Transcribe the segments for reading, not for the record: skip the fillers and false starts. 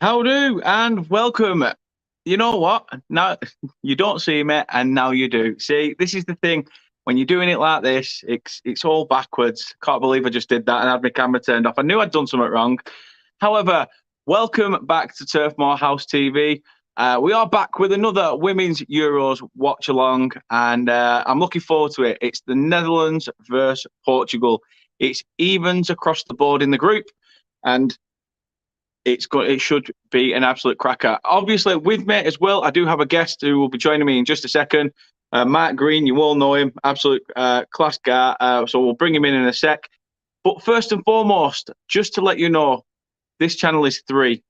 How do and welcome. You know what? Now you don't see me, and now you do. See, this is the thing. When you're doing it like this, it's all backwards. Can't believe I just did that and had my camera turned off. I knew I'd done something wrong. However, welcome back to TurfMoorHouse TV. We are back with another Women's Euros watch along, and I'm looking forward to it. It's the Netherlands versus Portugal. It's evens across the board in the group, and it should be an absolute cracker. Obviously, with me as well, I do have a guest who will be joining me in just a second. Matt Green, you all know him, absolute class guy. So we'll bring him in a sec. But first and foremost, just to let you know, this channel is three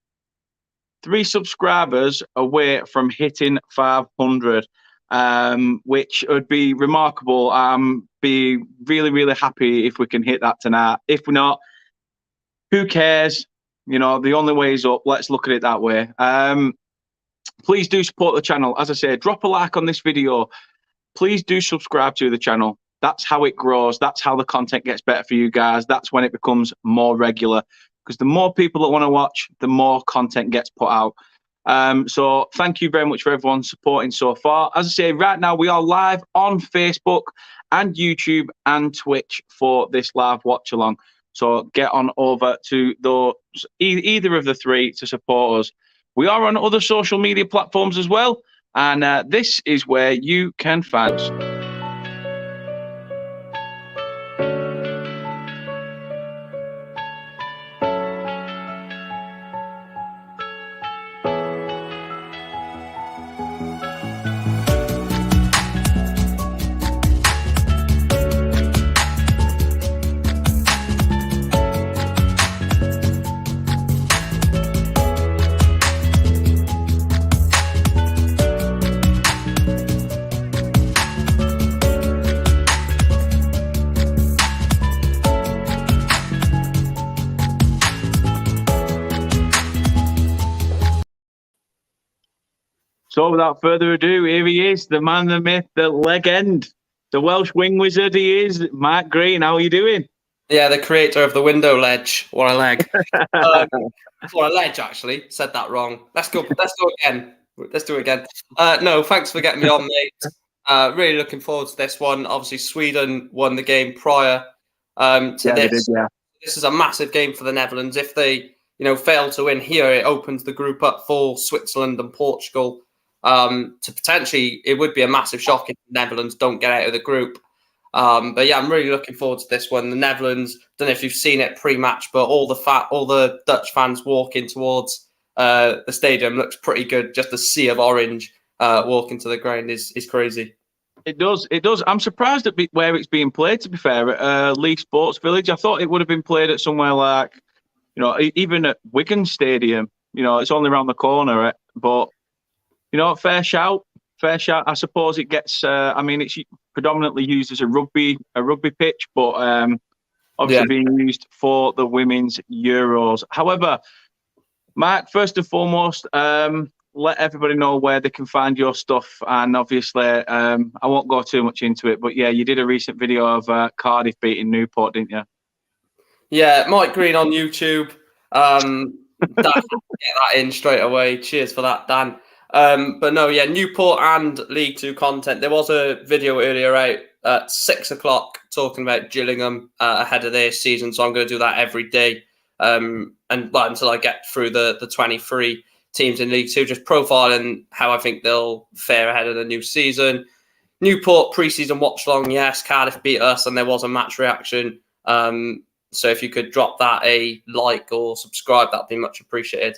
subscribers away from hitting 500, which would be remarkable. Be really, really happy if we can hit that tonight. If we're not, who cares? You know, the only way is up. Let's look at it that way. Please do support the channel. As I say, drop a like on this video. Please do subscribe to the channel. That's how it grows. That's how the content gets better for you guys. That's when it becomes more regular. Because the more people that want to watch, the more content gets put out. So thank you very much for everyone supporting so far. As I say, right now we are live on Facebook and YouTube and Twitch for this live watch along. So get on over to those, either of the three, to support us. We are on other social media platforms as well, and this is where you can find us. So without further ado, here he is, the man, the myth, the legend, the Welsh wing wizard he is, Matt Green. How are you doing? Yeah, the creator of the window ledge. What a leg. What a ledge, actually. Said that wrong. Let's go again. Let's do it again. No, thanks for getting me on, mate. Really looking forward to this one. Obviously, Sweden won the game prior to this. They did, yeah. This is a massive game for the Netherlands. If they, fail to win here, it opens the group up for Switzerland and Portugal. To potentially, it would be a massive shock if the Netherlands don't get out of the group. But yeah, I'm really looking forward to this one. The Netherlands, don't know if you've seen it pre-match, but all the Dutch fans walking towards the stadium looks pretty good. Just a sea of orange walking to the ground is crazy. It does. I'm surprised at where it's being played, to be fair, at Leigh Sports Village. I thought it would have been played at somewhere like, even at Wigan Stadium. It's only around the corner, but fair shout. I suppose it gets. It's predominantly used as a rugby pitch, but obviously being used for the Women's Euros. However, Mark, first and foremost, let everybody know where they can find your stuff. And obviously, I won't go too much into it, but yeah, you did a recent video of Cardiff beating Newport, didn't you? Yeah, Mike Green on YouTube. Dan, get that in straight away. Cheers for that, Dan. But no, yeah, Newport and League Two content. There was a video earlier out at 6 o'clock talking about Gillingham ahead of their season. So I'm going to do that every day. Until I get through the 23 teams in League Two, just profiling how I think they'll fare ahead of the new season. Newport pre-season watch long, yes. Cardiff beat us, and there was a match reaction. So if you could drop that a like or subscribe, that'd be much appreciated.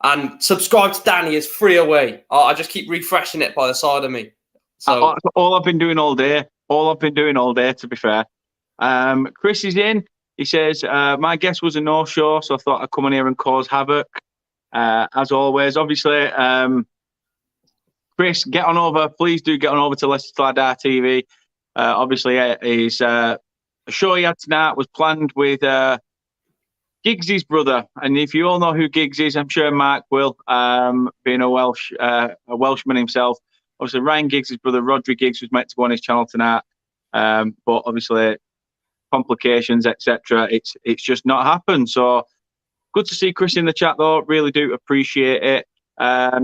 And subscribe to Danny is free away. I just keep refreshing it by the side of me. So all I've been doing all day. To be fair. Chris is in. He says, my guess was a no-show, so I thought I'd come on here and cause havoc. As always, obviously, Chris, get on over. Please do get on over to Leicester Till I Die TV. Obviously, his show he had tonight was planned with Giggs's brother, and if you all know who Giggs is, I'm sure Mark will, being a Welshman himself. Obviously, Ryan Giggs' brother, Rodri Giggs, was meant to go on his channel tonight, but obviously complications, etc. It's just not happened. So Good to see Chris in the chat, though. Really do appreciate it.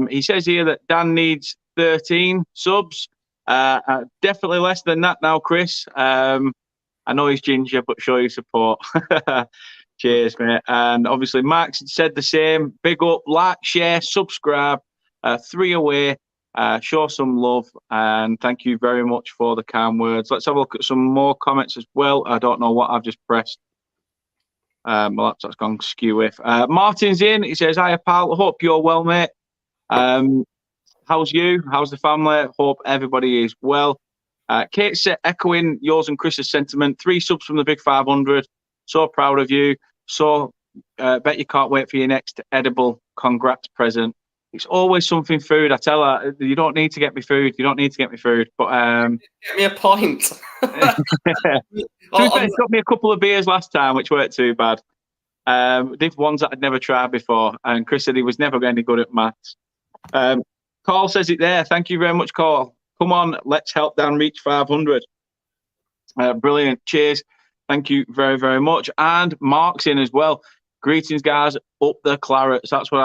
He says here that Dan needs 13 subs. Definitely less than that now, Chris. I know he's ginger, but show your support. Cheers, mate. And obviously, Max said the same. Big up, like, share, subscribe. 3 away. Show some love. And thank you very much for the kind words. Let's have a look at some more comments as well. I don't know what I've just pressed. My laptop's gone skew if. Martin's in. He says, "Hiya, pal. Hope you're well, mate. How's you? How's the family? Hope everybody is well." Kate's echoing yours and Chris's sentiment. 3 subs from the Big 500. So proud of you. So bet you can't wait for your next edible congrats present. It's always something food. I tell her, you don't need to get me food. You don't need to get me food. But get me a pint. It got me a couple of beers last time, which weren't too bad. These ones that I'd never tried before. And Chris said he was never any good at maths. Carl says it there. Thank you very much, Carl. Come on, let's help Dan reach 500. Brilliant. Cheers. Thank you very, very much. And Mark's in as well. Greetings, guys. Up the Clarets. That's what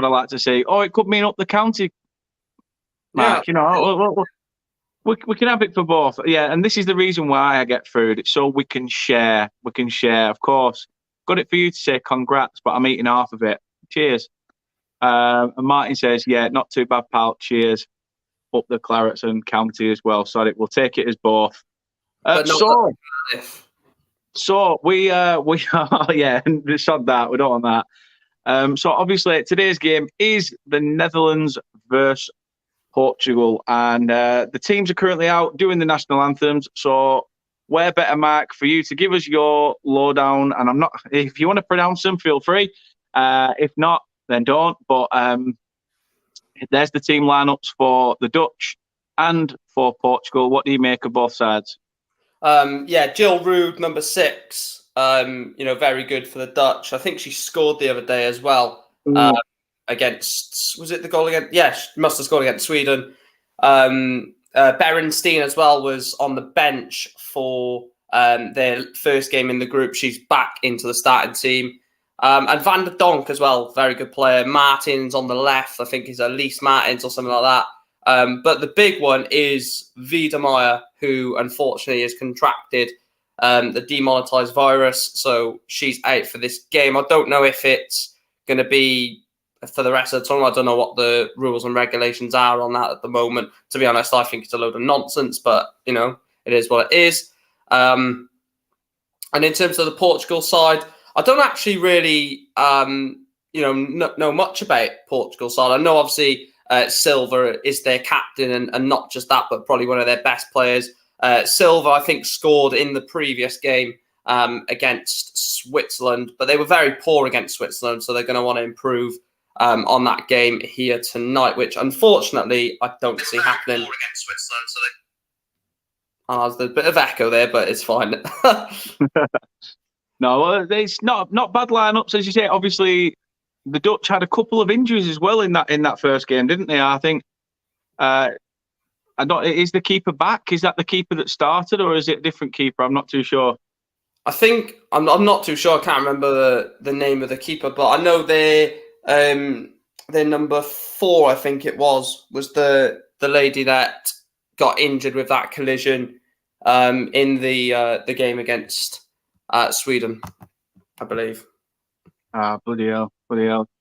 I like to say. Oh, it could mean up the county, Mark. Yeah. You know, we can have it for both. Yeah, and this is the reason why I get food. It's so we can share. We can share, of course. Got it for you to say congrats, but I'm eating half of it. Cheers. And Martin says, yeah, not too bad, pal. Cheers. Up the Clarets and county as well. Sorry, we'll take it as both. So we are, yeah, and sod that. We don't want that. So obviously today's game is the Netherlands versus Portugal, and the teams are currently out doing the national anthems. So where better, Mark, for you to give us your lowdown? And I'm not, if you want to pronounce them, feel free. If not, then don't. But there's the team lineups for the Dutch and for Portugal. What do you make of both sides? Yeah, Jill Rood, number 6. Very good for the Dutch. I think she scored the other day as well. Against, was it the goal against? Yeah, she must have scored against Sweden. Berenstein as well was on the bench for their first game in the group. She's back into the starting team. And Van der Donk as well, very good player. Martins on the left, I think he's Elise Martins or something like that. But the big one is Wiedemeyer, who unfortunately has contracted the demonetized virus. So she's out for this game. I don't know if it's going to be for the rest of the tournament. I don't know what the rules and regulations are on that at the moment. To be honest, I think it's a load of nonsense, but, it is what it is. And in terms of the Portugal side, I don't actually really, know much about Portugal side. I know, obviously, Silva is their captain, and not just that, but probably one of their best players. Silva, I think, scored in the previous game against Switzerland, but they were very poor against Switzerland, so they're going to want to improve on that game here tonight, which unfortunately I don't see happening. Against Switzerland, so there's a bit of echo there, but it's fine. No, well, it's not bad lineups, as you say. Obviously, the Dutch had a couple of injuries as well in that first game, didn't they? I think. Is the keeper back? Is that the keeper that started, or is it a different keeper? I'm not too sure. I think I'm not too sure. I can't remember the name of the keeper, but I know their number 4. I think it was the lady that got injured with that collision in the game against Sweden, I believe. Bloody hell.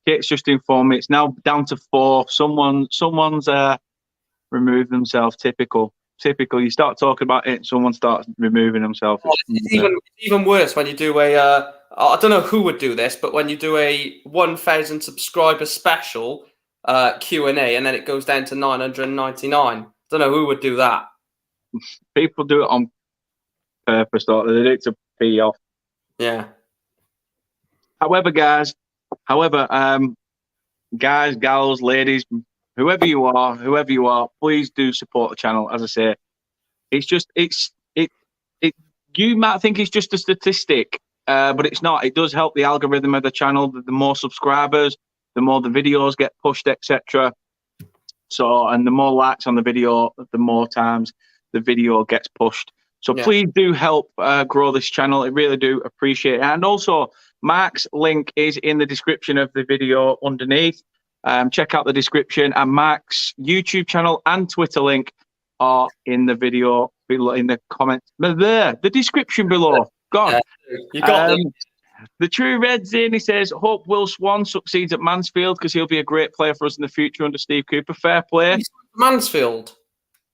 Kate's just informed me it's now down to 4. Someone's removed themselves. Typical. You start talking about it, someone starts removing themselves. It's even worse when you do a I don't know who would do this, but when you do a 1,000 subscriber special Q&A, and then it goes down to 999. Don't know who would do that. People do it on purpose, don't they? They do it to pee off. Yeah. However, guys, gals, ladies, whoever you are, please do support the channel. As I say, you might think it's just a statistic, but it's not. It does help the algorithm of the channel. The more subscribers, the more the videos get pushed, etc. So, and the more likes on the video, the more times the video gets pushed. So please do help grow this channel. I really do appreciate it. And also, Mark's link is in the description of the video underneath. Check out the description, and Mark's YouTube channel and Twitter link are in the video below, in the comments. There, the description below. God. Yeah, you got the True Red's in. He says, hope Will Swan succeeds at Mansfield because he'll be a great player for us in the future under Steve Cooper. Fair play. Mansfield.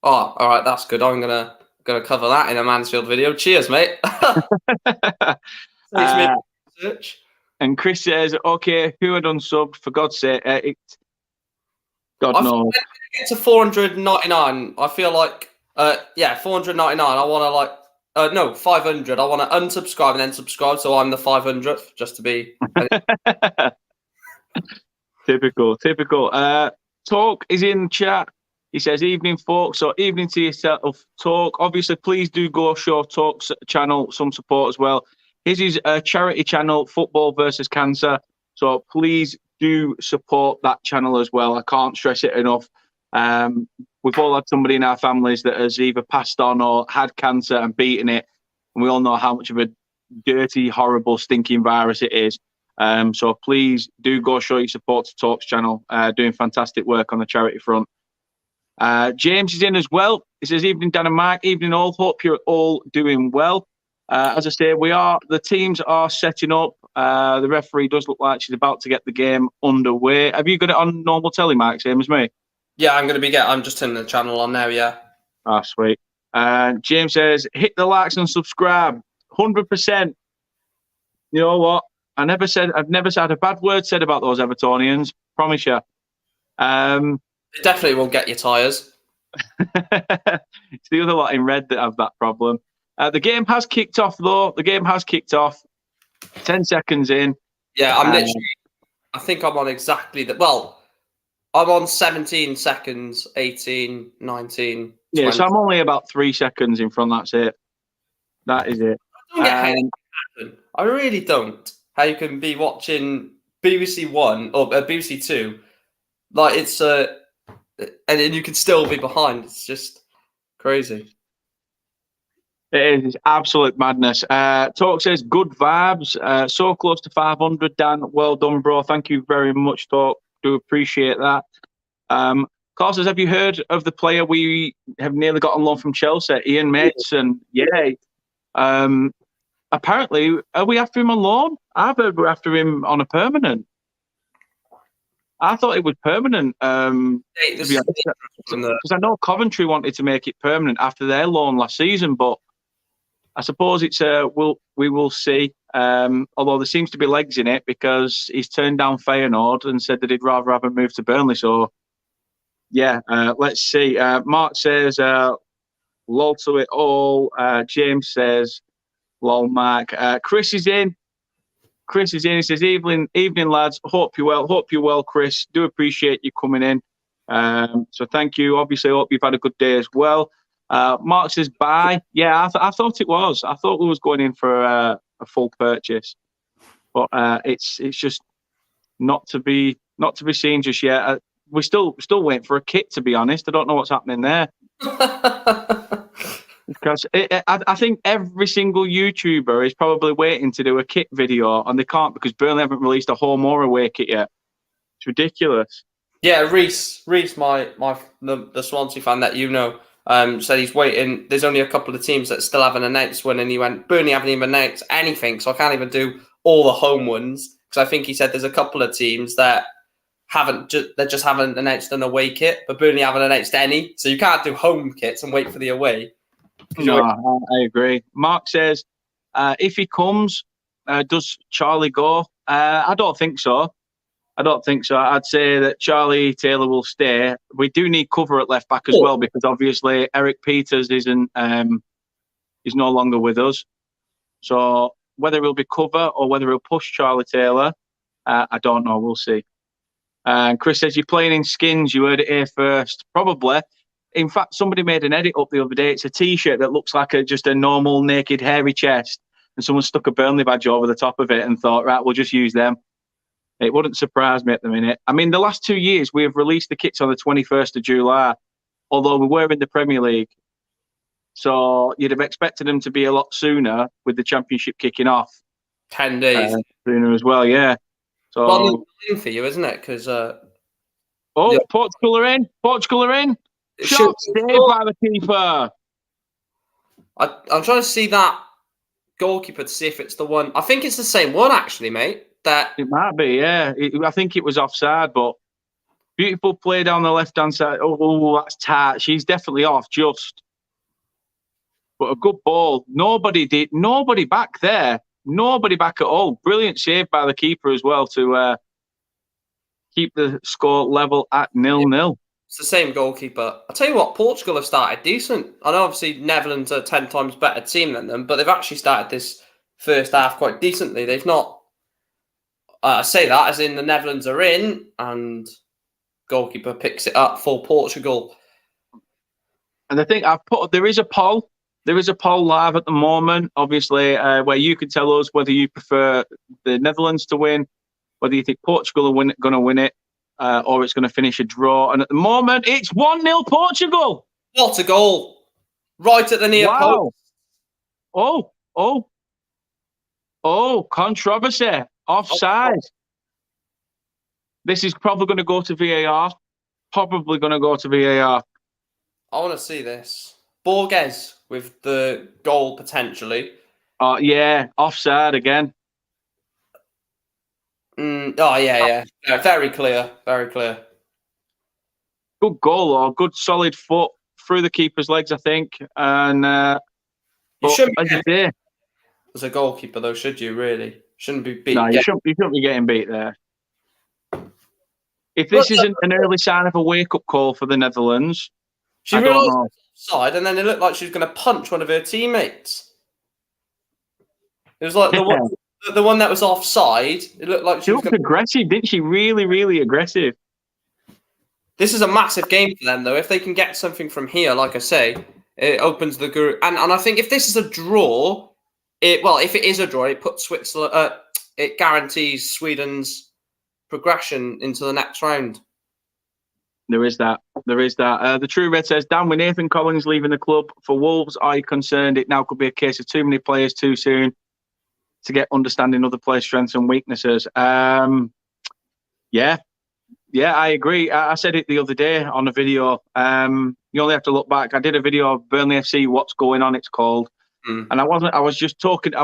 Oh, all right, that's good. I'm gonna cover that in a Mansfield video. Cheers, mate. Search. And Chris says, okay, who had unsubbed? For God's sake, God knows. Get to 499. I feel like, 499. I want to 500. I want to unsubscribe and then subscribe, so I'm the 500th, just to be. Typical. Talk is in chat. He says, evening, folks. So evening to yourself, Talk. Obviously, please do go show Talk's channel some support as well. His is a charity channel, Football versus Cancer. So please do support that channel as well. I can't stress it enough. We've all had somebody in our families that has either passed on or had cancer and beaten it. And we all know how much of a dirty, horrible, stinking virus it is. So please do go show your support to Talk's channel. Doing fantastic work on the charity front. James is in as well. He says, evening, Dan and Mark. Evening all. Hope you're all doing well. As I say, the teams are setting up. The referee does look like she's about to get the game underway. Have you got it on normal telly, Mark, same as me? Yeah, I'm just turning the channel on now, yeah. Ah, sweet. James says, hit the likes and subscribe. 100%. You know what? I've never had a bad word said about those Evertonians. Promise you. It definitely won't get your tyres. It's the other lot in red that have that problem. The game has kicked off, though. 10 seconds in. Yeah, I think I'm on exactly the. Well, I'm on 17 seconds, 18, 19. 20. Yeah, so I'm only about 3 seconds in front. That's it. That is it. I don't get how it can happen. I really don't. How you can be watching BBC One or BBC Two, like it's and then you can still be behind. It's just crazy. It is absolute madness. Talk says, good vibes. So close to 500, Dan. Well done, bro. Thank you very much, Talk. Do appreciate that. Carl says, have you heard of the player we have nearly got on loan from Chelsea, Ian Mason? Yeah. Apparently, are we after him on loan? I've heard we're after him on a permanent. I thought it was permanent. Because I know Coventry wanted to make it permanent after their loan last season, but I suppose it's we will see. Although there seems to be legs in it because he's turned down Feyenoord and said that he'd rather have a move to Burnley. So, yeah, let's see. Mark says, lol to it all. James says, lol, Mark. Chris is in. He says, evening, lads. Hope you're well, Chris. Do appreciate you coming in. So thank you. Obviously, hope you've had a good day as well. Mark says, bye. Yeah, I thought it was. I thought we was going in for a full purchase, but it's just not to be seen just yet. We're still waiting for a kit, to be honest. I don't know what's happening there. Because I think every single YouTuber is probably waiting to do a kit video, and they can't because Burnley haven't released a home or away kit yet. It's ridiculous. Yeah, Reese, the Swansea fan that you know, said he's waiting. There's only a couple of teams that still haven't announced one, and he went, Burnley haven't even announced anything, so I can't even do all the home ones. Because I think he said there's a couple of teams that just haven't announced an away kit, but Burnley haven't announced any, so you can't do home kits and wait for the away. No, I agree. Mark says, if he comes, does Charlie go? I don't think so. I'd say that Charlie Taylor will stay. We do need cover at left back as well, because obviously Eric Peters is no longer with us. So whether he'll be cover or whether he'll push Charlie Taylor, I don't know. We'll see. Chris says, you're playing in skins. You heard it here first. Probably. In fact, somebody made an edit up the other day. It's a T-shirt that looks like just a normal naked hairy chest, and someone stuck a Burnley badge over the top of it and thought, right, we'll just use them. It wouldn't surprise me at the minute. I mean, the last 2 years, we have released the kits on the 21st of July, although we were in the Premier League. So you'd have expected them to be a lot sooner with the Championship kicking off. 10 days. Sooner as well, yeah. So, well, no for you, isn't it? Because Portugal are in. Portugal are in. Shot saved by the keeper. I'm trying to see that goalkeeper to see if it's the one. I think it's the same one, actually, mate. It might be, yeah. I think it was offside, but beautiful play down the left-hand side. Oh, that's tight. She's definitely off, just. But a good ball. Nobody back there. Nobody back at all. Brilliant save by the keeper as well to keep the score level at 0-0. It's the same goalkeeper. I'll tell you what, Portugal have started decent. I know obviously Netherlands are 10 times better team than them, but they've actually started this first half quite decently. They've not... I say that as in the Netherlands are in and goalkeeper picks it up for Portugal. And I think there is a poll. There is a poll live at the moment, obviously, where you can tell us whether you prefer the Netherlands to win, whether you think Portugal are going to win it, or it's going to finish a draw. And at the moment, it's 1-0 Portugal. What a goal. Right at the near post. Oh, controversy. Offside. This is probably going to go to VAR. I want to see this. Borges with the goal potentially. Yeah, offside again. Yeah. Very clear. Very clear. Good goal, or good solid foot through the keeper's legs, I think. And you shouldn't as you say, as a goalkeeper, though, should you really? Shouldn't be beat. No, you shouldn't be getting beat there. If this isn't an early sign of a wake-up call for the Netherlands, she realised offside, and then it looked like she was going to punch one of her teammates. It was like the one that was offside. It looked like she was aggressive, didn't she? Really, really aggressive. This is a massive game for them, though. If they can get something from here, like I say, it opens the group. And I think if this is a draw, if it is a draw, it puts Switzerland. It guarantees Sweden's progression into the next round. There is that. The True Red says, Dan, with Nathan Collins leaving the club for Wolves, are you concerned it now could be a case of too many players too soon to get understanding other players' strengths and weaknesses? Yeah, I agree. I said it the other day on a video. You only have to look back. I did a video of Burnley FC, What's Going On, it's called. And I was talking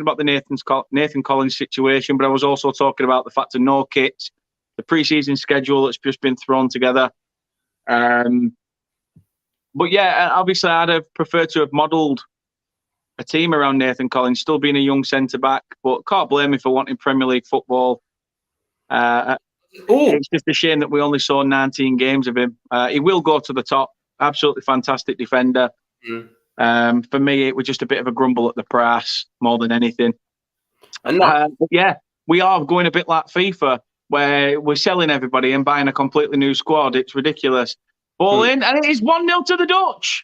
about the Nathan Collins situation, but I was also talking about the fact of no kits, the pre-season schedule that's just been thrown together. But yeah, obviously I'd have preferred to have modelled a team around Nathan Collins, still being a young centre-back, but can't blame him for wanting Premier League football. It's just a shame that we only saw 19 games of him. He will go to the top. Absolutely fantastic defender. For me, it was just a bit of a grumble at the price more than anything. But yeah, we are going a bit like FIFA, where we're selling everybody and buying a completely new squad. It's ridiculous. Ball in, and it is 1-0 to the Dutch.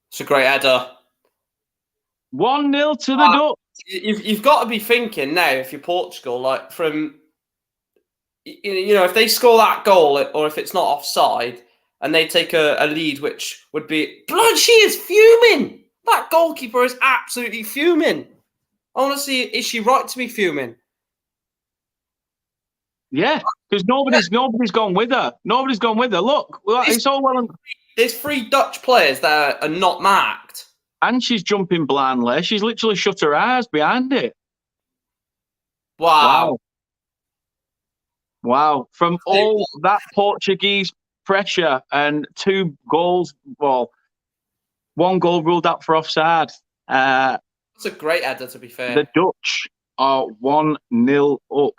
It's a great header. 1-0 to the Dutch. You've got to be thinking now, if you're Portugal, like if they score that goal, or if it's not offside, and they take a lead, which would be... Blood, she is fuming! That goalkeeper is absolutely fuming. Honestly, is she right to be fuming? Yeah, because nobody's gone with her. Nobody's gone with her. Look, it's all well and... There's 3 Dutch players that are not marked. And she's jumping blindly. She's literally shut her eyes behind it. Wow. From all that Portuguese pressure and 2 goals, 1 goal ruled out for offside. That's a great header, to be fair. The Dutch are 1-0 up.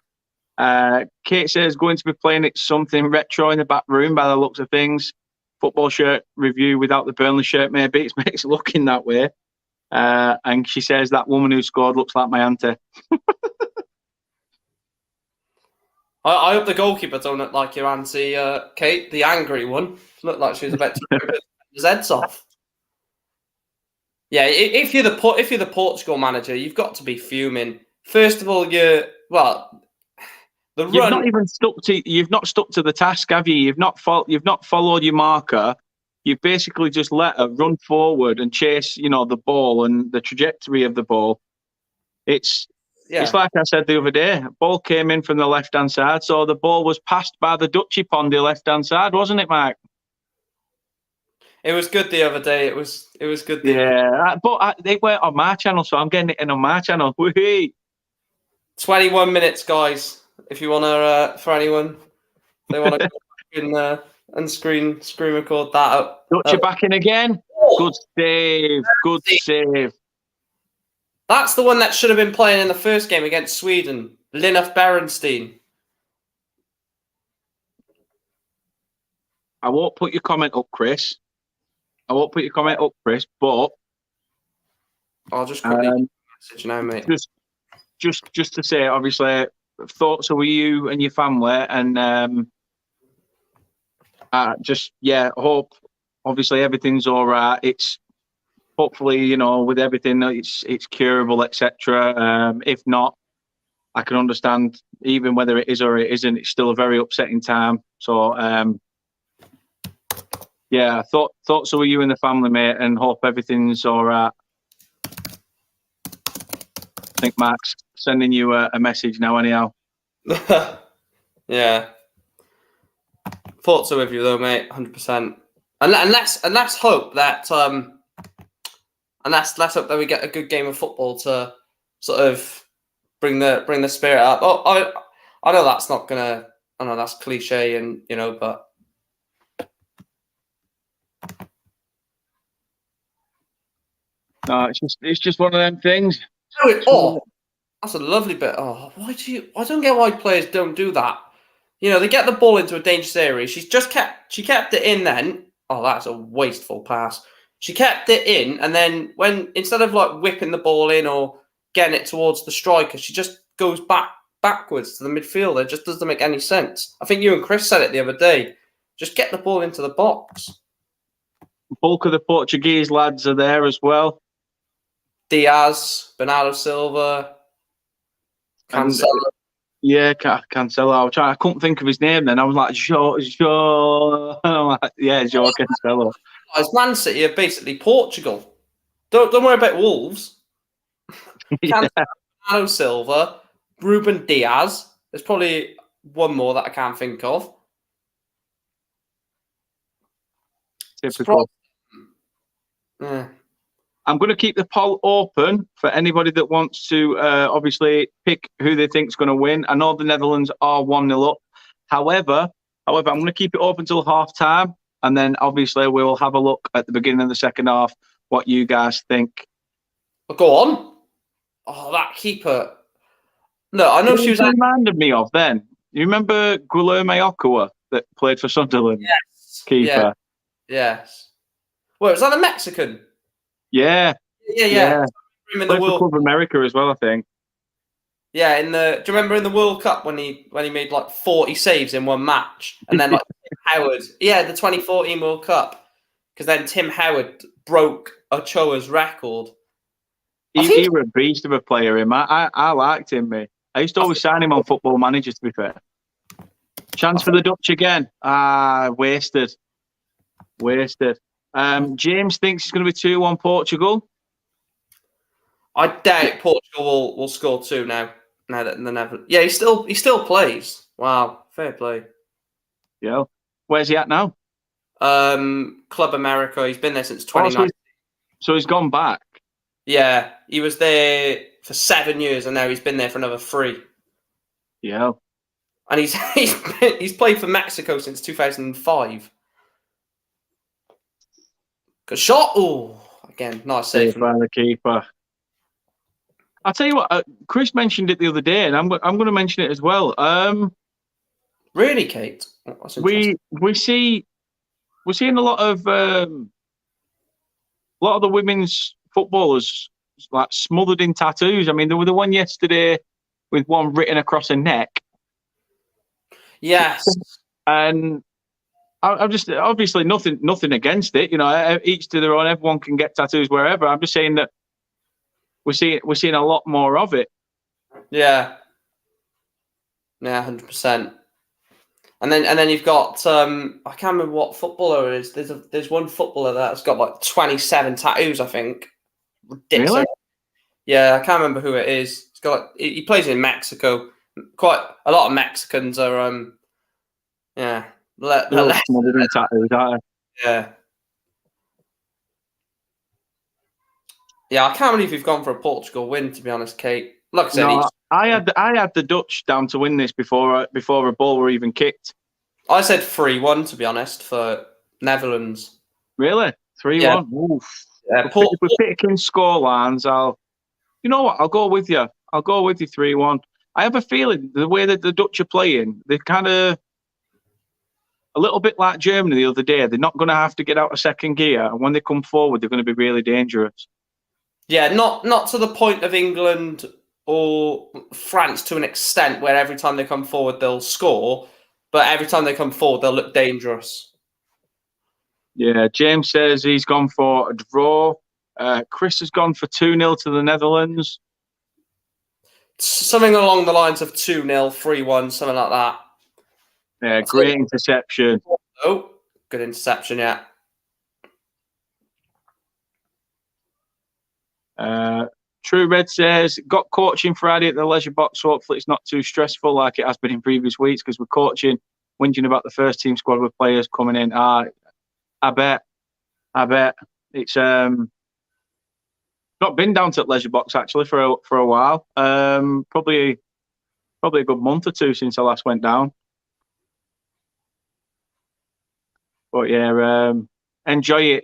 Kate says going to be playing it something retro in the back room by the looks of things. Football shirt review without the Burnley shirt, maybe. It's looking that way. And she says that woman who scored looks like my auntie. I hope the goalkeeper don't look like your auntie, Kate, the angry one. Looked like she was about to rip his heads off. Yeah, if you're the Portugal manager, you've got to be fuming. First of all, You've not stuck to the task, have you? You've not followed your marker. You've basically just let her run forward and chase, the ball and the trajectory of the ball. It's Yeah. It's like I said the other day. Ball came in from the left-hand side, so the ball was passed by the Dutchie on the left-hand side, wasn't it, Mike? It was good the other day. It was good. But they weren't on my channel, so I'm getting it in on my channel. Whee! 21 minutes, guys. If you want to, for anyone, they want to go and screen record that up. Dutchie back in again. Good save. Good save. That's the one that should have been playing in the first game against Sweden. Linus Berenstein. I won't put your comment up, Chris. But I'll just quickly message now, mate. Just to say, obviously, thoughts are with you and your family, and hope obviously everything's all right. It's hopefully, with everything, it's curable, etc. If not, I can understand even whether it is or it isn't. It's still a very upsetting time. So thoughts are with you and the family, mate, and hope everything's all right. I think Mark's sending you a message now, anyhow. Yeah. Thoughts are with you, though, mate. 100%. And let's hope that let's hope that we get a good game of football to sort of bring the spirit up. Oh, I know that's not gonna. I know that's cliche, and but. No, it's just one of them things. Oh, that's a lovely bit. Oh, I don't get why players don't do that. They get the ball into a dangerous area. She kept it in then. Oh, that's a wasteful pass. She kept it in, and then instead of like whipping the ball in or getting it towards the striker, she just goes backwards to the midfielder. It just doesn't make any sense. I think you and Chris said it the other day. Just get the ball into the box. Bulk of the Portuguese lads are there as well. Diaz, Bernardo Silva, Cancelo. Cancelo. I couldn't think of his name then. I was like, Joe. Joe Cancelo. It's Man City are basically Portugal. Don't worry about Wolves. Bernardo Silva, Ruben Diaz. There's probably one more that I can't think of. Typical. Yeah. I'm going to keep the poll open for anybody that wants to obviously pick who they think is going to win. I know the Netherlands are 1-0 up. However, I'm going to keep it open till half time, and then obviously we'll have a look at the beginning of the second half what you guys think. Well, go on. Oh, that keeper. No, I know she was. Reminded me of then. You remember Guilherme Ochoa that played for Sunderland? Yes. Keeper. Yeah. Yes. Well, was that a Mexican? Yeah. Yeah. Played for Club America as well, I think. Yeah, do you remember in the World Cup when he made like 40 saves in one match, and then like Tim Howard, the 2014 World Cup, because then Tim Howard broke Ochoa's record. He was a beast of a player. Him, I liked him, mate. I used to always sign him on Football Manager. To be fair, chance for the Dutch again. Wasted. James thinks it's going to be 2-1 Portugal. I doubt Portugal will score 2 now. Now that the Netherlands, he still plays. Wow, fair play. Yeah, where's he at now? Club America. He's been there since 2019. So he's gone back. Yeah, he was there for 7 years, and now he's been there for another 3. Yeah, and he's played for Mexico since 2005. Good shot. Oh, again, nice save from the keeper. I'll tell you what, Chris mentioned it the other day, and I'm going to mention it as well. Really, Kate? We're seeing a lot of the women's footballers like smothered in tattoos. I mean, there was the one yesterday with one written across her neck. Yes, and I'm just obviously nothing against it. Each to their own. Everyone can get tattoos wherever. I'm just saying that we're seeing a lot more of it. Yeah, 100%. And then you've got I can't remember what footballer it is. There's one footballer that's got like 27 tattoos, I think. Ridiculous. Really? Yeah, I can't remember who it is. He plays in Mexico. Quite a lot of Mexicans are yeah. They're all smothered in tattoos, aren't Yeah. Yeah, I can't believe we've gone for a Portugal win, to be honest, Kate. Like I they? said, No, I had the Dutch down to win this before a ball were even kicked. I said 3-1, to be honest, for Netherlands. Really? 3-1? Yeah. Oof. Yeah, If we're picking scorelines, you know what? I'll go with you. I'll go with you 3-1. I have a feeling the way that the Dutch are playing, they're kind of a little bit like Germany the other day. They're not going to have to get out of second gear, and when they come forward, they're going to be really dangerous. Yeah, not to the point of England or France to an extent where every time they come forward they'll score, but every time they come forward they'll look dangerous. Yeah, James says he's gone for a draw. Chris has gone for 2-0 to the Netherlands. Something along the lines of 2-0, 3-1, something like that. Yeah, great interception. Oh, good interception, yeah. True Red says, got coaching Friday at the leisure box. Hopefully it's not too stressful like it has been in previous weeks because we're coaching, whinging about the first team squad with players coming in. I bet. It's not been down to the leisure box actually for a while. Probably a good month or two since I last went down. But yeah, enjoy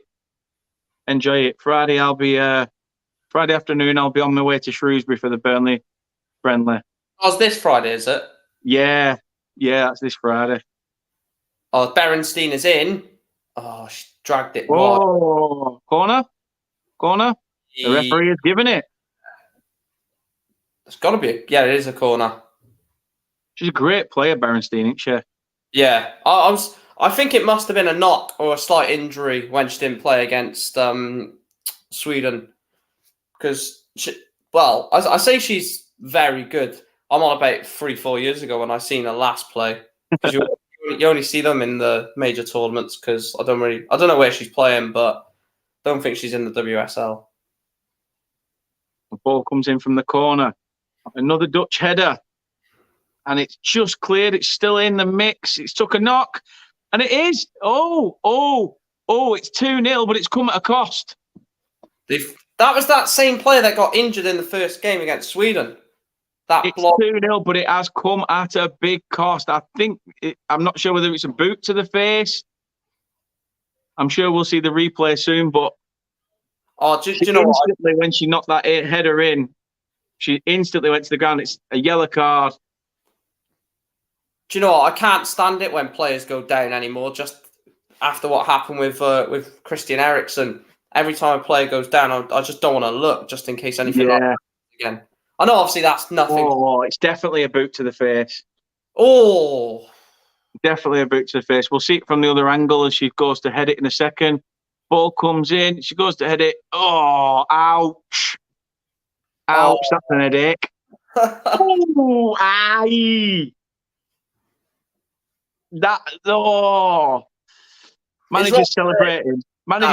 it. Friday afternoon I'll be on my way to Shrewsbury for the Burnley friendly. Oh, it's this Friday, is it? Yeah, that's this Friday. Oh, Berenstein is in. Oh, she dragged it. Oh, corner. The referee has given it. It's got to be. Yeah, it is a corner. She's a great player, Berenstein, isn't she? Yeah, I think it must have been a knock or a slight injury when she didn't play against Sweden. Because, I say she's very good. I'm on about 3-4 years ago when I seen her last play. Because you only see them in the major tournaments. Because I don't know where she's playing, but don't think she's in the WSL. The ball comes in from the corner. Another Dutch header. And it's just cleared. It's still in the mix. It's took a knock. And it is. Oh, it's 2-0, but it's come at a cost. That was that same player that got injured in the first game against Sweden. It's 2-0, but it has come at a big cost. I'm not sure whether it's a boot to the face. I'm sure we'll see the replay soon, but do you know what? When she knocked that header in, she instantly went to the ground. It's a yellow card. Do you know what? I can't stand it when players go down anymore. Just after what happened with Christian Eriksen, every time a player goes down, I just don't want to look, just in case anything like that again. I know, obviously, that's nothing. Oh, it's definitely a boot to the face. Oh, definitely a boot to the face. We'll see it from the other angle as she goes to head it in a second. Ball comes in. She goes to head it. Oh, ouch! Ouch! That's an headache. Oh, aye! Manager's celebrating.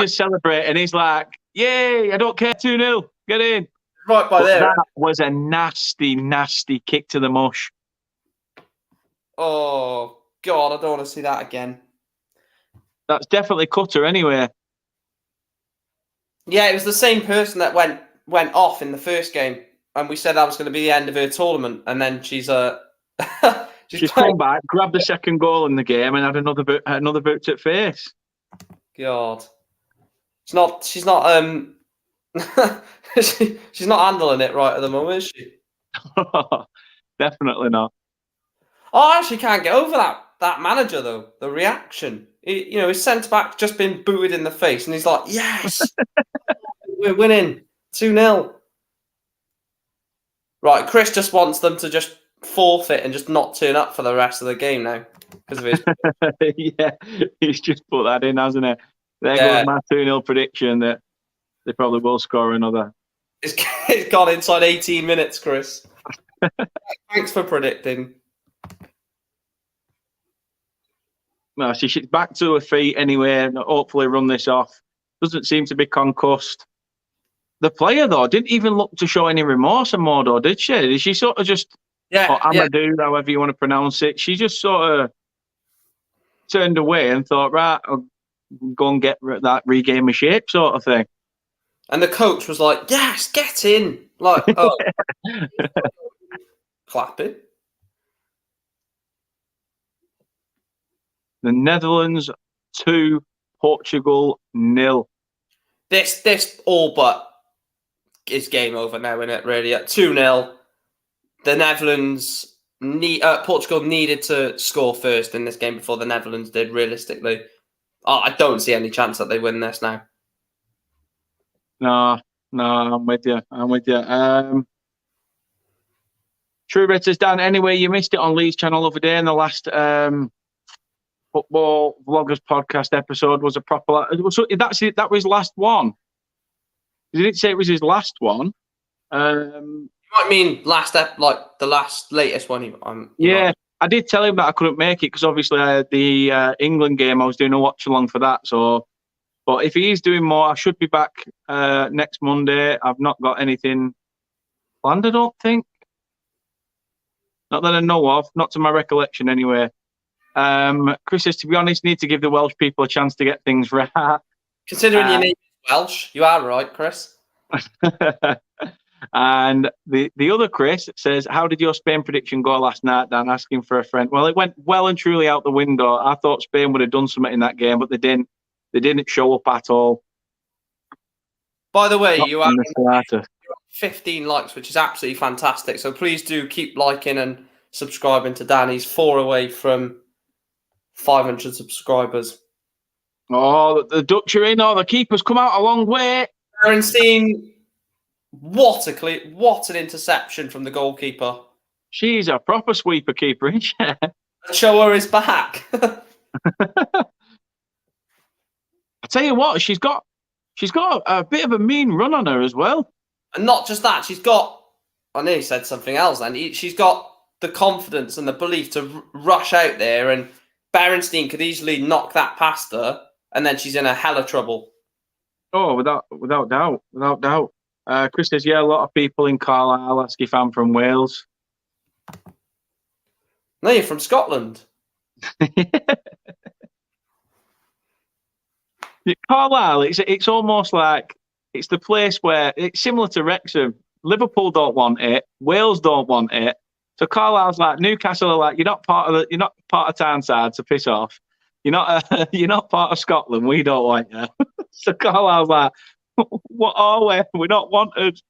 Celebrating. He's like, yay, I don't care, 2-0. Get in. Right by there. That was a nasty, nasty kick to the mush. Oh, God, I don't want to see that again. That's definitely cut her anyway. Yeah, it was the same person that went off in the first game. And we said that was going to be the end of her tournament. And then she's She's come back, grabbed the second goal in the game, and had another boot to the face. God, she's not she's not handling it right at the moment, is she? Definitely not. I actually can't get over that manager though. The reaction, his centre back just been booted in the face, and he's like, "Yes, we're winning 2-0." Right, Chris just wants them to just forfeit and just not turn up for the rest of the game now because of his. Yeah, he's just put that in, hasn't he? There goes my 2-0 prediction that they probably will score another. It's gone inside 18 minutes, Chris. Thanks for predicting. No, she's back to her feet anyway, and hopefully run this off. Doesn't seem to be concussed. the player, though, didn't even look to show any remorse and more, though, did she? Did she sort of just, or Amadou, however you want to pronounce it, she just sort of turned away and thought, right, I'll go and get that, regain my shape sort of thing. And the coach was like, yes, get in. Like, oh. Clapping. The Netherlands 2, Portugal 0. This all but is game over now, isn't it, really? At 2-0, the Netherlands, Portugal needed to score first in this game before the Netherlands did, realistically. I don't see any chance that they win this now. No, I'm with you. True Ritters, Dan, anyway, you missed it on Leigh's channel the other day in the last Football Vloggers podcast episode was a proper... So that's it. That was his last one. He didn't say it was his last one. You might mean the latest one. Yeah, I did tell him that I couldn't make it because obviously I had the England game. I was doing a watch along for that. So, but if he is doing more, I should be back next Monday. I've not got anything planned, I don't think. Not that I know of, not to my recollection anyway. Chris says, to be honest, need to give the Welsh people a chance to get things right. Considering your name is Welsh, you are right, Chris. And the other Chris says, how did your Spain prediction go last night, Dan? Asking for a friend. Well, it went well and truly out the window. I thought Spain would have done something in that game, but they didn't. They didn't show up at all. By the way, you are 15 likes, which is absolutely fantastic. So please do keep liking and subscribing to Dan. He's 4 away from 500 subscribers. Oh, the Dutch are in. Oh, the keeper's come out a long way. Aaron, what an interception from the goalkeeper. She's a proper sweeper keeper, isn't she? Show her his back. I tell you what, she's got a bit of a mean run on her as well. And not just that, I nearly said something else then. She's got the confidence and the belief to rush out there, and Berenstein could easily knock that past her, and then she's in a hell of trouble. Oh, without doubt. Chris says, yeah, a lot of people in Carlisle ask if I'm from Wales. No, you're from Scotland. Carlisle, it's almost like it's the place where it's similar to Wrexham. Liverpool don't want it, Wales don't want it. So Carlisle's like Newcastle are like, you're not part of Tyneside, so piss off. You're not part of Scotland. We don't want you. So Carlisle's like, what are we? We're not wanted.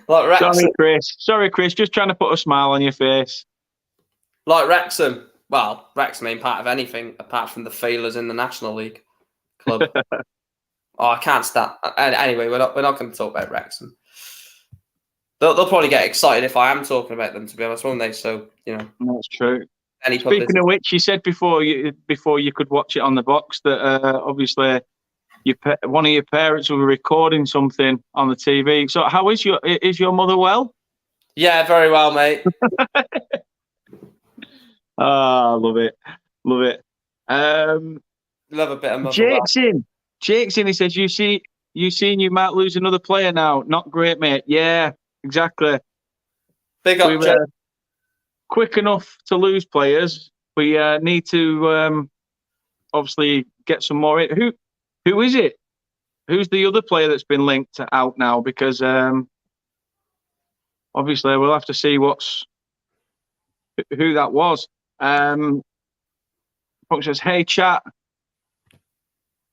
Like Wrexham. Sorry, Chris. Just trying to put a smile on your face. Like Wrexham. Well, Wrexham ain't part of anything apart from the failures in the National League club. I can't stand. Anyway, we're not going to talk about Wrexham. They'll probably get excited if I am talking about them, to be honest, won't they? So, That's true. Speaking of which, you said before you could watch it on the box that obviously one of your parents were recording something on the TV. So, how is your mother well? Yeah, very well, mate. Love it. Love a bit of mother. Jake's in. He says, you seen you might lose another player now. Not great, mate. Yeah, exactly. Big up, Jake. Quick enough to lose players. We need to obviously get some more in. Who is it? Who's the other player that's been linked out now? Because obviously we'll have to see who that was. Punch says, hey, chat.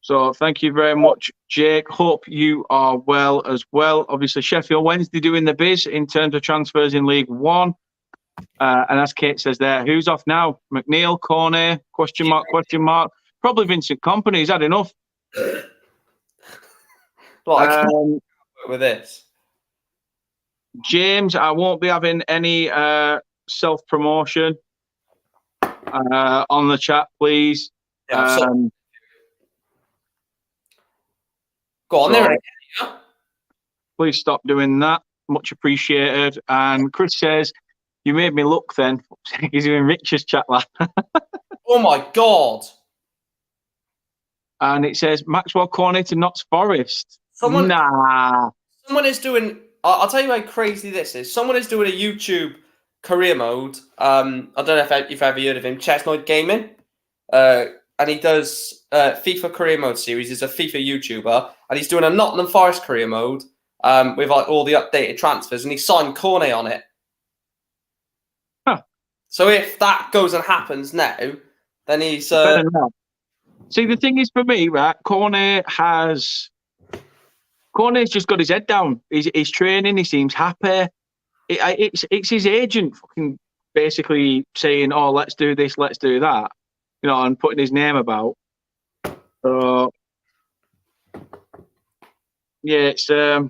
So thank you very much, Jake. Hope you are well as well. Obviously, Sheffield Wednesday doing the biz in terms of transfers in League One. And as Kate says there, who's off now? McNeil, Cornet, question mark. Probably Vincent Kompany. He's had enough. Well, I can't work with this. James, I won't be having any self-promotion on the chat, please. Yeah, go on there. Please stop doing that. Much appreciated. And Chris says, you made me look then. He's in Richard's chat, lad. Oh, my God. And it says, Maxwell Cornet to Notts Forest. Nah. Someone is doing. I'll tell you how crazy this is. Someone is doing a YouTube career mode. I don't know if you've ever heard of him, Chestnut Gaming. And he does FIFA career mode series. He's a FIFA YouTuber, and he's doing a Nottingham Forest career mode with like all the updated transfers, and he signed Cornet on it. Huh. So if that goes and happens now, then he's. See, the thing is for me, right? Cornet's just got his head down. He's training. He seems happy. It's his agent fucking basically saying, "Oh, let's do this, let's do that," you know, and putting his name about. So yeah, it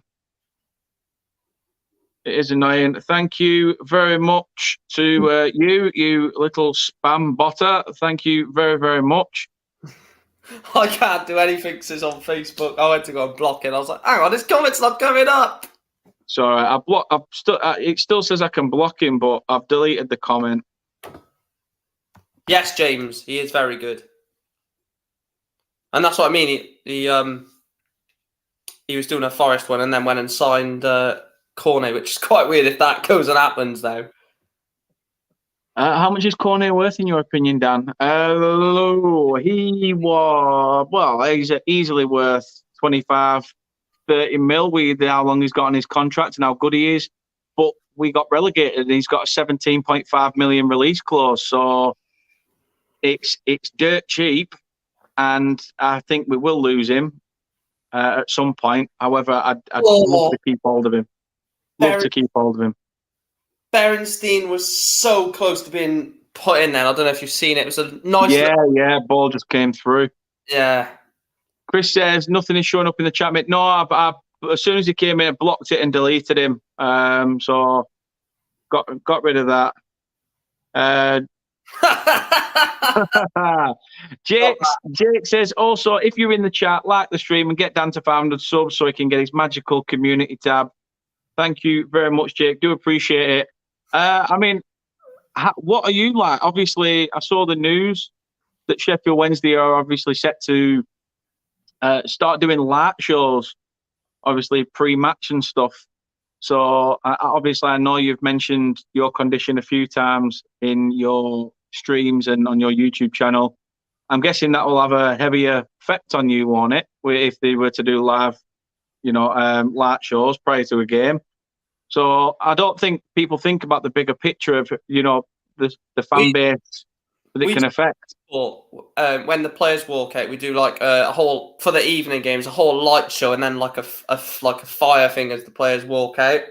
is annoying. Thank you very much to you little spam botter. Thank you very, very much. I can't do anything since on Facebook. I went to go and block it. I was like, hang on, his comment's not coming up. Sorry, it still says I can block him, but I've deleted the comment. Yes, James, he is very good, and that's what I mean. He was doing a Forest one, and then went and signed Cornet, which is quite weird if that goes and happens now. How much is Cornet worth in your opinion, Dan? He's easily worth 25, 30 mil with how long he's got on his contract and how good he is. But we got relegated and he's got a 17.5 million release clause. So it's dirt cheap, and I think we will lose him at some point. However, I'd love to keep hold of him. Berenstein was so close to being put in there. I don't know if you've seen it. It was a nice... Yeah, ball just came through. Yeah. Chris says, nothing is showing up in the chat, mate. No, I as soon as he came in, I blocked it and deleted him. So got rid of that. Jake says, also, if you're in the chat, like the stream and get Dan to 500 subs so he can get his magical community tab. Thank you very much, Jake. Do appreciate it. I mean, what are you like? Obviously, I saw the news that Sheffield Wednesday are obviously set to start doing light shows, obviously pre-match and stuff. So obviously, I know you've mentioned your condition a few times in your streams and on your YouTube channel. I'm guessing that will have a heavier effect on you, won't it? If they were to do live, light shows prior to a game. So I don't think people think about the bigger picture of, the fan base that it can affect. When the players walk out, we do like a whole, for the evening games, a whole light show, and then like a fire thing as the players walk out.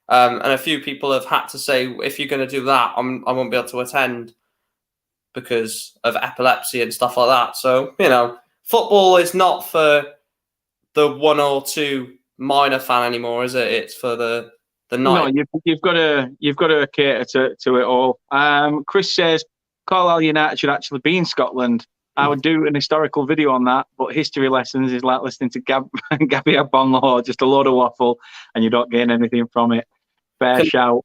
And a few people have had to say, if you're going to do that, I won't be able to attend because of epilepsy and stuff like that. So, football is not for the one or two minor fan anymore, is it? It's for the night. No, you've got to cater to it all. Chris says Carlisle United should actually be in Scotland. I would do an historical video on that, but history lessons is like listening to Gabby Agbonlahor, just a load of waffle, and you don't gain anything from it. Fair shout.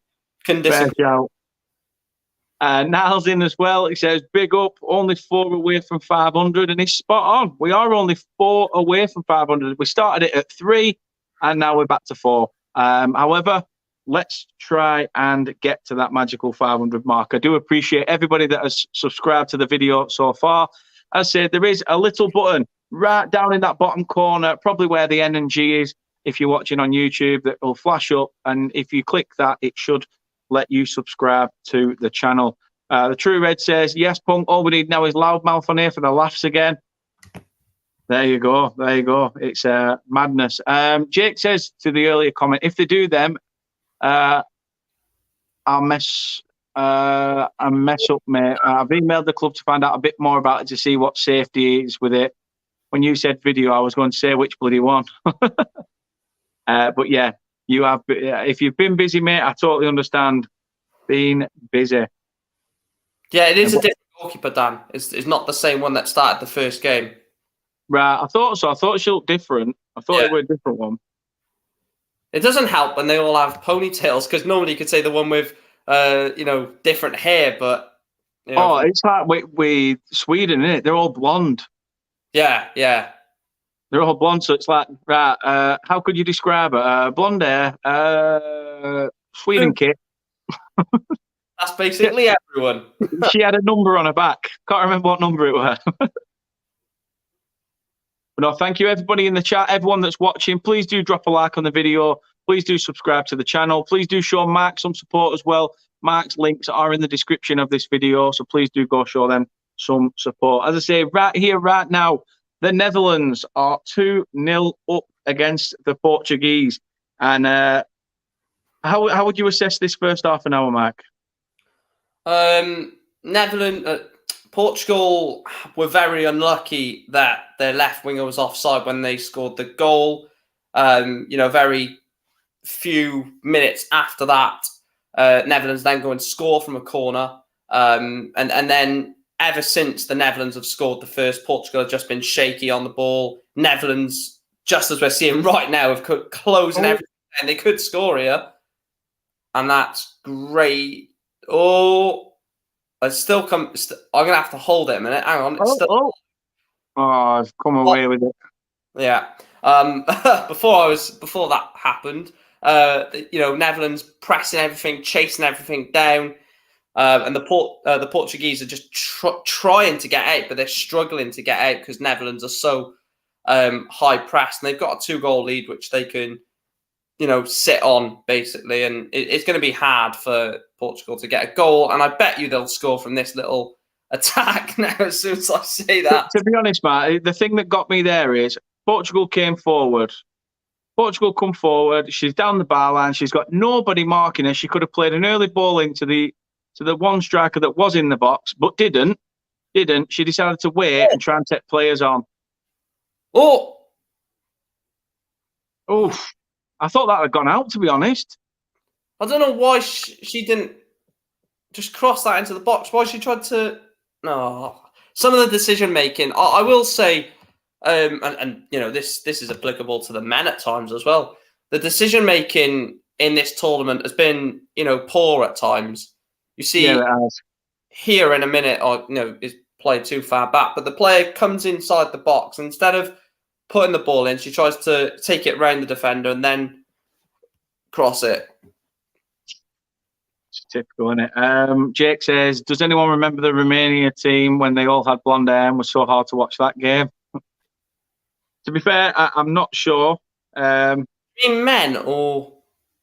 Niall's in as well. He says, big up, only 4 away from 500, and he's spot on. We are only 4 away from 500. We started it at 3, and now we're back to 4. However, let's try and get to that magical 500 mark. I do appreciate everybody that has subscribed to the video so far. As I said, there is a little button right down in that bottom corner, probably where the N and G is, if you're watching on YouTube, that will flash up. And if you click that, it should let you subscribe to the channel. The True Red says, yes, Punk, all we need now is loudmouth on here for the laughs again. There you go. It's madness. Jake says to the earlier comment, if they do them, I'll mess up, mate. I've emailed the club to find out a bit more about it to see what safety is with it. When you said video, I was going to say which bloody one. But yeah, you have. If you've been busy, mate, I totally understand being busy. Yeah, it is a different goalkeeper, Dan. It's not the same one that started the first game. Right, I thought so. I thought she looked different. I thought it was a different one. It doesn't help when they all have ponytails, because normally you could say the one with, different hair, but... it's like with Sweden, isn't it? They're all blonde. Yeah. They're all blonde, so it's like, right, how could you describe her? Blonde hair, Sweden kit. That's basically everyone. She had a number on her back. Can't remember what number it was. But no, thank you everybody in the chat, everyone that's watching. Please do drop a like on the video. Please do subscribe to the channel. Please do show Mark some support as well. Mark's links are in the description of this video, so please do go show them some support. As I say, right here, right now, the Netherlands are 2-0 up against the Portuguese. And how would you assess this first half an hour, Mark? Portugal were very unlucky that their left winger was offside when they scored the goal. Very few minutes after that, Netherlands then go and score from a corner. And then ever since the Netherlands have scored the first, Portugal have just been shaky on the ball. Netherlands, just as we're seeing right now, have closing everything, and they could score here. And that's great. Oh, it's still come. I'm gonna have to hold it a minute. Hang on. Oh, I've come away with it. Yeah. Before that happened, Netherlands pressing everything, chasing everything down, and the Portuguese are just trying to get out, but they're struggling to get out because Netherlands are so high pressed, and they've got a 2-goal lead which they can, sit on basically, and it's going to be hard for Portugal to get a goal, and I bet you they'll score from this little attack now as soon as I say that. To be honest, Matt, the thing that got me there is Portugal came forward. Portugal come forward. She's down the bar line. She's got nobody marking her. She could have played an early ball into the one striker that was in the box, but didn't. She decided to wait and try and take players on. Oh, I thought that had gone out, to be honest. I don't know why she didn't just cross that into the box. Why she tried to... No. Some of the decision making, I will say, this is applicable to the men at times as well. The decision making in this tournament has been, poor at times. You see here in a minute, is played too far back, but the player comes inside the box, and instead of putting the ball in, she tries to take it round the defender and then cross it. It's typical, isn't it? Jake says, does anyone remember the Romania team when they all had blonde hair and was so hard to watch that game? To be fair, I'm not sure. You mean men, or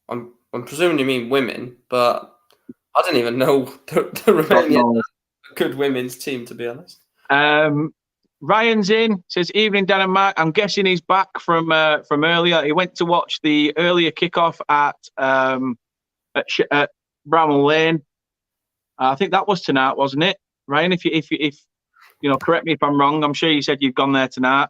I'm presuming you mean women, but I don't even know the Romania good women's team, to be honest. Ryan's in, says, evening, Dan and Mark. I'm guessing he's back from earlier. He went to watch the earlier kickoff at Bramall Lane. I think that was tonight, wasn't it? Ryan, if correct me if I'm wrong. I'm sure you said you've gone there tonight.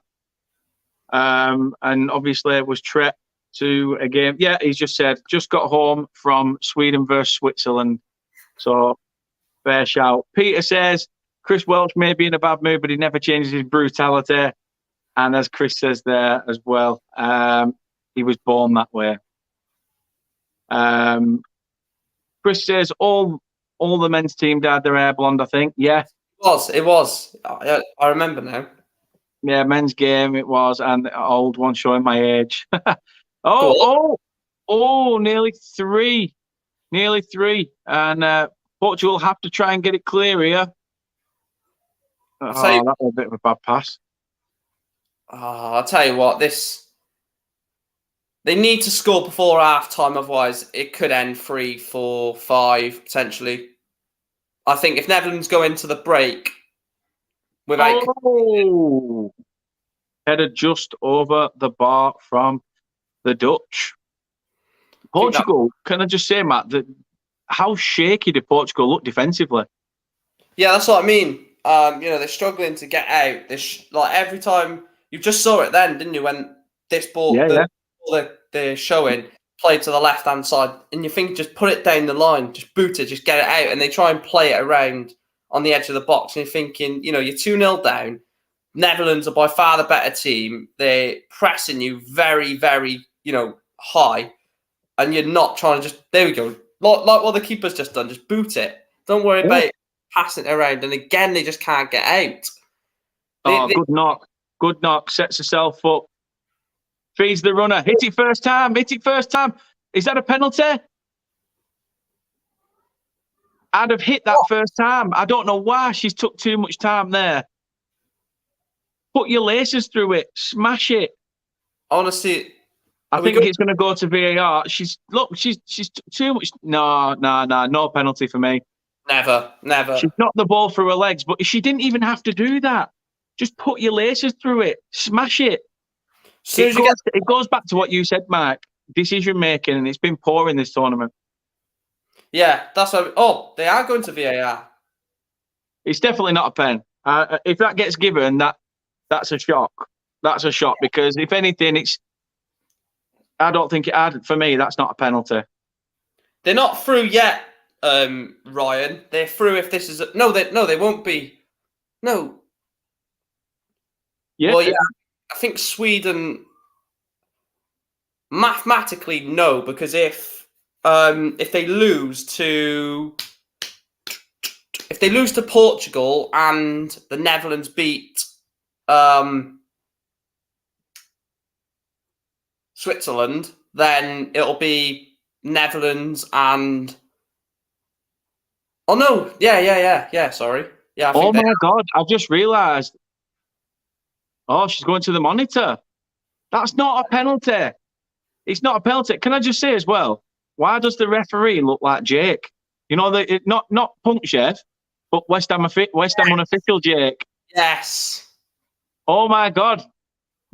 And obviously it was Trep to a game. Yeah, he's just said, just got home from Sweden versus Switzerland. So, fair shout. Peter says, Chris Welch may be in a bad mood, but he never changes his brutality. And as Chris says there as well, he was born that way. Chris says, all the men's team dyed their hair blonde, I think. Yeah. It was. I remember now. Yeah, men's game it was, and the old one showing my age. Nearly three. And Portugal have to try and get it clear here. That was a bit of a bad pass. I'll tell you what, they need to score before half-time, otherwise it could end 3, 4, 5, potentially. I think if Netherlands go into the break without... Headed just over the bar from the Dutch. Portugal, can I just say, Matt, how shaky did Portugal look defensively? Yeah, that's what I mean. They're struggling to get out. Every time, you just saw it then, didn't you? When this ball, they're showing, played to the left-hand side, and you think just put it down the line, just boot it, just get it out, and they try and play it around on the edge of the box, and you're thinking, you're 2-0 down. Netherlands are by far the better team. They're pressing you very, very, high, and you're not trying to just, there we go, like what the keeper's just done, just boot it. Don't worry about passing it around, and again, they just can't get out. Good Good knock. Sets herself up. Feeds the runner. Hit it first time. Hit it first time. Is that a penalty? I'd have hit that first time. I don't know why she's took too much time there. Put your laces through it. Smash it. Honestly, I think it's going to go to VAR. She's too much. No penalty for me. Never. She's knocked the ball through her legs, but she didn't even have to do that. Just put your laces through it. Smash it. It goes back to what you said, Mike. Decision making, and it's been poor in this tournament. Yeah, that's what. Oh, they are going to VAR. It's definitely not a pen. If that gets given, that's a shock. That's a shock because if anything, I don't think for me, that's not a penalty. They're not through yet, Ryan. They're through if this is no, they won't be. No. Yeah. Well, yeah. I think Sweden mathematically no, because if they lose to Portugal and the Netherlands beat Switzerland, then it'll be Netherlands and sorry. Yeah. Oh my God, I just realised. Oh, she's going to the monitor. That's not a penalty. It's not a penalty. Can I just say as well, why does the referee look like Jake? You know, not Punk Chef, but West Ham unofficial Jake. Yes. Oh my God.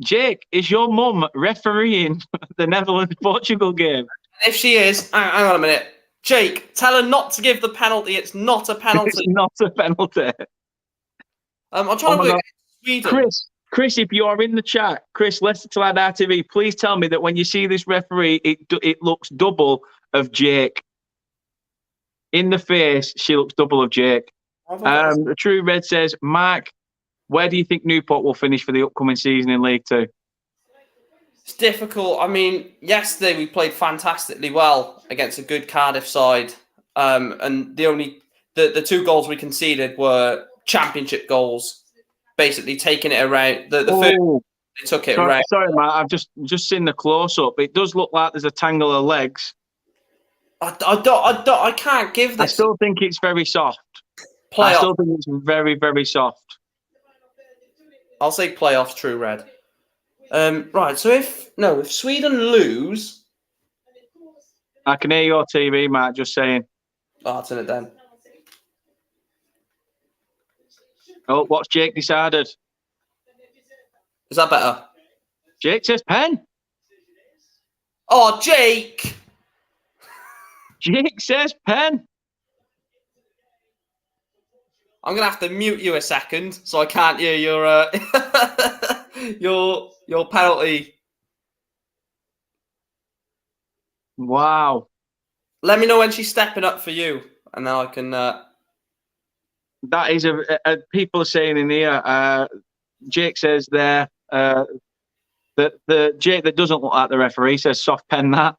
Jake, is your mum refereeing the Netherlands-Portugal game? If she is, hang on a minute. Jake, tell her not to give the penalty. It's not a penalty. It's not a penalty. I'm trying to look at Sweden. Chris, if you are in the chat, Chris, Leicester to Ladar TV, please tell me that when you see this referee, it looks double of Jake. In the face, she looks double of Jake. The True Red says, Mark, where do you think Newport will finish for the upcoming season in League Two? It's difficult. I mean, yesterday we played fantastically well against a good Cardiff side. And the two goals we conceded were championship goals. Basically taking it around the first, they took it around. Sorry, Matt. I've just seen the close up. It does look like there's a tangle of legs. I can't give this. I still think it's very soft. I still think it's very, very soft. I'll say playoffs, True Red. Right. So if Sweden lose, I can hear your TV, Matt. Just saying. Oh, I'll turn it down. Oh, what's Jake decided? Is that better? Jake says pen. Oh, Jake! Jake says pen. I'm gonna have to mute you a second so I can't hear your your penalty. Wow. Let me know when she's stepping up for you, and then I can. That is people are saying in here. Jake says there that the Jake that doesn't look like the referee says soft pen that.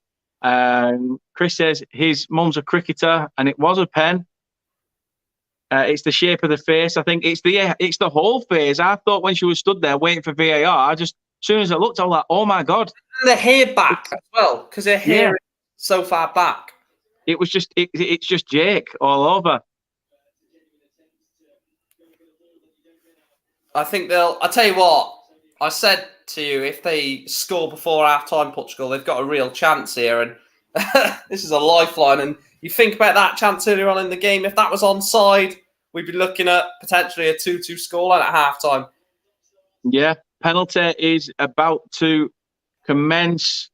Chris says his mum's a cricketer and it was a pen. It's the shape of the face. I think it's the whole face. I thought when she was stood there waiting for VAR, as soon as I looked, I was like, oh my God. And the hair back as well, because her hair is so far back. It was just it's just Jake all over. I think I'll tell you what, I said to you, if they score before half-time, Portugal, they've got a real chance here. And this is a lifeline. And you think about that chance earlier on in the game, if that was onside, we'd be looking at potentially a 2-2 scoreline at half-time. Yeah, penalty is about to commence.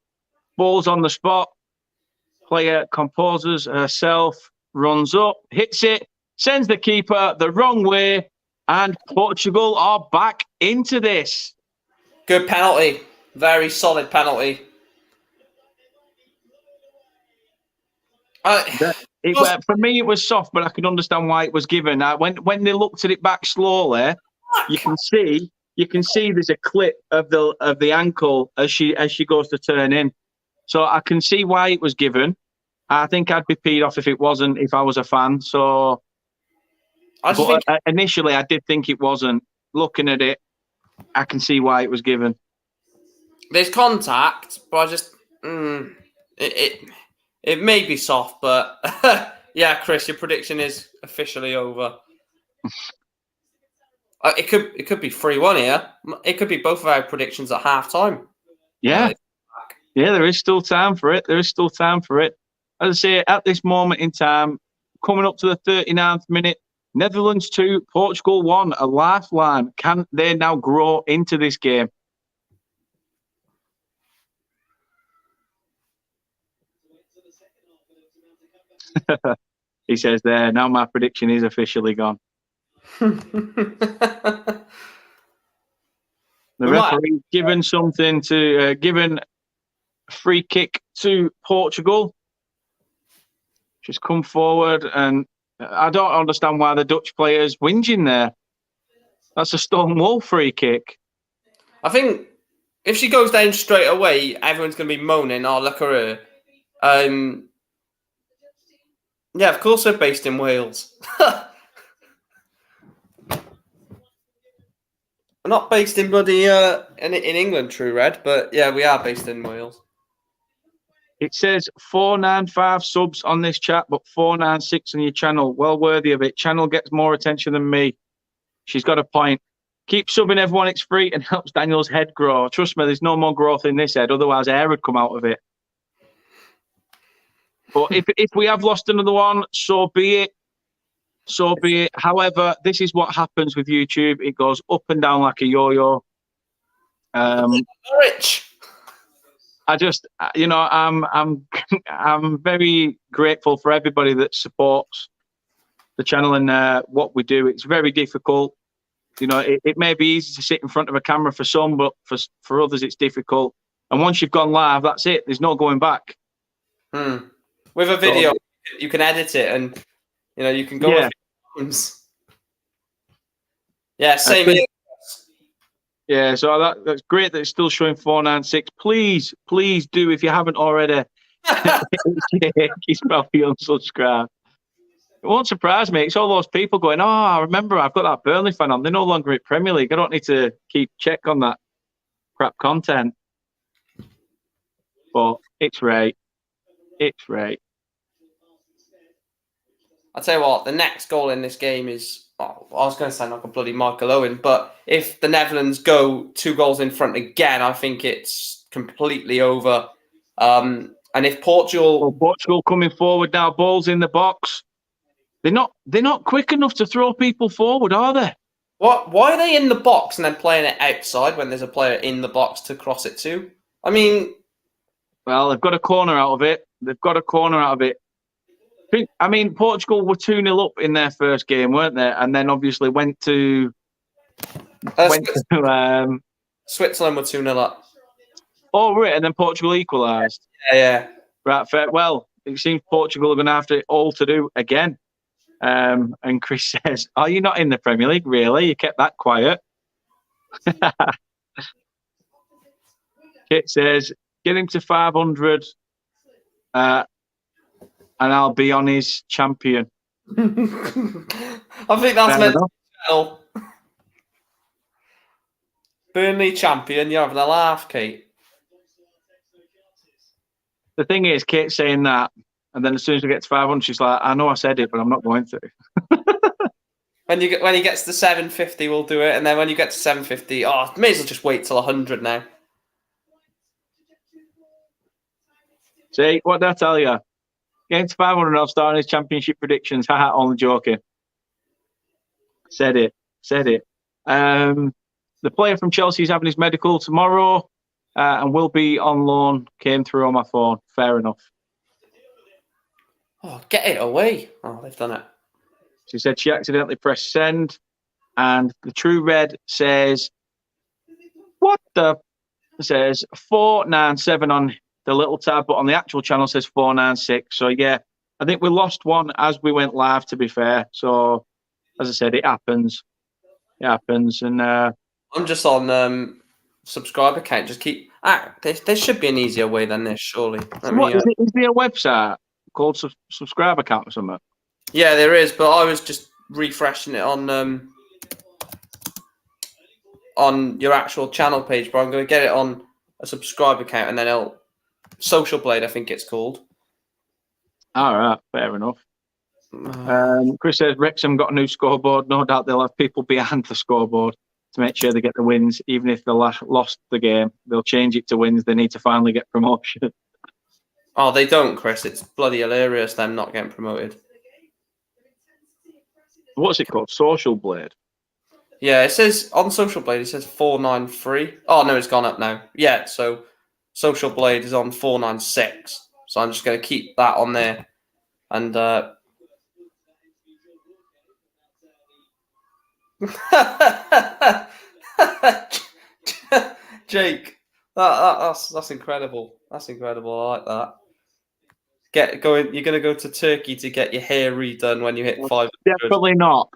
Ball's on the spot. Player composes herself, runs up, hits it, sends the keeper the wrong way. And Portugal are back into this. Good penalty. Very solid penalty. For me, it was soft, but I can understand why it was given. When they looked at it back slowly, you can see there's a clip of the ankle as she goes to turn in. So I can see why it was given. I think I'd be peed off if it wasn't, if I was a fan. So. Initially, I did think it wasn't. Looking at it, I can see why it was given. There's contact, but I just it may be soft, but yeah, Chris, your prediction is officially over. It could be 3-1 here. It could be both of our predictions at half time. Yeah. Yeah, there is still time for it. There is still time for it. As I say, at this moment in time, coming up to the 39th minute, Netherlands 2, Portugal 1, a lifeline. Can they now grow into this game? He says there, now my prediction is officially gone. The referee given something to given a free kick to Portugal. Just come forward, and I don't understand why the Dutch player's whinging there. That's a Stonewall free kick. I think if she goes down straight away, everyone's going to be moaning, "Oh, look at her." Yeah, of course they're based in Wales. We're not based in bloody in England, True Red, but yeah, we are based in Wales. It says 495 subs on this chat, but 496 on your channel. Well worthy of it. Channel gets more attention than me. She's got a point. Keep subbing everyone. It's free and helps Daniel's head grow. Trust me, there's no more growth in this head. Otherwise, hair would come out of it. But if we have lost another one, so be it. So be it. However, this is what happens with YouTube. It goes up and down like a yo-yo. Rich. I just, I'm very grateful for everybody that supports the channel and what we do. It's very difficult. It may be easy to sit in front of a camera for some, but for others, it's difficult. And once you've gone live, that's it. There's no going back. With a video, you can edit it, and you can go. Yeah, same here. Yeah, so that's great that it's still showing 496. Please do, if you haven't already, he's probably unsubscribed. It won't surprise me. It's all those people going, "Oh, I remember I've got that Burnley fan on. They're no longer in Premier League. I don't need to keep check on that crap content." But it's right. It's right. I'll tell you what, the next goal in this game is, I was going to sound like a bloody Michael Owen, but if the Netherlands go 2 goals in front again, I think it's completely over. And if Portugal coming forward now, balls in the box. They're not quick enough to throw people forward, are they? What? Why are they in the box and then playing it outside when there's a player in the box to cross it to? I mean, well, they've got a corner out of it. I mean, Portugal were 2-0 up in their first game, weren't they? And then obviously went to Switzerland were 2-0 up. Oh, right, and then Portugal equalised. Yeah. Right, fair. Well, it seems Portugal are going to have it all to do again. And Chris says, "Are you not in the Premier League, really? You kept that quiet." Kit says, "Get him to 500 and I'll be on his champion." I think that's meant to tell. Burnley champion, you're having a laugh, Kate. The thing is, Kate's saying that, and then as soon as we get to 500, she's like, "I know I said it, but I'm not going to." When he gets to 750, we'll do it, and then when you get to 750, may as well just wait till 100 now. See, what did I tell you? Getting to 500, I'll start on his championship predictions. Haha, only joking. Said it. The player from Chelsea is having his medical tomorrow and will be on loan. Came through on my phone. Fair enough. Oh, get it away. Oh, they've done it. She said she accidentally pressed send. And the True Red says, "What the?" It says 497 on the little tab, but on the actual channel says 496. So yeah, I think we lost one as we went live, to be fair. So as I said, it happens. And I'm just on subscriber count. Just keep there should be an easier way than this, surely. Is there a website called subscriber count or something? Yeah, there is, but I was just refreshing it on on your actual channel page, but I'm going to get it on a subscribe account, and then it'll Social Blade, I think it's called. All right, fair enough. Chris says Wrexham got a new scoreboard. No doubt they'll have people behind the scoreboard to make sure they get the wins, even if they lost the game. They'll change it to wins. They need to finally get promotion. Oh, they don't, Chris. It's bloody hilarious them not getting promoted. What's it called? Social Blade. Yeah, it says on Social Blade, it says 493. Oh, no, it's gone up now. Yeah, so Social Blade is on 496. So I'm just going to keep that on there. And Jake, that's incredible. That's incredible. I like that. Get going. You're going to go to Turkey to get your hair redone when you hit 500. Definitely not.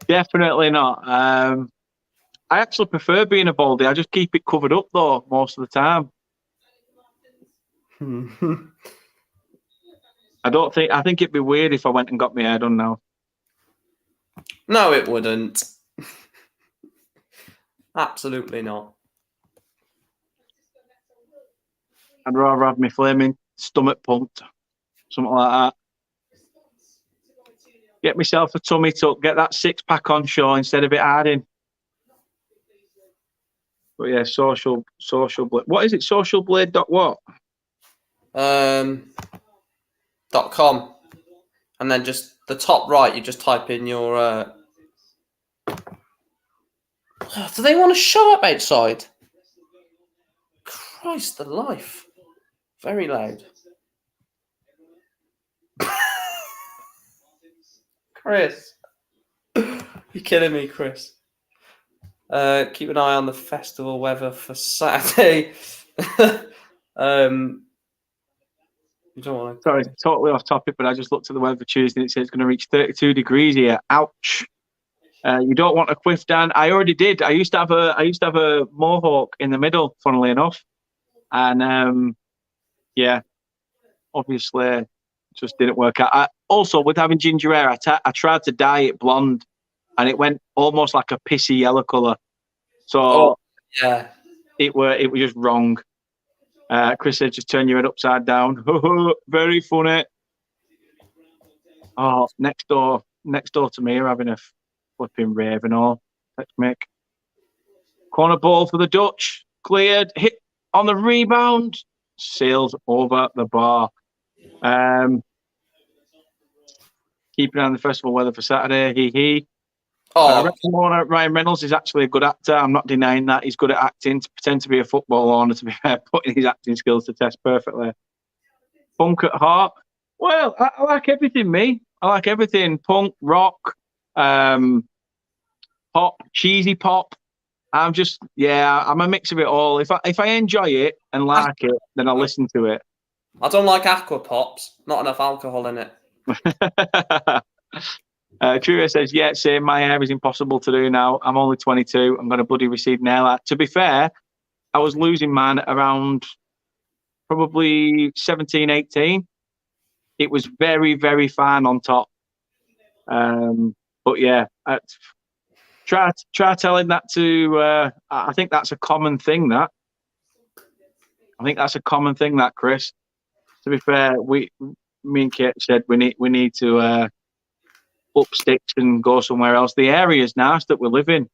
Definitely not. I actually prefer being a baldy. I just keep it covered up though most of the time. I think it'd be weird if I went and got my hair done now. No, it wouldn't. Absolutely not. I'd rather have my flaming stomach pumped. Something like that. Get myself a tummy tuck, get that 6-pack on show instead of it hiding. But yeah, social blade. What is it? Socialblade what? .com, and then just the top right, you just type in your. Do they want to show up outside? Christ, the life. Very loud. Chris, you're killing me, Chris. Keep an eye on the festival weather for Saturday. You don't want to. Sorry, totally off topic, but I just looked at the weather for Tuesday and it says it's going to reach 32 degrees here. Ouch. You don't want a quiff, Dan. I already did. I used to have a mohawk in the middle, funnily enough. And yeah, obviously just didn't work out. Also, with having ginger hair, I tried to dye it blonde and it went almost like a pissy yellow colour. So yeah, it was just wrong. Chris said, just turn your head upside down. Very funny. Oh, next door to me are having a flipping rave and all. Let's make corner ball for the Dutch. Cleared, hit on the rebound, sails over the bar. Keeping an eye on the festival weather for Saturday. He. Ryan Reynolds is actually a good actor. I'm not denying that. He's good at acting. To pretend to be a football owner, to be fair, putting his acting skills to test perfectly. Punk at heart. Well, I like everything, me. I like everything. Punk, rock, pop, cheesy pop. I'm a mix of it all. If I enjoy it and like it, then I'll listen to it. I don't like aqua pops. Not enough alcohol in it. True says, yeah, same. My hair is impossible to do now. I'm only 22. I'm going to bloody recede nail. To be fair, I was losing mine around probably 17, 18. It was very, very fine on top. But yeah, try telling that to. I think that's a common thing. That Chris. To be fair, me and Kate said we need to up sticks and go somewhere else. The area is nice that we live in,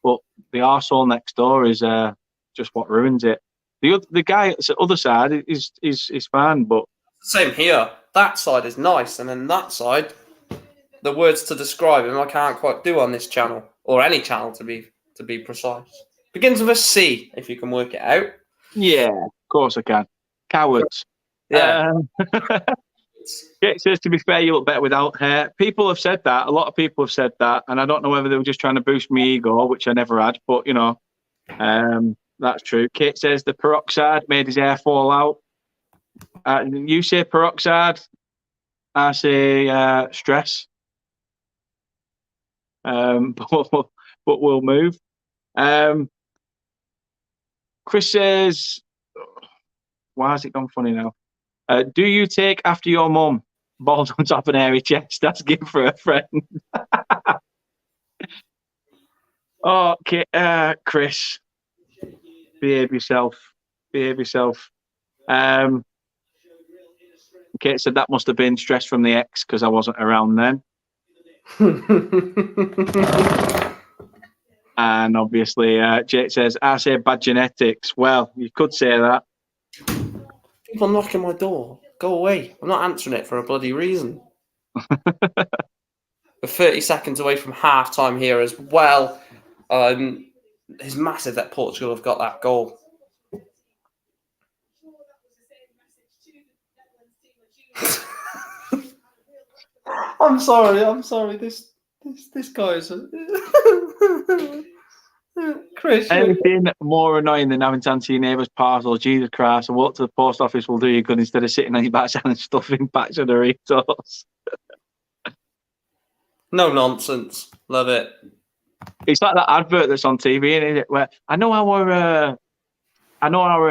but the arsehole next door is just what ruins it. The guy at the other side is fine, but same here. That side is nice, and then that side, the words to describe him I can't quite do on this channel or any channel to be precise. Begins with a C, if you can work it out. Yeah, of course I can. Cowards. Yeah. It says, to be fair, you look better without hair. People have said that. A lot of people have said that, and I don't know whether they were just trying to boost my ego, which I never had. But that's true. Kate says the peroxide made his hair fall out. You say peroxide, I say stress. But we'll move. Chris says, why has it gone funny now? Do you take after your mum? Bald on top of an hairy chest. That's good for a friend. Oh, okay, Chris, behave yourself. Behave yourself. Kate said that must have been stress from the ex because I wasn't around then. And obviously, Jake says, I say bad genetics. Well, you could say that. People knocking my door. Go away. I'm not answering it for a bloody reason. We're 30 seconds away from half time here as well. It's massive that Portugal have got that goal. I'm sorry. This guy is Chris. Anything more annoying than having to answer your neighbour's parcel? Jesus Christ! And walk to the post office will do you good instead of sitting on your backside and stuffing packs of Doritos. No nonsense. Love it. It's like that advert that's on TV, isn't it? Where I know our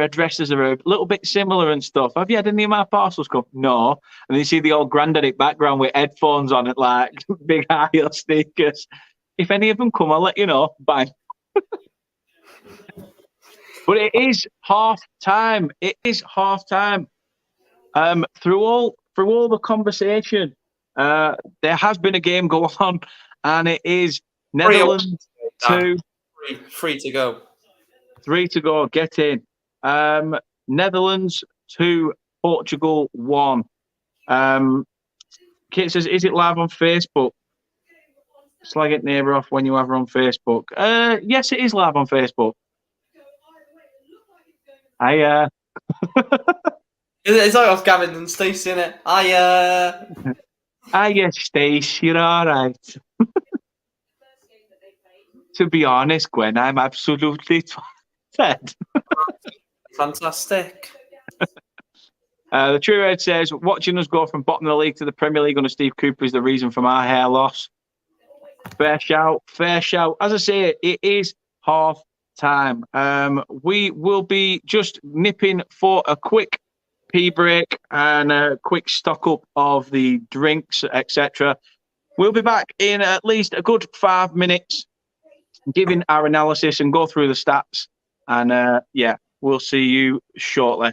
addresses are a little bit similar and stuff. Have you had any of my parcels come? No. And you see the old granddaddy background with headphones on it, like big high heel sneakers. If any of them come, I'll let you know. Bye. But it is half time. It is half time. Through all the conversation, there has been a game go on, and it is Netherlands 2. Free to go. 3 to go. Get in. Netherlands 2, Portugal 1. Kit says, is it live on Facebook? Slag it neighbour off when you have her on Facebook. Yes, it is live on Facebook. It's like off Gavin and Stacey, isn't it? Yes, Stace, you're all right. To be honest, Gwen, I'm absolutely dead. Fantastic. The True Red says, watching us go from bottom of the league to the Premier League under Steve Cooper is the reason for my hair loss. Fair shout, fair shout. As I say, it is half time. We will be just nipping for a quick pee break and a quick stock up of the drinks, etc. We'll be back in at least a good 5 minutes, giving our analysis and go through the stats. And we'll see you shortly.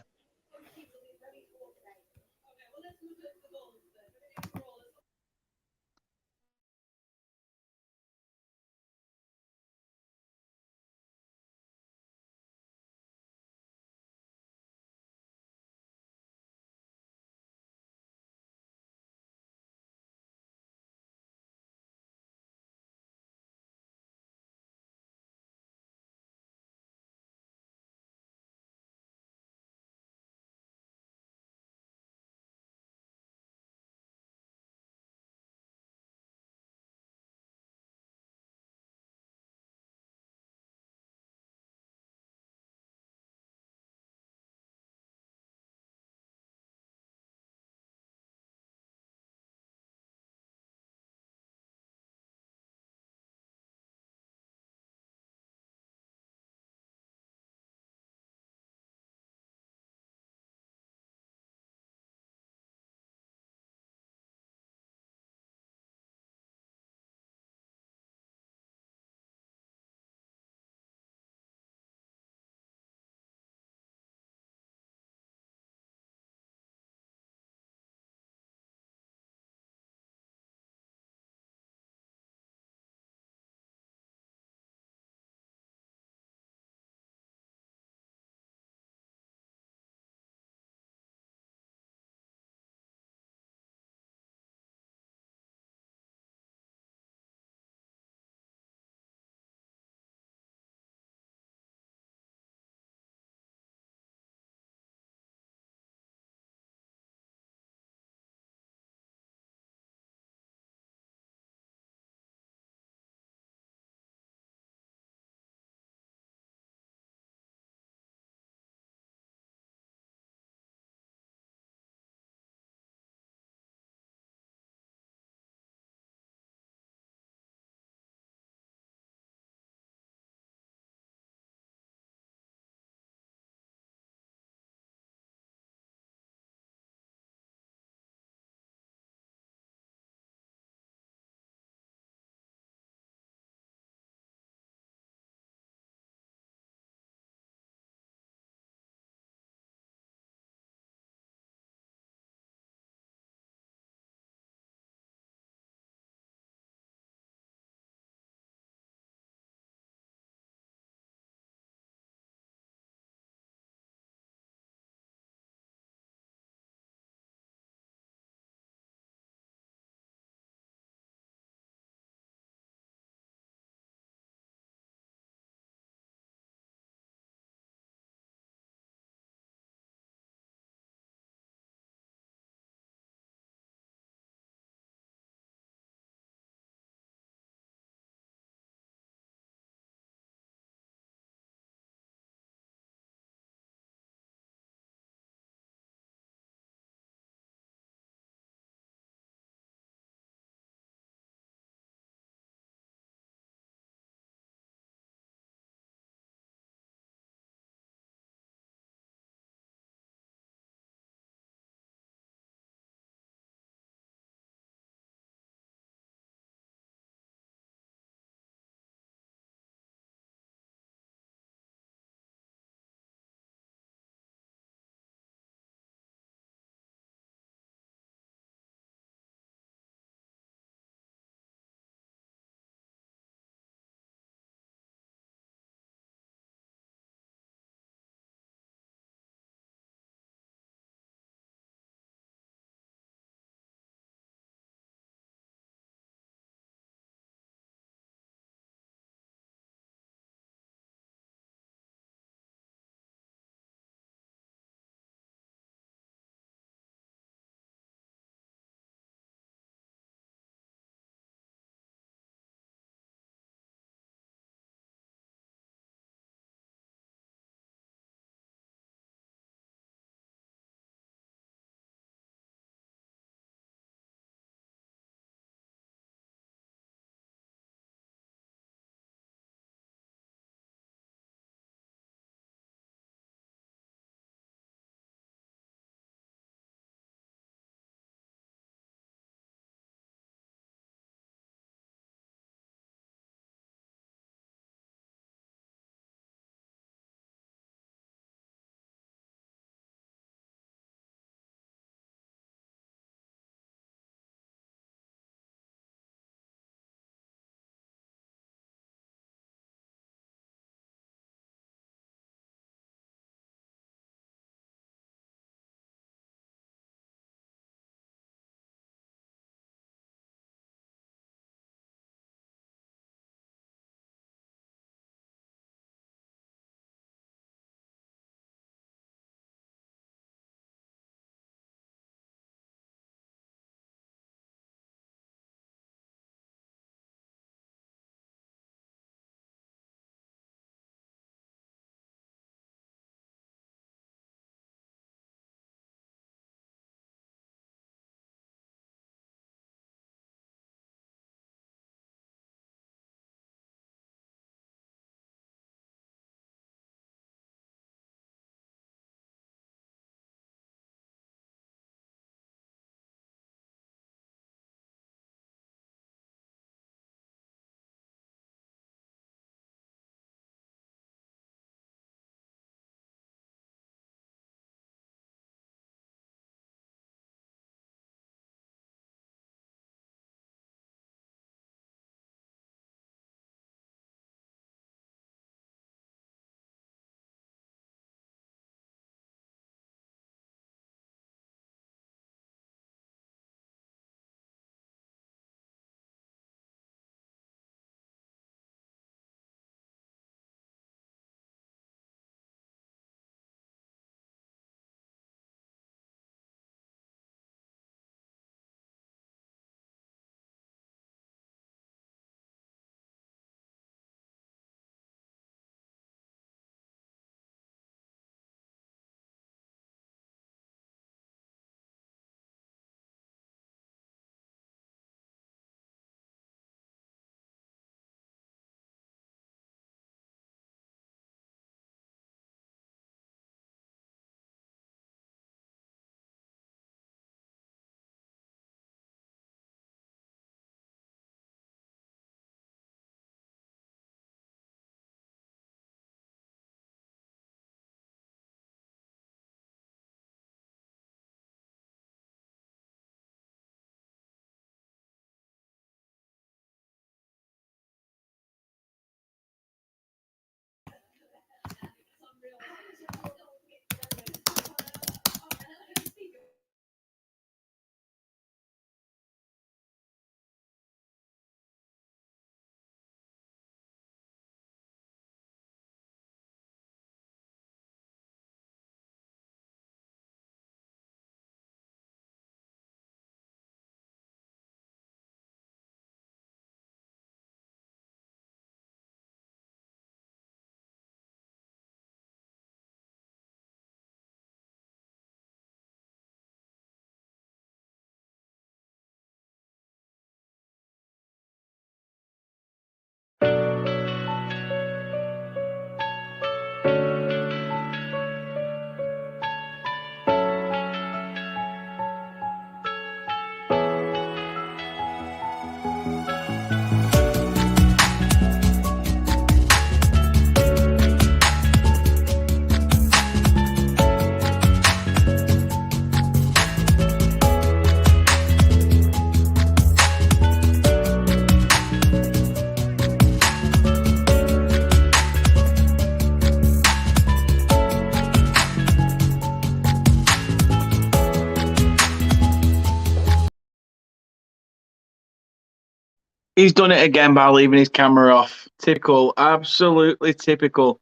He's done it again by leaving his camera off. Typical, absolutely typical.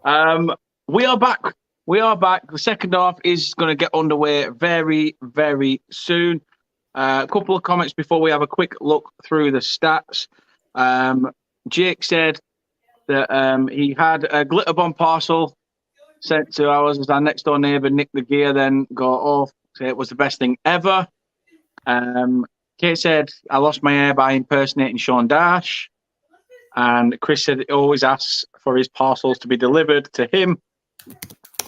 We are back. We are back. The second half is going to get underway very, very soon. A couple of comments before we have a quick look through the stats. Jake said that he had a glitter bomb parcel sent to ours as our next door neighbour nicked the gear, then got off. Say it was the best thing ever. Kate said, I lost my hair by impersonating Sean Dash. And Chris said he always asks for his parcels to be delivered to him.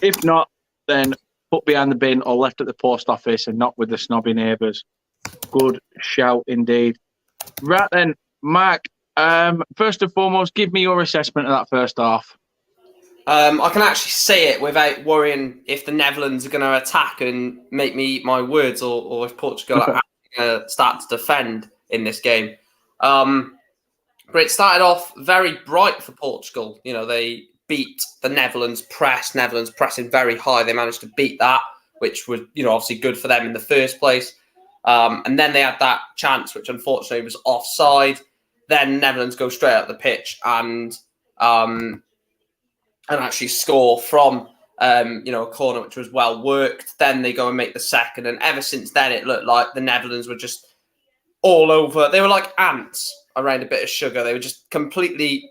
If not, then put behind the bin or left at the post office and not with the snobby neighbours. Good shout indeed. Right then, Mark, first and foremost, give me your assessment of that first half. I can actually say it without worrying if the Netherlands are going to attack and make me eat my words, or if Portugal are going to start to defend in this game. But it started off very bright for Portugal. You know, they beat the Netherlands pressing very high. They managed to beat that, which was, you know, obviously good for them in the first place. And then they had that chance, which unfortunately was offside. Then Netherlands go straight up the pitch and actually score from a corner which was well worked. Then they go and make the second, and ever since then it looked like the Netherlands were just all over. They were like ants around a bit of sugar. They were just completely,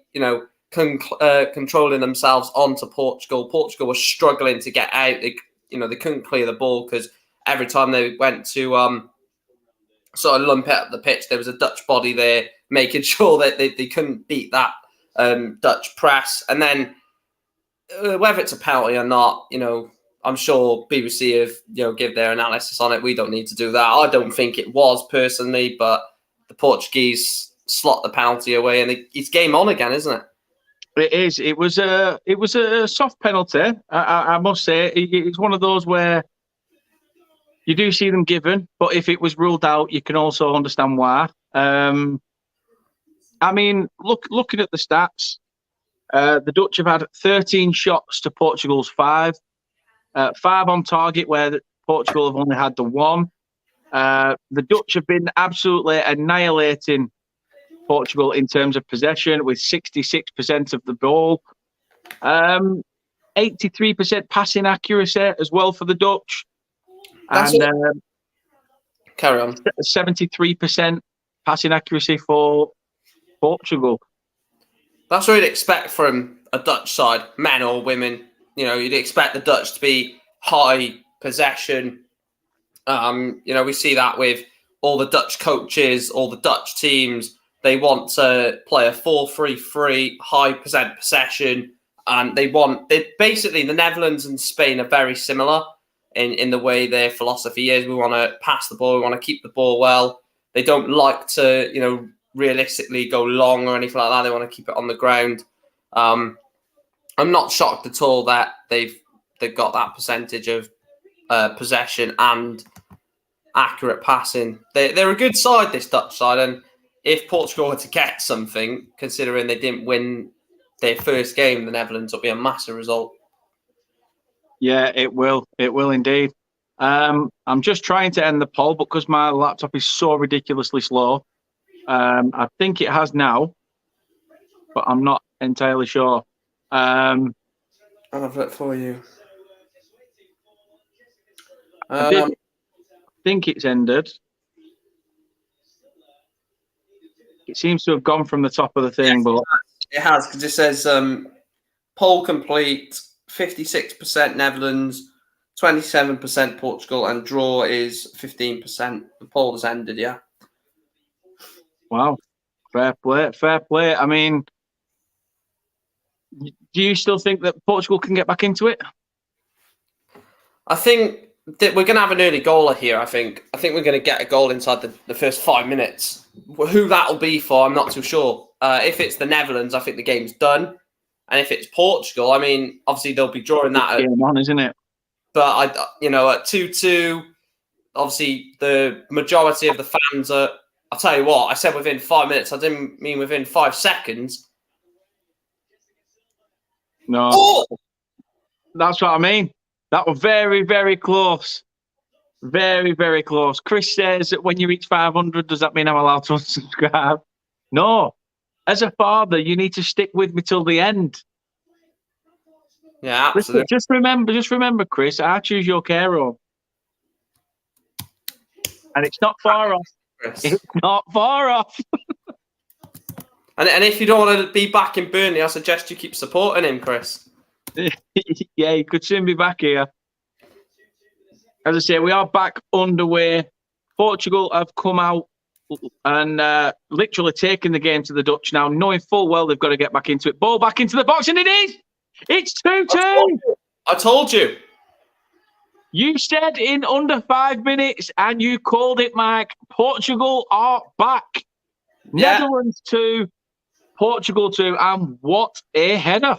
controlling themselves onto Portugal. Portugal was struggling to get out. They couldn't clear the ball because every time they went to sort of lump it up the pitch, there was a Dutch body there making sure that they couldn't beat that Dutch press. And then whether it's a penalty or not, I'm sure BBC have give their analysis on it. We don't need to do that. I don't think it was personally, but the Portuguese slot the penalty away, and it's game on again, isn't it? It is. It was a soft penalty. I must say, it's one of those where you do see them given, but if it was ruled out, you can also understand why. I mean, looking at the stats, the Dutch have had 13 shots to Portugal's 5. 5 on target, where Portugal have only had the 1. The Dutch have been absolutely annihilating Portugal in terms of possession, with 66% of the ball. 83% passing accuracy as well for the Dutch. And carry on. 73% passing accuracy for Portugal. That's what you'd expect from a Dutch side, men or women. You'd expect the Dutch to be high possession. We see that with all the Dutch coaches, all the Dutch teams. They want to play a 4-3-3, high possession, and basically the Netherlands and Spain are very similar in the way their philosophy is. We want to pass the ball, we want to keep the ball well. They don't like to, realistically go long or anything like that. They want to keep it on the ground. I'm not shocked at all that they've got that percentage of possession and accurate passing. They're a good side, this Dutch side, and if Portugal were to get something, considering they didn't win their first game, the Netherlands, will be a massive result. Yeah, it will. It will indeed. I'm just trying to end the poll, but because my laptop is so ridiculously slow, I think it has now, but I'm not entirely sure. I'll have it for you. I think it's ended. It seems to have gone from the top of the thing, but it has, because it says poll complete, 56% Netherlands, 27% Portugal, and draw is 15%. The poll has ended, yeah. Wow. Fair play. I mean, do you still think that Portugal can get back into it? I think that we're going to have an early goaler here, I think. I think we're going to get a goal inside the first 5 minutes. Who that'll be for, I'm not too sure. If it's the Netherlands, I think the game's done. And if it's Portugal, I mean, obviously they'll be drawing that. Game on, isn't it? But, at 2-2, obviously the majority of the fans are... I'll tell you what, I said within 5 minutes. I didn't mean within 5 seconds. No. Oh! That's what I mean. That was very, very close. Very, very close. Chris says that when you reach 500, does that mean I'm allowed to unsubscribe? No. As a father, you need to stick with me till the end. Yeah, absolutely. Listen, just remember, Chris, I choose your care home. And it's not far off. Chris. It's not far off. And if you don't want to be back in Burnley, I suggest you keep supporting him, Chris. Yeah, he could soon be back here. As I say, we are back underway. Portugal have come out and literally taken the game to the Dutch now, knowing full well they've got to get back into it. Ball back into the box, and it is! It's 2-2! I told you. You said in under 5 minutes, and you called it, Mike. Portugal are back. Yeah. Netherlands 2, Portugal 2, and what a header.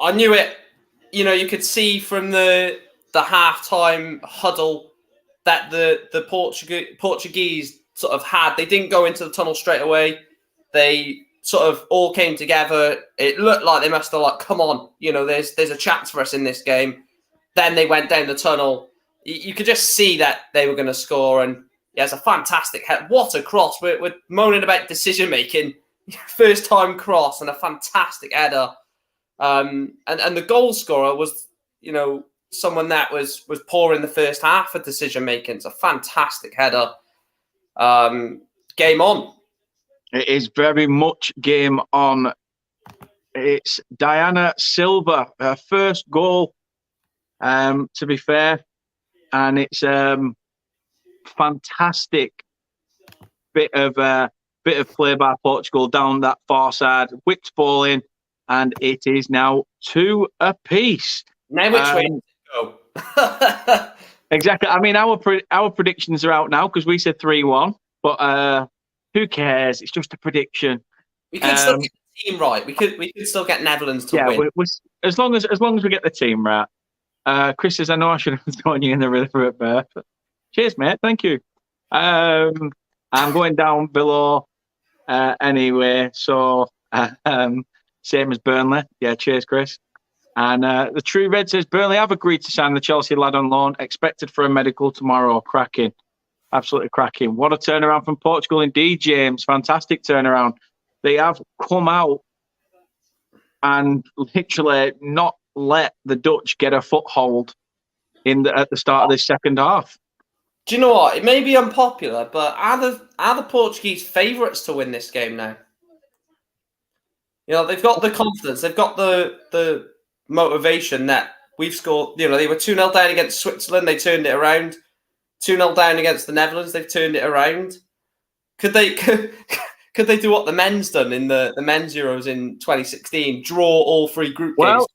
I knew it. You know, you could see from the halftime huddle that the Portuguese sort of had. They didn't go into the tunnel straight away. They sort of all came together. It looked like they must have come on, you know, there's a chance for us in this game. Then they went down the tunnel. You could just see that they were going to score. And yeah, it's a fantastic head. What a cross. We're moaning about decision making. First time cross and a fantastic header. And the goal scorer was, you know, someone that was poor in the first half of decision making. It's a fantastic header. Game on. It is very much game on. It's Diana Silva, her first goal, to be fair. And it's fantastic bit of play by Portugal down that far side, whipped ball in, and it is now 2 apiece. Now which way to go? Exactly. I mean, our predictions are out now because we said 3-1, but who cares? It's just a prediction. We could still get the team right. We could still get Netherlands to win. As long as we get the team right. Chris says, I know I should have thrown you in the river at birth. Cheers, mate. Thank you. I'm going down below anyway. So same as Burnley. Yeah, cheers, Chris. And the True Red says, Burnley have agreed to sign the Chelsea lad on loan, expected for a medical tomorrow. Cracking. Absolutely cracking. What a turnaround from Portugal indeed, James. Fantastic turnaround. They have come out and literally not let the Dutch get a foothold at the start of this second half. Do you know what? It may be unpopular, but are the Portuguese favourites to win this game now? You know, they've got the confidence, they've got the motivation that we've scored. You know, they were 2-0 down against Switzerland, they turned it around. 2-0 down against the Netherlands, they've turned it around. Could they do what the men's done in the men's Euros in 2016? Draw all 3 group games.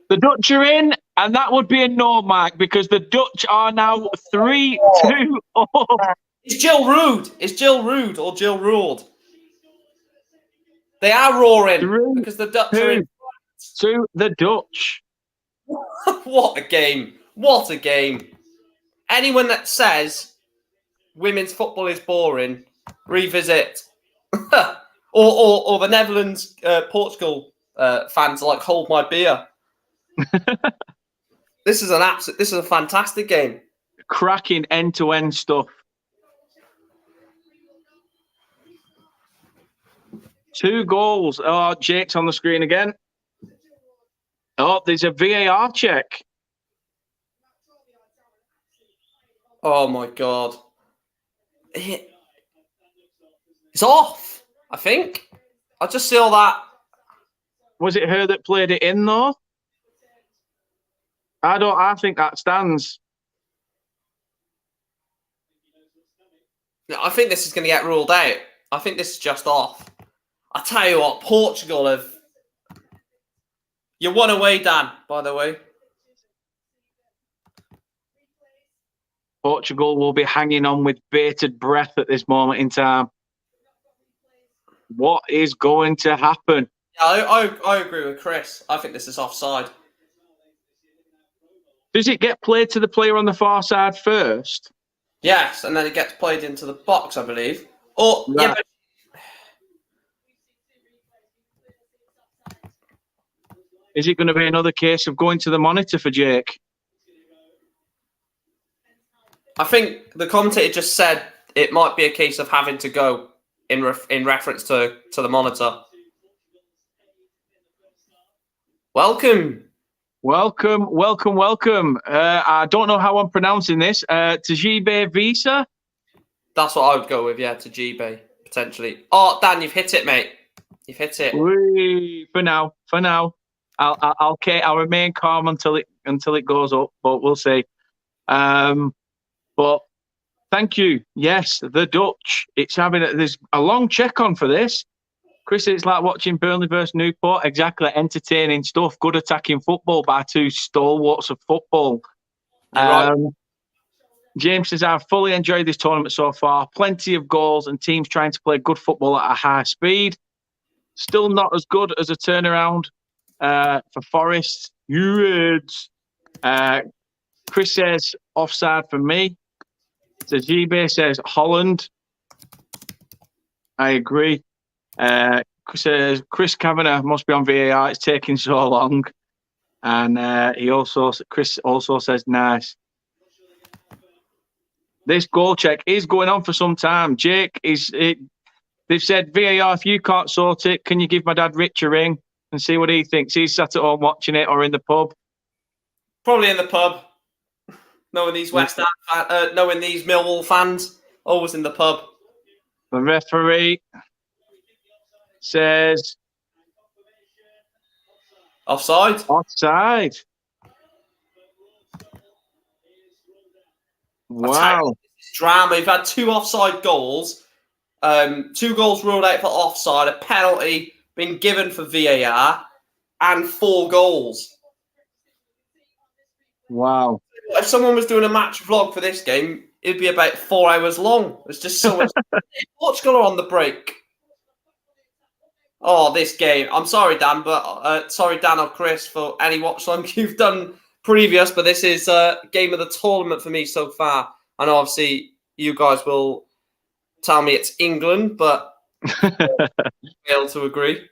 The Dutch are in, and that would be a no, Mark, because the Dutch are now 3-2 up. It's Jill Rude. It's Jill Rude or Jill Ruled. They are roaring because the Dutch are in. To the Dutch. What a game. What a game. Anyone that says women's football is boring, revisit. or the Netherlands, Portugal fans are like, hold my beer. This is a fantastic game. Cracking end-to-end stuff. 2 goals. Oh, Jake's on the screen again. Oh, there's a VAR check. Oh my God. It's off, I think. I just saw that. Was it her that played it in though? I think that stands. I think this is going to get ruled out. I think this is just off. I tell you what, Portugal have. You won away, Dan, by the way. Portugal will be hanging on with bated breath at this moment in time. What is going to happen? Yeah, I agree with Chris. I think this is offside. Does it get played to the player on the far side first? Yes, and then it gets played into the box, I believe. Or right. Yeah, but is it going to be another case of going to the monitor for Jake? I think the commentator just said it might be a case of having to go. in reference to the monitor. Welcome. I don't know how I'm pronouncing this. Tajibe Visa? That's what I would go with, yeah, Tajibe, potentially. Oh, Dan, you've hit it, mate. You've hit it. Whee, for now. I'll remain calm until it goes up, but we'll see. But thank you. Yes, the Dutch. There's a long check on for this. Chris, it's like watching Burnley versus Newport. Exactly, entertaining stuff. Good attacking football by two stalwarts of football. You're right. James says, I've fully enjoyed this tournament so far. Plenty of goals and teams trying to play good football at a high speed. Still not as good as a turnaround for Forest. You Reds. Chris says, offside for me. Tajibe says, Holland. I agree. Says Chris Kavanagh must be on VAR. It's taking so long, and Chris also says nice. This goal check is going on for some time. Jake they've said VAR. If you can't sort it, can you give my dad Rich a ring and see what he thinks? He's sat at home watching it or in the pub. Probably in the pub. Knowing these West Ham, knowing these Millwall fans, always in the pub. The referee says offside. Wow. Drama. We've had 2 offside goals. 2 goals ruled out for offside. A penalty been given for VAR. And 4 goals. Wow. If someone was doing a match vlog for this game, it'd be about 4 hours long. There's just so much. Portugal are on the break. Oh, this game. I'm sorry, Dan, but sorry, Dan or Chris, for any watch long you've done previous, but this is game of the tournament for me so far. And obviously, you guys will tell me it's England, but fail to agree.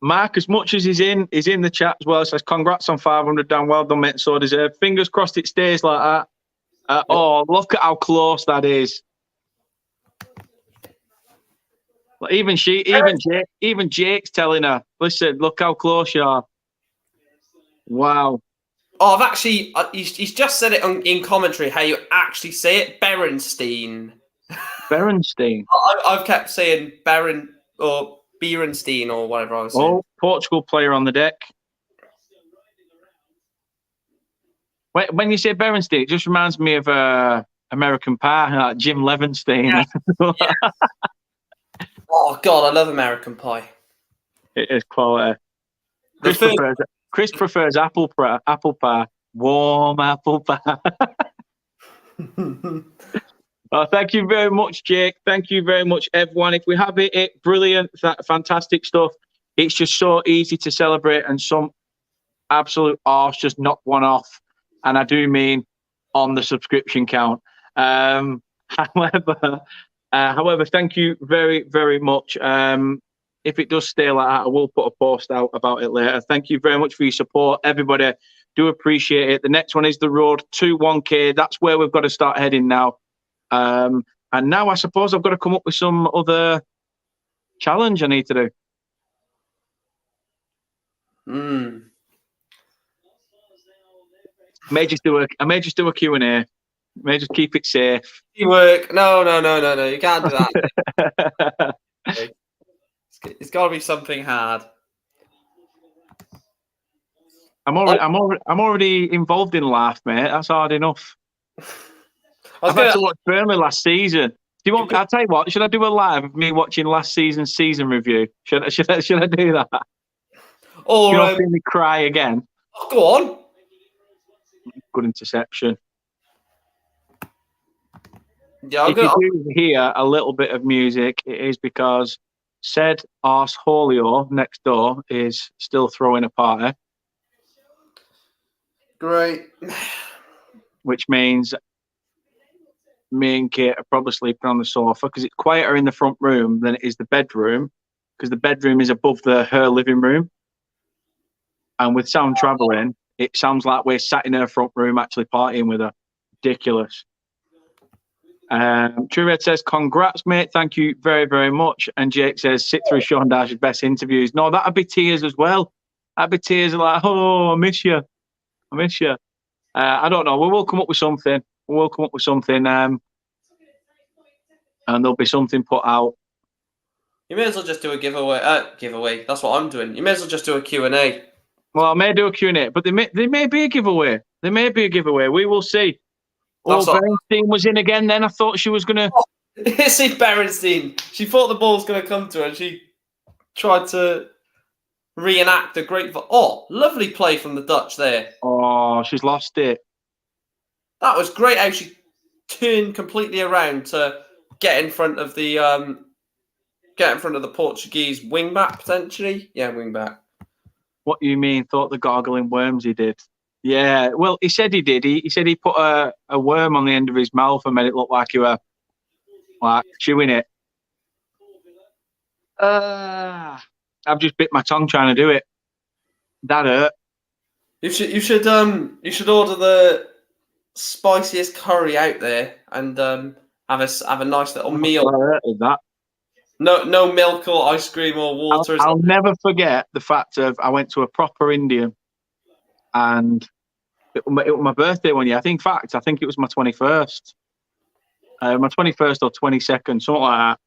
Mark, as much as he's in the chat as well, says, congrats on 500, Dan. Well done, mate. So deserved. Fingers crossed it stays like that. Oh, look at how close that is. Even Jake's telling her, listen, look how close you are. Wow. Oh, I've actually, he's just said it in commentary, how you actually say it, Berenstein. Berenstein. I've kept saying or Berenstein or whatever I was saying. Oh, Portugal player on the deck. When you say Berenstein, it just reminds me of American Pie, like Jim Levenstein. Yeah. Yeah. Oh, God, I love American Pie. It is quality. Chris prefers apple pie. Warm apple pie. Oh, thank you very much, Jake. Thank you very much, everyone. If we have it brilliant, fantastic stuff. It's just so easy to celebrate, and some absolute arse just knocked one off. And I do mean on the subscription count. However, thank you very, very much. If it does stay like that, I will put a post out about it later. Thank you very much for your support, everybody. Do appreciate it. The next one is the road to 1K. That's where we've got to start heading now. And now I suppose I've got to come up with some other challenge I need to do. I may just do a Q&A. May just keep it safe. Work. No. You can't do that. It's got to be something hard. I'm already involved in life, mate. That's hard enough. I've had to watch Burnley last season. Do you want? I'll tell you what. Should I do a live of me watching last season's season review? Should I do that? Or you don't see me cry again? Oh, go on. Good interception. Yeah, if you do hear a little bit of music, it is because said arseholio next door is still throwing a party. Great. Which means me and Kate are probably sleeping on the sofa because it's quieter in the front room than it is the bedroom, because the bedroom is above her living room. And with sound travelling, it sounds like we're sat in her front room actually partying with her. Ridiculous. True Red says, congrats, mate. Thank you very, very much. And Jake says, sit through Sean Dash's best interviews. No, that'd be tears as well. That'd be tears like, oh, I miss you. I miss you. I don't know. We will come up with something. We'll come up with something. And there'll be something put out. You may as well just do a giveaway. Giveaway. That's what I'm doing. You may as well just do a Q&A. Well, I may do a Q&A, but there may be a giveaway. There may be a giveaway. We will see. Oh, Berenstein was in again then. I thought she was going to... See, Berenstein. She thought the ball was going to come to her and she tried to reenact a great... Oh, lovely play from the Dutch there. Oh, she's lost it. That was great how she turned completely around to get in front of the Portuguese wing-back, potentially. Yeah, wing-back. What do you mean? Thought the gargling worms he did? Yeah, well, he said he did. He said he put a worm on the end of his mouth and made it look like he were like chewing it. I've just bit my tongue trying to do it. That hurt. You should order the spiciest curry out there and have a nice little meal. What hurt is that? No milk or ice cream or water. I'll never forget the fact of I went to a proper Indian, and it was my birthday one year. I think it was my 21st. My 21st or 22nd, something like that.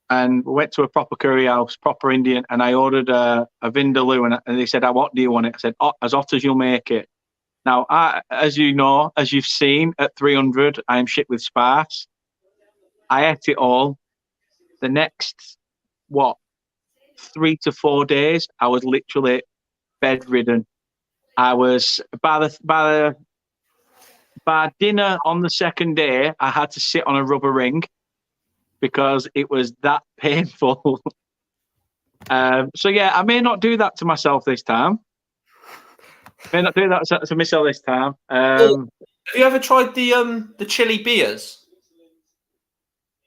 And we went to a proper curry house, proper Indian, and I ordered a vindaloo, and they said, "How hot do you want it?" I said, "As hot as you'll make it." Now, as you know, as you've seen, at 300, I am shit with sparse. I ate it all. The next, 3 to 4 days, I was literally bedridden. I was by dinner on the second day, I had to sit on a rubber ring because it was that painful. So yeah, I may not do that to myself this time. Have you ever tried the chili beers?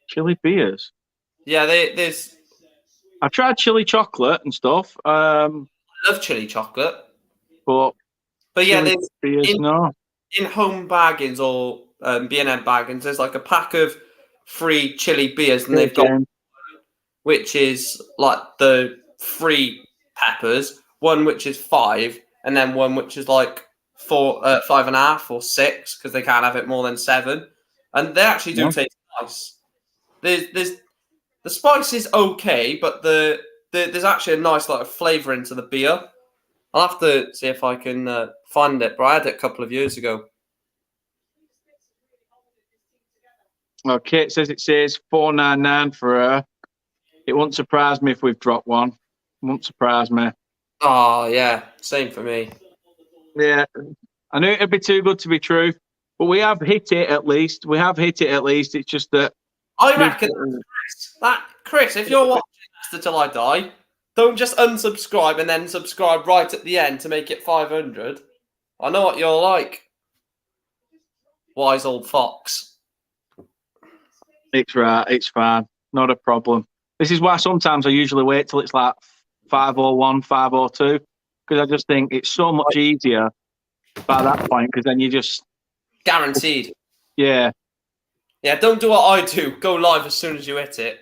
Chili beers? Yeah, there's. I've tried chili chocolate and stuff. I love chili chocolate, but yeah, there's beers, in home baggings or B&M baggings. There's like a pack of 3 chili beers, and they've got which is like the 3 peppers, one which is 5, and then one which is like 4, 5.5 or 6 because they can't have it more than 7, and they actually do taste nice. The spice is okay, but there's actually a nice flavour into the beer. I'll have to see if I can find it, but I had it a couple of years ago. Okay, it says $4.99 for her. It won't surprise me if we've dropped one. It won't surprise me. Oh, yeah. Same for me. Yeah. I knew it'd be too good to be true, but we have hit it at least. It's just that... I reckon, Chris, if you're watching Leicester Till I Die, don't just unsubscribe and then subscribe right at the end to make it 500. I know what you're like. Wise old fox. It's right. It's fine. Not a problem. This is why sometimes I usually wait till it's like 5:01, 5:02, because I just think it's so much easier by that point, because then you just... Guaranteed. Yeah. Yeah, don't do what I do. Go live as soon as you hit it.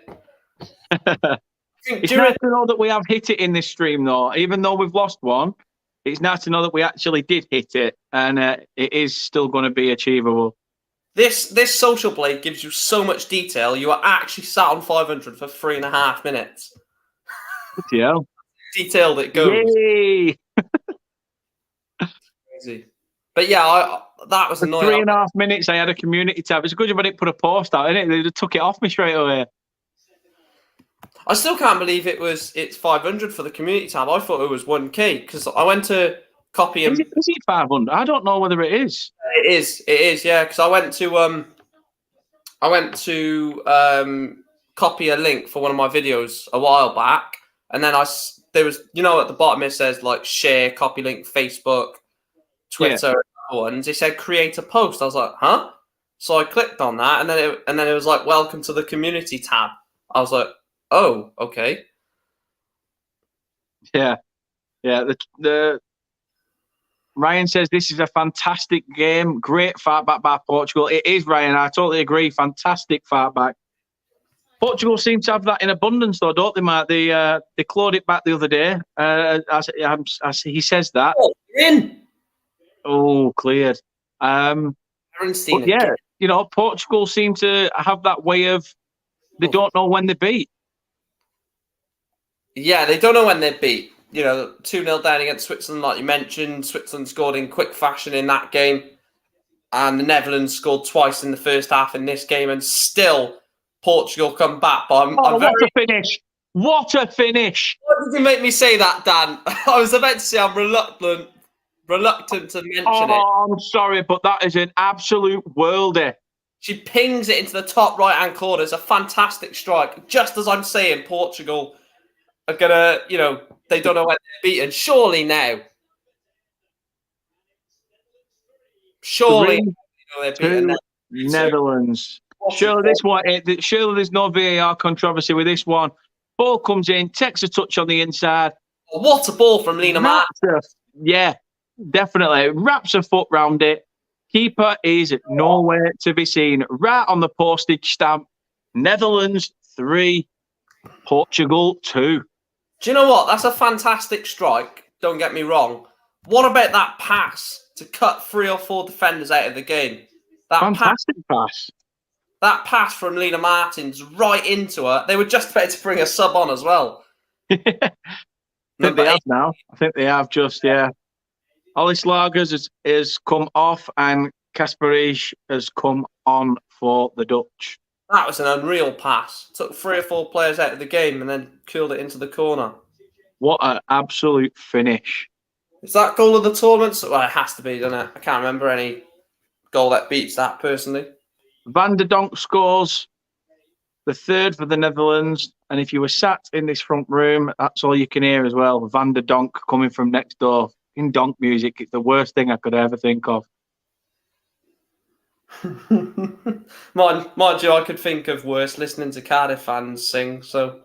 It's nice to know that we have hit it in this stream, though. Even though we've lost one, it's nice to know that we actually did hit it, and it is still going to be achievable. This social blade gives you so much detail. You are actually sat on 500 for 3.5 minutes. Bloody hell. Detailed it goes. Yay! Crazy. But yeah, that was annoying. 3.5 minutes, I had a community tab. It's a good job I didn't put a post out, innit? They just took it off me straight away. I still can't believe it's 500 for the community tab. I thought it was 1K because I went to copy and... Is it 500? I don't know whether it is. It is, yeah. Because I went to copy a link for one of my videos a while back, and then there was, at the bottom it says share, copy link, Facebook, Twitter, and it said create a post. I was like, huh? So I clicked on that, and then it was like, welcome to the community tab. I was like, oh, okay. Yeah. Ryan says this is a fantastic game. Great fight back by Portugal. It is, Ryan. I totally agree. Fantastic fight back. Portugal seem to have that in abundance, though, don't they, Matt? They clawed it back the other day. As he says that. Oh, in. Oh, cleared. But yeah, you know, Portugal seem to have that way of they don't know when they beat. Yeah, they don't know when they beat. You know, 2-0 down against Switzerland, like you mentioned. Switzerland scored in quick fashion in that game. And the Netherlands scored twice in the first half in this game. And still, Portugal come back. But I'm very... What a finish! What a finish! Why did you make me say that, Dan? I was about to say I'm reluctant to mention it. I'm sorry, but that is an absolute worldie. She pings it into the top right-hand corner. It's a fantastic strike. Just as I'm saying, Portugal are going to, you know, they don't know when they're beaten. Surely now. Surely they're beaten. Netherlands. Surely there's no VAR controversy with this one. Ball comes in, takes a touch on the inside. What a ball from Leigh Sports. Yeah, definitely. Wraps a foot round it. Keeper is nowhere to be seen. Right on the postage stamp. Netherlands 3, Portugal 2. Do you know what? That's a fantastic strike. Don't get me wrong. What about that pass to cut 3 or 4 defenders out of the game? Fantastic pass. That pass from Leigh Martins right into her. They were just about to bring a sub on as well. I think they have now. I think they have just, yeah. Ollie Slagers has come off and Kasparich has come on for the Dutch. That was an unreal pass. Took 3 or 4 players out of the game and then curled it into the corner. What an absolute finish. Is that goal of the tournament? Well, it has to be, doesn't it? I can't remember any goal that beats that personally. Van der Donk scores the 3rd for the Netherlands. And if you were sat in this front room, that's all you can hear as well. Van der Donk coming from next door. In donk music, it's the worst thing I could ever think of. Mind you, I could think of worse listening to Cardiff fans sing. So,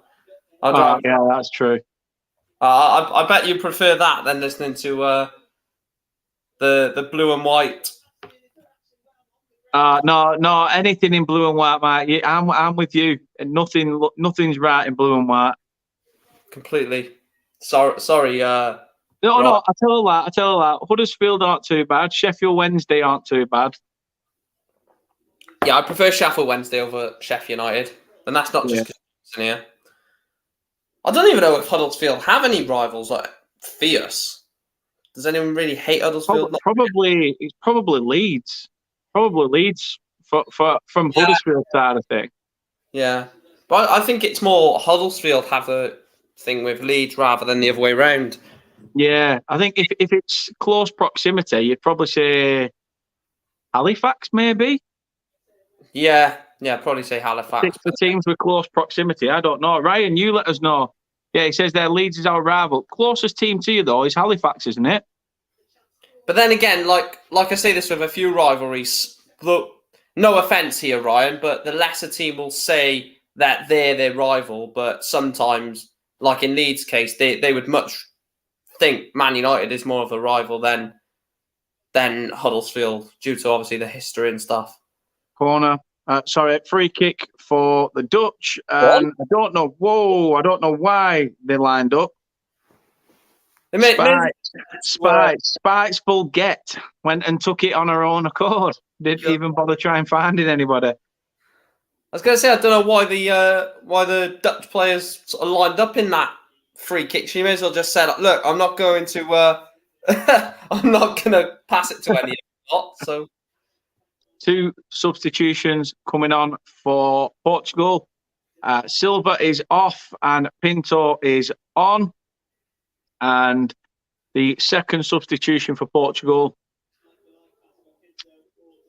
yeah, that's true. I bet you prefer that than listening to the blue and white. No, anything in blue and white, mate. I'm with you. And nothing's right in blue and white. Completely. Sorry. No, I tell you that. Huddersfield aren't too bad. Sheffield Wednesday aren't too bad. Yeah, I prefer Sheffield Wednesday over Sheffield United. And that's not just because it's in here. I don't even know if Huddersfield have any rivals like fierce. Does anyone really hate Huddersfield? Probably Leeds. Probably Leeds from Huddersfield side of thing. Yeah. But I think it's more Huddersfield have a thing with Leeds rather than the other way around. Yeah, I think if it's close proximity, you'd probably say Halifax, maybe. Yeah, probably say Halifax. It's the teams with close proximity. I don't know. Ryan, you let us know. Yeah, he says their Leeds is our rival. Closest team to you though is Halifax, isn't it? But then again, like I say this with a few rivalries. Look, no offense here, Ryan, but the lesser team will say that they're their rival. But sometimes, like in Leeds' case, they would much think Man United is more of a rival than Huddersfield, due to obviously the history and stuff. Corner. Free kick for the Dutch. And I don't know why they lined up. Spiteful get went and took it on her own accord. Didn't even bother trying finding anybody. I was going to say, I don't know why the Dutch players sort of lined up in that free kick. She may as well just said, "Look, I'm not going to, I'm not going to pass it to any lot." So, 2 substitutions coming on for Portugal. Silva is off and Pinto is on. And the second substitution for Portugal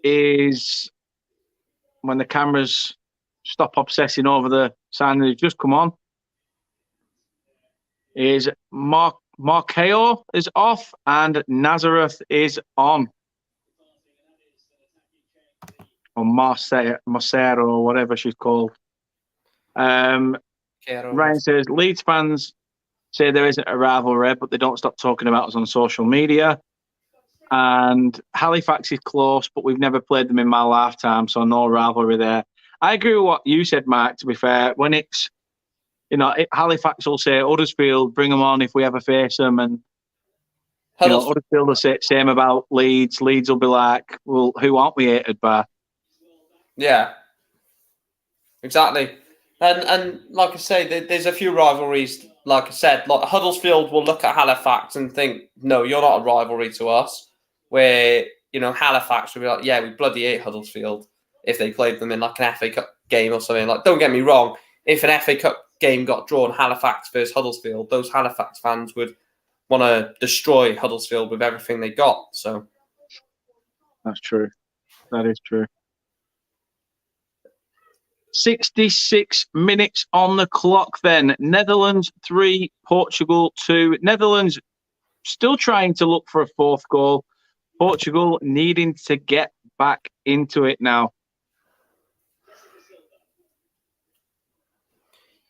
is when the cameras stop obsessing over the sign that just come on. Is Marqueo is off and Nazareth is on. Or Marcero, or whatever she's called. Ryan says, Leeds fans say there isn't a rivalry, but they don't stop talking about us on social media. and Halifax is close, but we've never played them in my lifetime, so no rivalry there. I agree with what you said, Mark, to be fair. When it's, Halifax will say, Huddersfield, bring them on if we ever face them, and Huddersfield will say same about Leeds. Leeds will be like, well, who aren't we hated by? Yeah, exactly. And like I say, there's a few rivalries. Like I said, like Huddersfield will look at Halifax and think, no, you're not a rivalry to us. Where, Halifax will be like, yeah, we bloody hate Huddersfield if they played them in like an FA Cup game or something. Like, don't get me wrong, if an FA Cup game got drawn Halifax versus Huddersfield, those Halifax fans would want to destroy Huddersfield with everything they got. So that's true. That is true. 66 minutes on the clock then. Netherlands 3, Portugal 2. Netherlands still trying to look for a fourth goal. Portugal needing to get back into it now.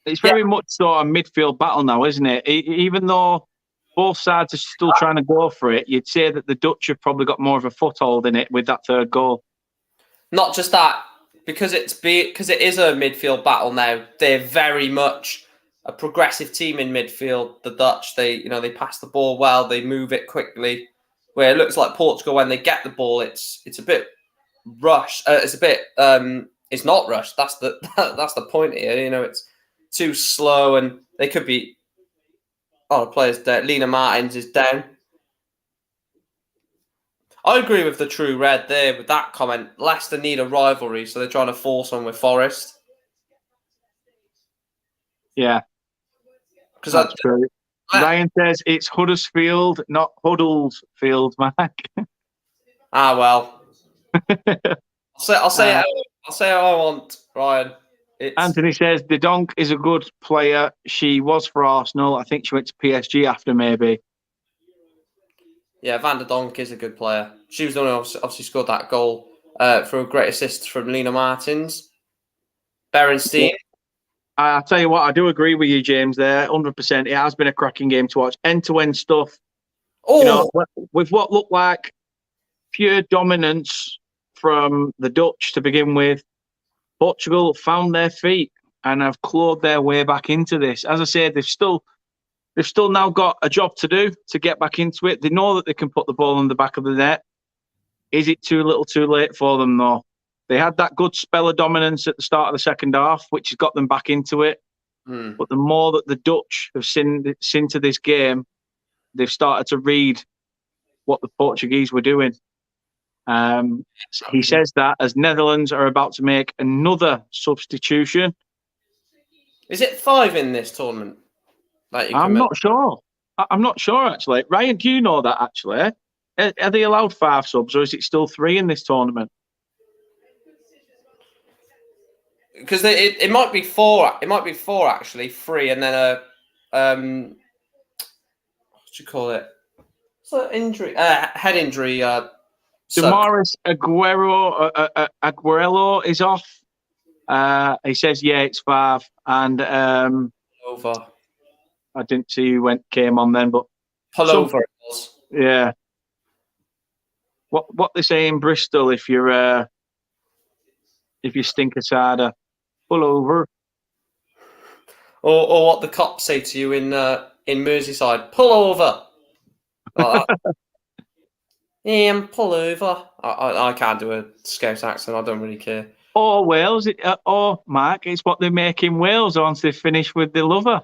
It's very much sort of midfield battle now, isn't it? Even though both sides are still trying to go for it, you'd say that the Dutch have probably got more of a foothold in it with that third goal. Not just that, because it is a midfield battle now. They're very much a progressive team in midfield. The Dutch, they pass the ball well, they move it quickly. Where it looks like Portugal, when they get the ball, it's a bit rushed. It's not rushed. That's the point here. It's too slow, and they could be. Oh, the player's dead. Lena Martins is down. I agree with the true red there with that comment. Leicester need a rivalry, so they're trying to force one with Forest. Yeah, that's true. Ryan says it's Huddersfield, not Huddlesfield, Mark. Well. I'll say how I want, Ryan. Anthony says De Donk is a good player. She was for Arsenal. I think she went to PSG after, maybe. Yeah, Van der Donk is a good player. She was the one who obviously scored that goal for a great assist from Lena Martins. Berenstein. I tell you what, I do agree with you, James, there, 100%. It has been a cracking game to watch. End-to-end stuff. Oh! With what looked like pure dominance from the Dutch to begin with, Portugal found their feet and have clawed their way back into this. As I said, they've still now got a job to do to get back into it. They know that they can put the ball in the back of the net. Is it too little too late for them, though? They had that good spell of dominance at the start of the second half, which has got them back into it. But the more that the Dutch have seen to this game, they've started to read what the Portuguese were doing. He says that as Netherlands are about to make another substitution. Is it 5 in this tournament? I'm not sure. I'm not sure, actually. Ryan, do you know that, actually? Are they allowed 5 subs, or is it still 3 in this tournament? Because it might be 4. It might be 4, actually. 3 and then a... what do you call it? So injury... head injury... Damaris Aguero is off. He says, yeah, it's 5. And over. I didn't see who came on then, but Pullover it was. Yeah. What they say in Bristol if you stink a cider, pull over. Or what the cops say to you in Merseyside, pull over. Like that. Pull over. I can't do a Scouse accent. I don't really care. Or Wales, Mark, it's what they make in Wales once they finish with the lover.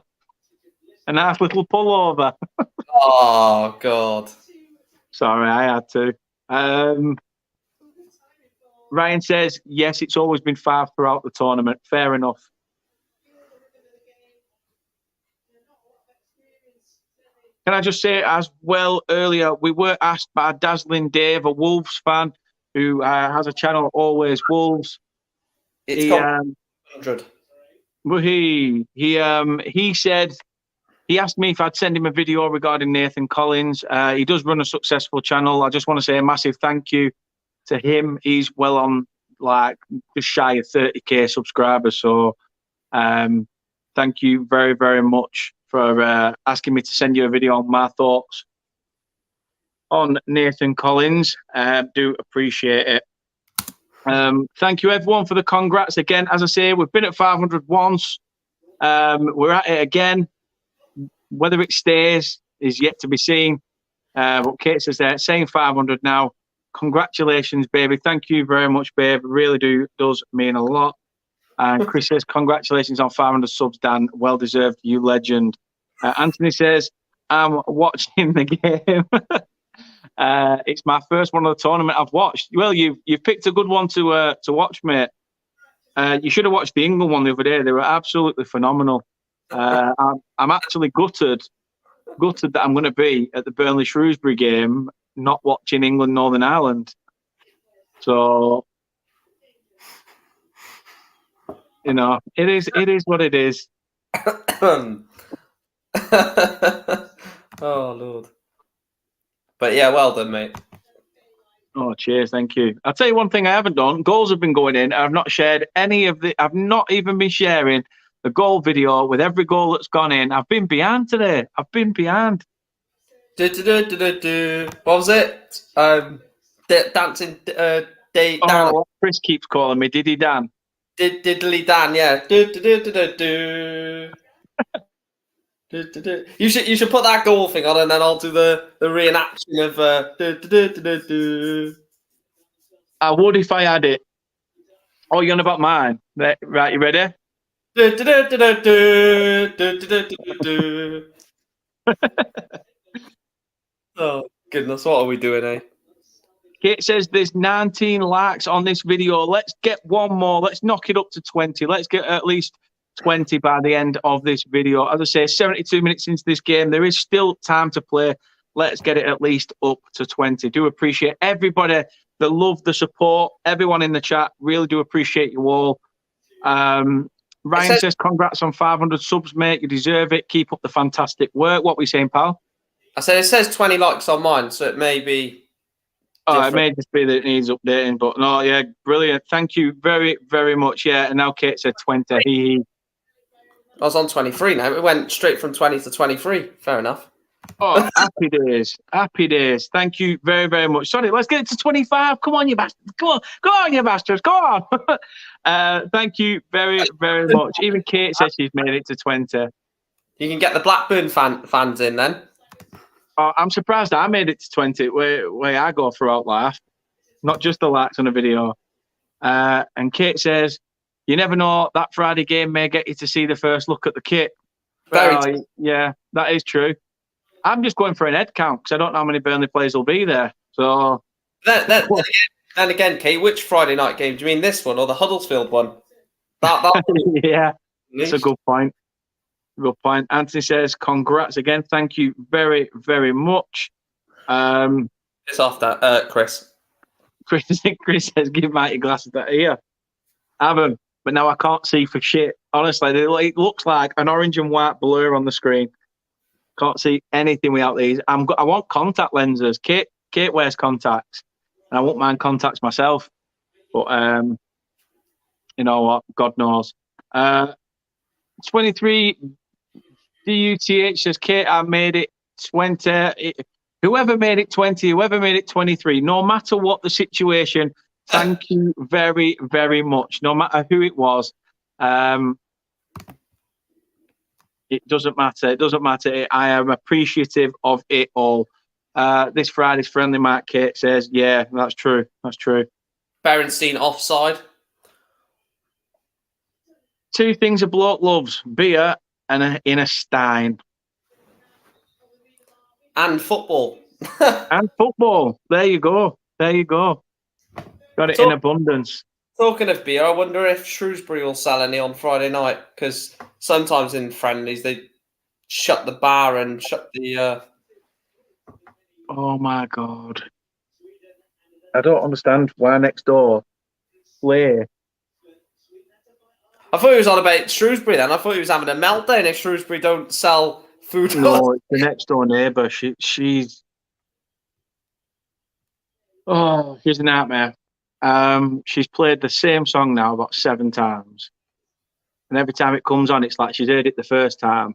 A nice little pullover. Oh, God. Sorry, I had to. Ryan says, yes, it's always been 5 throughout the tournament. Fair enough. Can I just say as well earlier, we were asked by Dazzling Dave, a Wolves fan, who has a channel, Always Wolves. It's got 100. He said, he asked me if I'd send him a video regarding Nathan Collins. He does run a successful channel. I just want to say a massive thank you to him. He's well on, just shy of 30k subscribers. So thank you very, very much for asking me to send you a video on my thoughts on Nathan Collins. Do appreciate it. Thank you, everyone, for the congrats. Again, as I say, we've been at 500 once. We're at it again. Whether it stays is yet to be seen. But Kate says there, saying 500 now. Congratulations, baby. Thank you very much, babe. Really does mean a lot. And Chris says, congratulations on 500 subs, Dan. Well deserved, you legend. Anthony says, I'm watching the game. It's my first one of the tournament I've watched. Well, you've picked a good one to watch, mate. You should have watched the England one the other day. They were absolutely phenomenal. I'm actually gutted that I'm going to be at the Burnley-Shrewsbury game, not watching England-Northern Ireland. So, you know, it is what it is. Oh, Lord. But yeah, well done, mate. Oh, cheers, thank you. I'll tell you one thing I haven't done. Goals have been going in. I've not shared I've not even been sharing the goal video with every goal that's gone in. I've been behind today. What was it? Dancing Dan. Oh, Chris keeps calling me Diddy Dan. Diddly Dan, yeah. You should put that goal thing on, and then I'll do the reenaction of. I would if I had it. Oh, you're on about mine. Right, you ready? Oh goodness, what are we doing, eh? Kate says there's 19 likes on this video. Let's get one more. Let's knock it up to 20. Let's get at least 20 by the end of this video. As I say, 72 minutes into this game, there is still time to play. Let's get it at least up to 20. Do appreciate everybody, the love, the support, everyone in the chat. Really do appreciate you all. Ryan says, congrats on 500 subs, mate. You deserve it. Keep up the fantastic work. What were you saying, pal? I said it says 20 likes on mine, so it may be. Oh, it may just be that it needs updating, but no, yeah, brilliant. Thank you very, very much. Yeah, and now Kate said 20. I was on 23 now. It went straight from 20 to 23. Fair enough. Oh, happy days. Happy days. Thank you very, very much. Sorry, let's get it to 25. Come on, you bastards. Go on, you bastards. Go on. Thank you very, very much. Even Kate says she's made it to 20. You can get the Blackburn fans in then. Oh, I'm surprised I made it to 20 where I go throughout life, not just the likes on a video. And Kate says, you never know, that Friday game may get you to see the first look at the kit. Yeah, that is true. I'm just going for an head count because I don't know how many Burnley players will be there. So then again, Kate, which Friday night game? Do you mean this one or the Huddersfield one? Yeah, that's a good point. Good point. Anthony says, congrats again. Thank you very, very much. It's off that, Chris. Chris says, give Mike your glasses that here. Have them, but now I can't see for shit. Honestly, it looks like an orange and white blur on the screen. Can't see anything without these. I want contact lenses. Kate wears contacts, and I won't mind contacts myself. But you know what? God knows. 23 DUTH says, Kate, I made it 20. Whoever made it 20, whoever made it 23, no matter what the situation, thank you very, very much. No matter who it was. It doesn't matter. It doesn't matter. I am appreciative of it all. This Friday's friendly Mark Kate says, yeah, that's true. That's true. Berenstein offside. Two things a bloke loves: beer and in a stein. And football. And football. There you go. There you go. Got it in abundance. Talking of beer, I wonder if Shrewsbury will sell any on Friday night, because sometimes in friendlies they shut the bar and shut the... Oh my God. I don't understand why next door play. I thought he was on about Shrewsbury then. I thought he was having a meltdown if Shrewsbury don't sell food. No, it's the next door neighbour. She's... Oh, she's a nightmare. She's played the same song now about 7 times. And every time it comes on, it's like she's heard it the first time.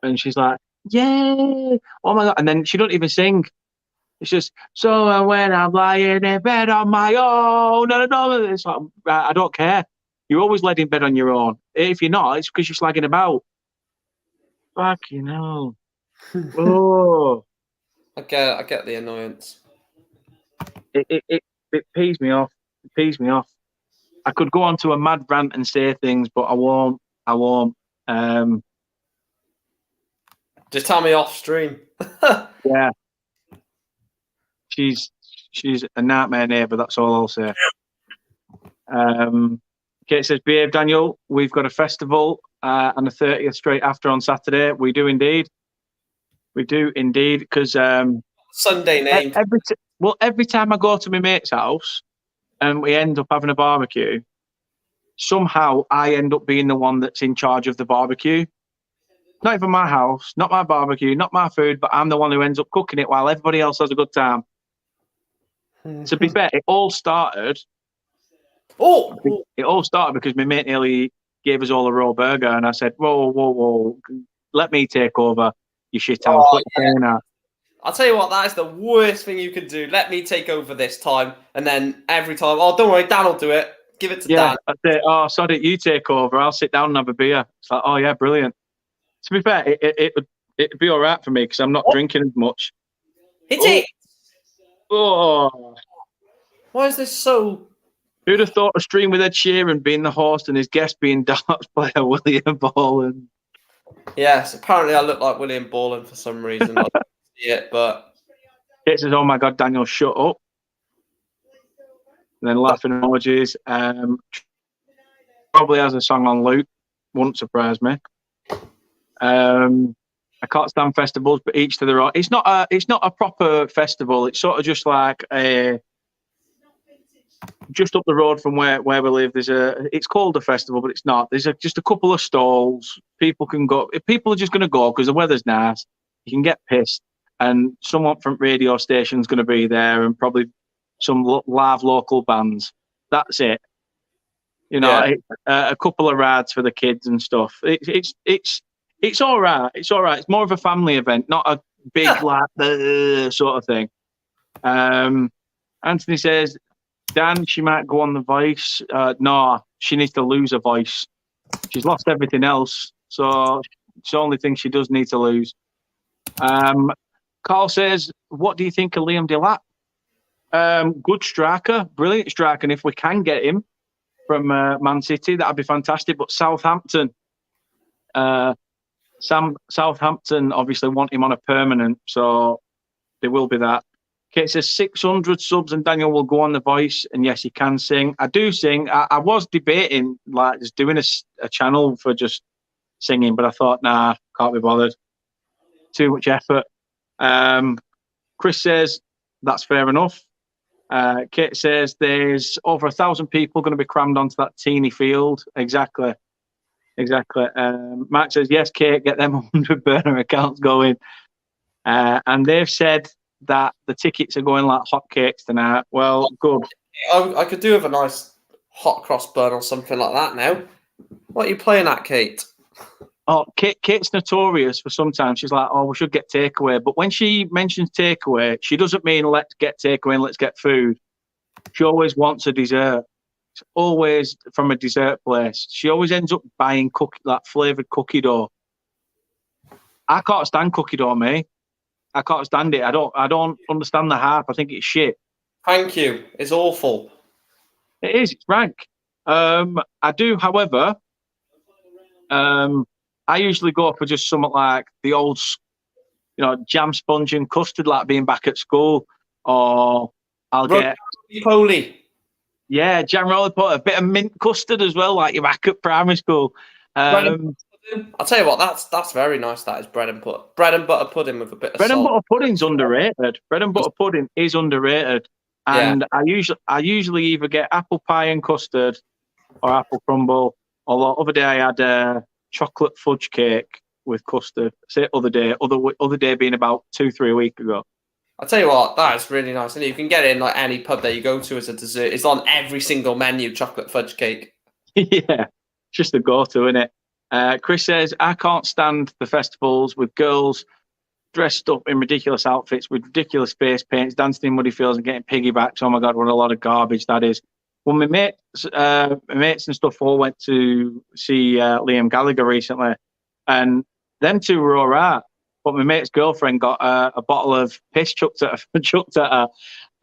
And she's like, yeah, oh my God. And then she don't even sing. It's just, so when I'm lying in bed on my own, it's like, I don't care. You're always laid in bed on your own. If you're not, it's because you're slagging about. Fucking hell. Oh, I get the annoyance. it pees me off. It pees me off. I could go on to a mad rant and say things, but I won't. I won't. Just tell me off stream. Yeah. She's a nightmare neighbour, that's all I'll say. Kate says, behave, Daniel. We've got a festival and the 30th straight after on Saturday. We do indeed. We do indeed, because Sunday named. every time I go to my mate's house and we end up having a barbecue, somehow I end up being the one that's in charge of the barbecue. Not even my house, not my barbecue, not my food, but I'm the one who ends up cooking it while everybody else has a good time. To be fair, it all started because my mate nearly gave us all a raw burger, and I said, whoa, let me take over your shit house. I'll tell you what, that is the worst thing you can do. Let me take over this time, and then every time, oh, don't worry, Dan will do it. Give it to Dan. I say, oh, sorry, you take over. I'll sit down and have a beer. It's like, oh yeah, brilliant. To be fair, it'd be all right for me because I'm not drinking as much. Hit it! Oh. Why is this so... Who'd have thought a stream with Ed Sheeran being the host and his guest being darts player William Boland? Yes, apparently I look like William Boland for some reason. I don't see it, but... It says, oh my God, Daniel, shut up. And then laughing emojis. Probably has a song on loop. Wouldn't surprise me. I can't stand festivals, but each to their own. It's not a proper festival. It's sort of just like just up the road from where we live. It's called a festival, but it's not. There's just a couple of stalls. People can go. If people are just going to go because the weather's nice, you can get pissed, and someone from radio station's going to be there, and probably some live local bands. That's it. You know, a couple of rides for the kids and stuff. It's all right. It's all right. It's more of a family event, not a big sort of thing. Anthony says, Dan, she might go on The Voice. No, she needs to lose a voice. She's lost everything else, so it's the only thing she does need to lose. Carl says, what do you think of Liam Delap? Good striker, brilliant striker, and if we can get him from Man City, that'd be fantastic. But Southampton, Southampton obviously want him on a permanent, so there will be that. Kate says 600 subs and Daniel will go on The Voice, and yes, he can sing. I do sing. I was debating like just doing a channel for just singing, but I thought, nah, can't be bothered. Too much effort. Chris says that's fair enough. Kate says there's over 1,000 people going to be crammed onto that teeny field. Exactly. Mark says, yes, Kate, get them 100 burner accounts going. And they've said that the tickets are going like hotcakes tonight. Well, good. I could do with a nice hot cross burn or something like that now. What are you playing at, Kate? Oh, Kate's notorious for sometimes. She's like, oh, we should get takeaway. But when she mentions takeaway, she doesn't mean let's get takeaway and let's get food. She always wants a dessert. It's always from a dessert place. She always ends up buying flavoured cookie dough. I can't stand cookie dough, mate. I can't stand it. I don't understand the hype. I think it's shit. Thank you. It's awful. It is. It's rank. I do, however, I usually go for just something like the old, jam sponge and custard, like being back at school. Or I'll get Poli. Yeah, jam roly poly, a bit of mint custard as well, like you're back at primary school. I'll tell you what, that's very nice. That is bread and butter pudding with a bit of bread salt. and butter pudding's underrated. Bread and butter pudding is underrated, and I usually either get apple pie and custard or apple crumble. Although other day I had chocolate fudge cake with custard. Say other day being about 2-3 weeks ago. I'll tell you what, that is really nice, and you can get it in like any pub that you go to as a dessert. It's on every single menu. Chocolate fudge cake. Yeah, just the go-to, isn't it? Chris says, I can't stand the festivals with girls dressed up in ridiculous outfits with ridiculous face paints, dancing in muddy fields and getting piggybacks. Oh my God, what a lot of garbage that is. Well, my mates and stuff all went to see Liam Gallagher recently, and them two were all right. But my mate's girlfriend got a bottle of piss chucked at her,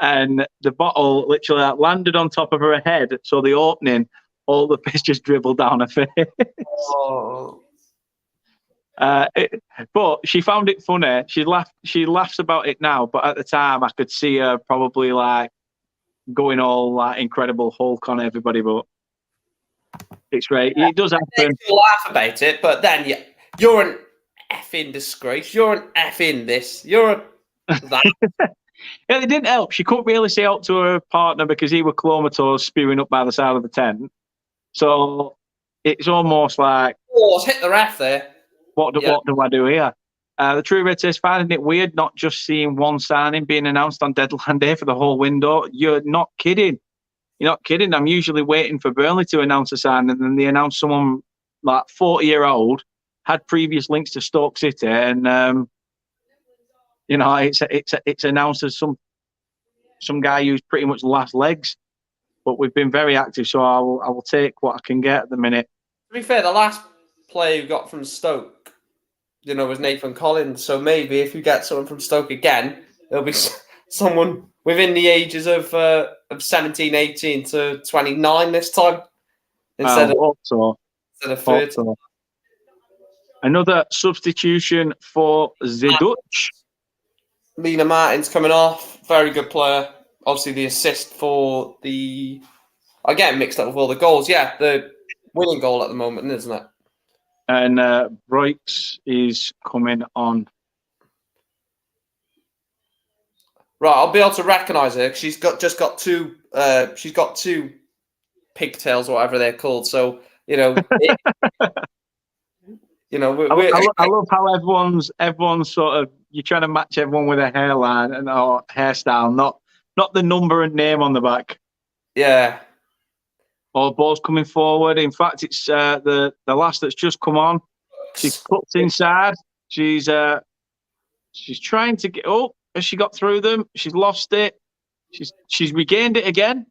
and the bottle literally landed on top of her head. So the opening, all the piss just dribbled down her face. Oh. But she found it funny. She laughs about it now, but at the time I could see her probably like going all like Incredible Hulk on everybody. But it's right. It does happen. You laugh about it, but then you're an effing disgrace. You're an effing this. You're that. Yeah, it didn't help. She couldn't really say out to her partner because he was comatose, spewing up by the side of the tent. So it's almost like, oh, hit the ref there. What do I do here? The True Red says, finding it weird not just seeing one signing being announced on deadline day for the whole window. You're not kidding. You're not kidding. I'm usually waiting for Burnley to announce a signing, and then they announce someone like 40-year-old, had previous links to Stoke City, and it's announced as some guy who's pretty much last legs. But we've been very active, so I will take what I can get at the minute. To be fair, the last player you got from Stoke, was Nathan Collins. So maybe if you get someone from Stoke again, it'll be someone within the ages of 17, 18 to 29 this time instead of 30. So. Another substitution for the Dutch. Lena Martin's coming off. Very good player. Obviously, the assist for the... I get mixed up with all the goals. Yeah, the winning goal at the moment, isn't it? And Broix is coming on. Right, I'll be able to recognise her because she's got two pigtails or whatever they're called. So I love how everyone's sort of, you're trying to match everyone with a hairline and or hairstyle, not the number and name on the back. Yeah. Or ball's coming forward. In fact, it's the lass that's just come on. She cuts inside. She's trying to get up. Has she got through them? She's lost it. She's regained it again.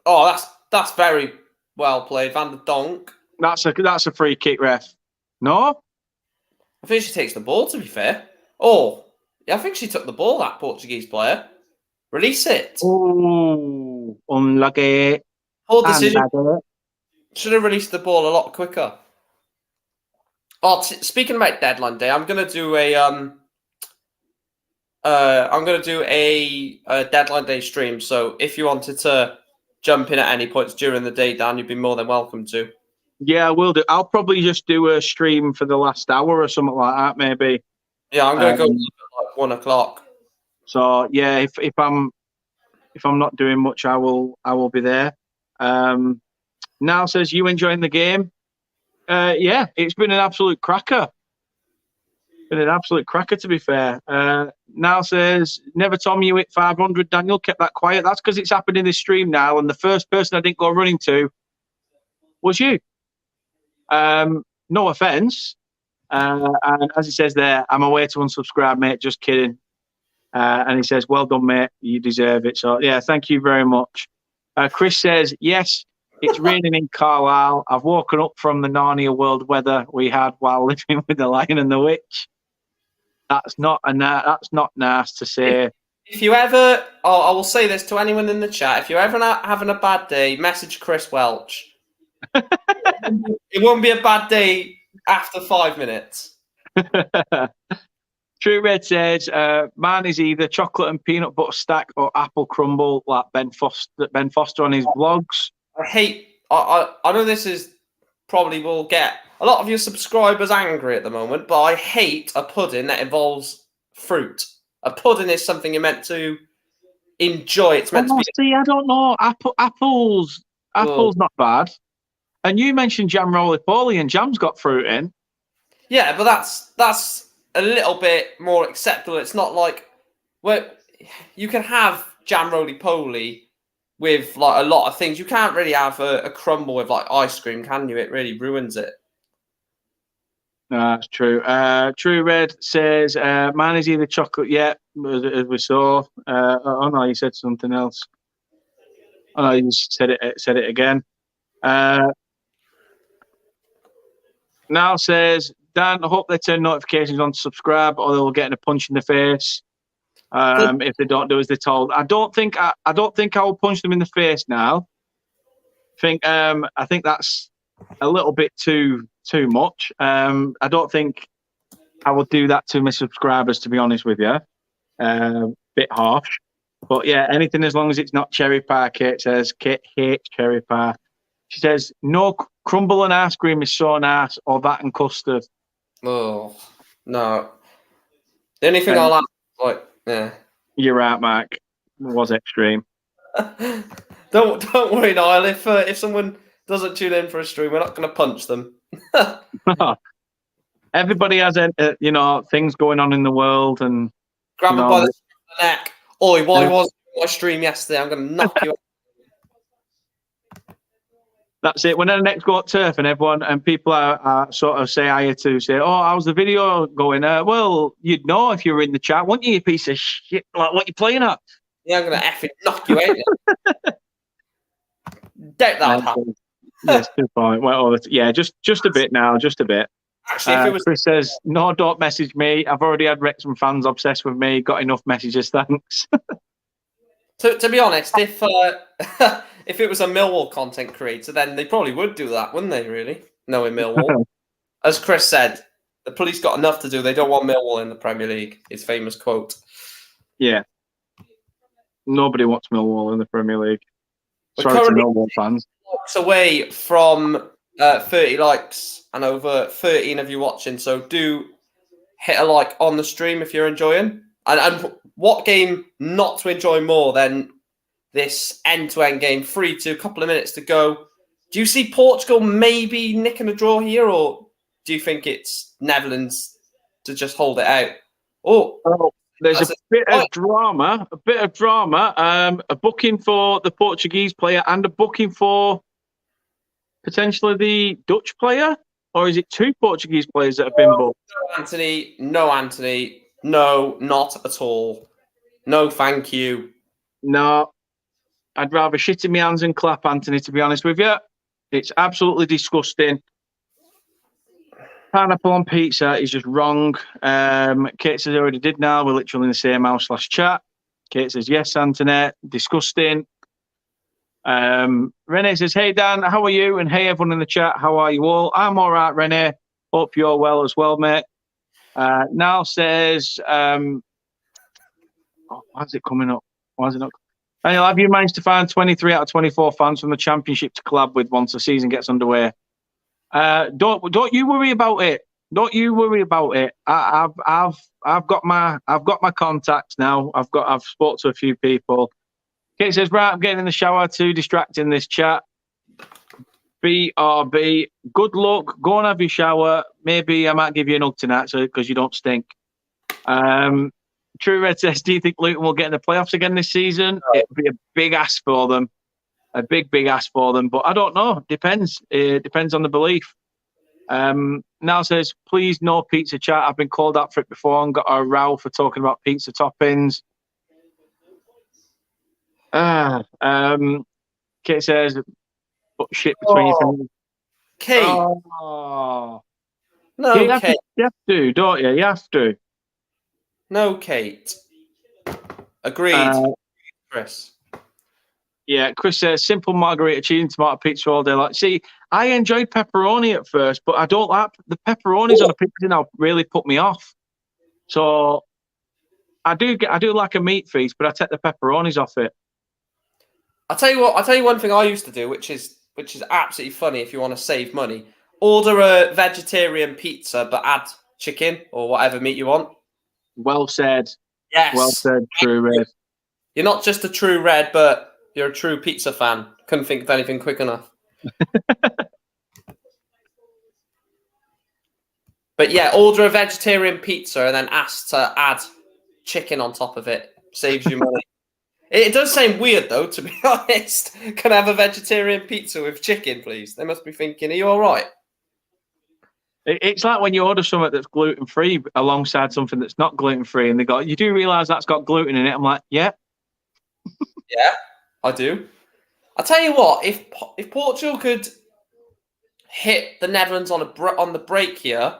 Oh, that's very well played, Van der Donk. That's a free kick, ref. No, I think she takes the ball. To be fair, oh yeah, I think she took the ball. That Portuguese player. Release it. Oh, unlucky. Poor decision. Should have released the ball a lot quicker. Oh, speaking about deadline day, I'm gonna do a deadline day stream. So if you wanted to jump in at any points during the day, Dan, you'd be more than welcome to. Yeah, I will do. I'll probably just do a stream for the last hour or something like that, maybe. Yeah, I'm gonna go at like 1 o'clock. So yeah, if I'm not doing much, I will be there. Now says, you enjoying the game? Yeah, it's been an absolute cracker. To be fair. Now says, never told me you hit 500, Daniel. Kept that quiet. That's because it's happened in this stream now, and the first person I didn't go running to was you. No offense. And as he says there, I'm away to unsubscribe, mate. Just kidding. And he says, well done, mate. You deserve it. So, yeah, thank you very much. Chris says, yes, it's raining in Carlisle. I've woken up from the Narnia world weather we had while living with the Lion and the Witch. That's not nice to say. If you ever, I will say this to anyone in the chat, if you're ever having a bad day, message Chris Welch. It won't be a bad day after 5 minutes. True Red says, mine is either chocolate and peanut butter stack or apple crumble, like Ben Foster on his vlogs. I know this is probably will get a lot of your subscribers angry at the moment, but I hate a pudding that involves fruit. A pudding is something you're meant to enjoy. It's meant to be. See, I don't know. Apple's not bad. And you mentioned jam roly-poly, and jam's got fruit in. Yeah, but that's a little bit more acceptable. It's not like you can have jam roly-poly with like a lot of things. You can't really have a crumble with like ice cream, can you? It really ruins it. No, that's true. True Red says, mine is either chocolate yet, as we saw. Oh no, you said something else. Oh no, you said it again. Now says, Dan, I hope they turn notifications on to subscribe, or they'll get a punch in the face. If they don't do as they're told. I don't think I will punch them in the face now. I think that's a little bit too much. I don't think I will do that to my subscribers, to be honest with you. Bit harsh. But yeah, anything as long as it's not cherry pie, Kate says. Kate hates cherry pie. She says, no crumble and ice cream is so nice, or that and custard. Oh, no. The only thing I like, yeah. You're right, Mark. It was extreme. Don't worry, Niall. If someone doesn't tune in for a stream, we're not going to punch them. Everybody has, things going on in the world, and grab them by the neck. Oi, why was my stream yesterday? I'm going to knock you out. That's it. When I next go at turf and people are sort of say hi to say, oh, how's the video going? Well, you'd know if you were in the chat, wouldn't you, you piece of shit? Like, what you playing at? Yeah, I'm going to effing knock you out. Doubt that would happen. Yes, good point. Well, yeah, just a bit now, just a bit. Actually, if it was... Chris says, no, don't message me. I've already had Wrexham fans obsessed with me. Got enough messages, thanks. To be honest, if it was a Millwall content creator, then they probably would do that, wouldn't they, really? Knowing Millwall. As Chris said, the police got enough to do. They don't want Millwall in the Premier League. His famous quote. Yeah. Nobody wants Millwall in the Premier League. Sorry to Millwall fans. Away from 30 likes and over 13 of you watching. So do hit a like on the stream if you're enjoying. And what game not to enjoy more than this end-to-end game? 3-2, couple of minutes to go. Do you see Portugal maybe nicking a draw here, or do you think it's Netherlands to just hold it out? There's a bit of drama. A booking for the Portuguese player and a booking for potentially the Dutch player, or is it two Portuguese players that have been booked? No, Anthony. No, not at all. No, thank you. No, I'd rather shit in my hands and clap, Anthony, to be honest with you. It's absolutely disgusting. Pineapple on pizza is just wrong. Kate says, I already did now. We're literally in the same house/chat. Kate says, yes, Anthony. Disgusting. Renee says, hey, Dan, how are you? And hey, everyone in the chat, how are you all? I'm all right, Renee. Hope you're well as well, mate. Now says, why is it coming up? Why is it not? Daniel, have you managed to find 23 out of 24 fans from the Championship to collab with once the season gets underway? Don't you worry about it. Don't you worry about it. I've got my contacts now. I've spoke to a few people. Kate says, right, I'm getting in the shower to distract in this chat. BRB, good luck. Go and have your shower. Maybe I might give you an hug tonight, because you don't stink. True Red says, do you think Luton will get in the playoffs again this season? No. It'd be a big ask for them. A big ask for them. But I don't know. Depends. It depends on the belief. Now says, please no pizza chat. I've been called out for it before and got a row for talking about pizza toppings. Kate says, put shit between your fingers. Kate. Oh. No, you Kate. You have to, don't you? You have to. No, Kate. Agreed. Chris. Yeah, Chris says, simple margarita cheese and tomato pizza all day. Like, see, I enjoyed pepperoni at first, but I don't like the pepperonis on a pizza now. Really put me off. So I do like a meat feast, but I take the pepperonis off it. I'll tell you one thing I used to do, which is absolutely funny if you want to save money. Order a vegetarian pizza, but add chicken or whatever meat you want. Well said. Yes. Well said, True Red. You're not just a true red, but you're a true pizza fan. Couldn't think of anything quick enough. But yeah, order a vegetarian pizza and then ask to add chicken on top of it. Saves you money. It does seem weird, though, to be honest. Can I have a vegetarian pizza with chicken, please? They must be thinking, are you all right? It's like when you order something that's gluten-free alongside something that's not gluten-free, and they go, "You do realise that's got gluten in it?" I'm like, "Yeah." Yeah, I do. I tell you what, if Portugal could hit the Netherlands on the break here,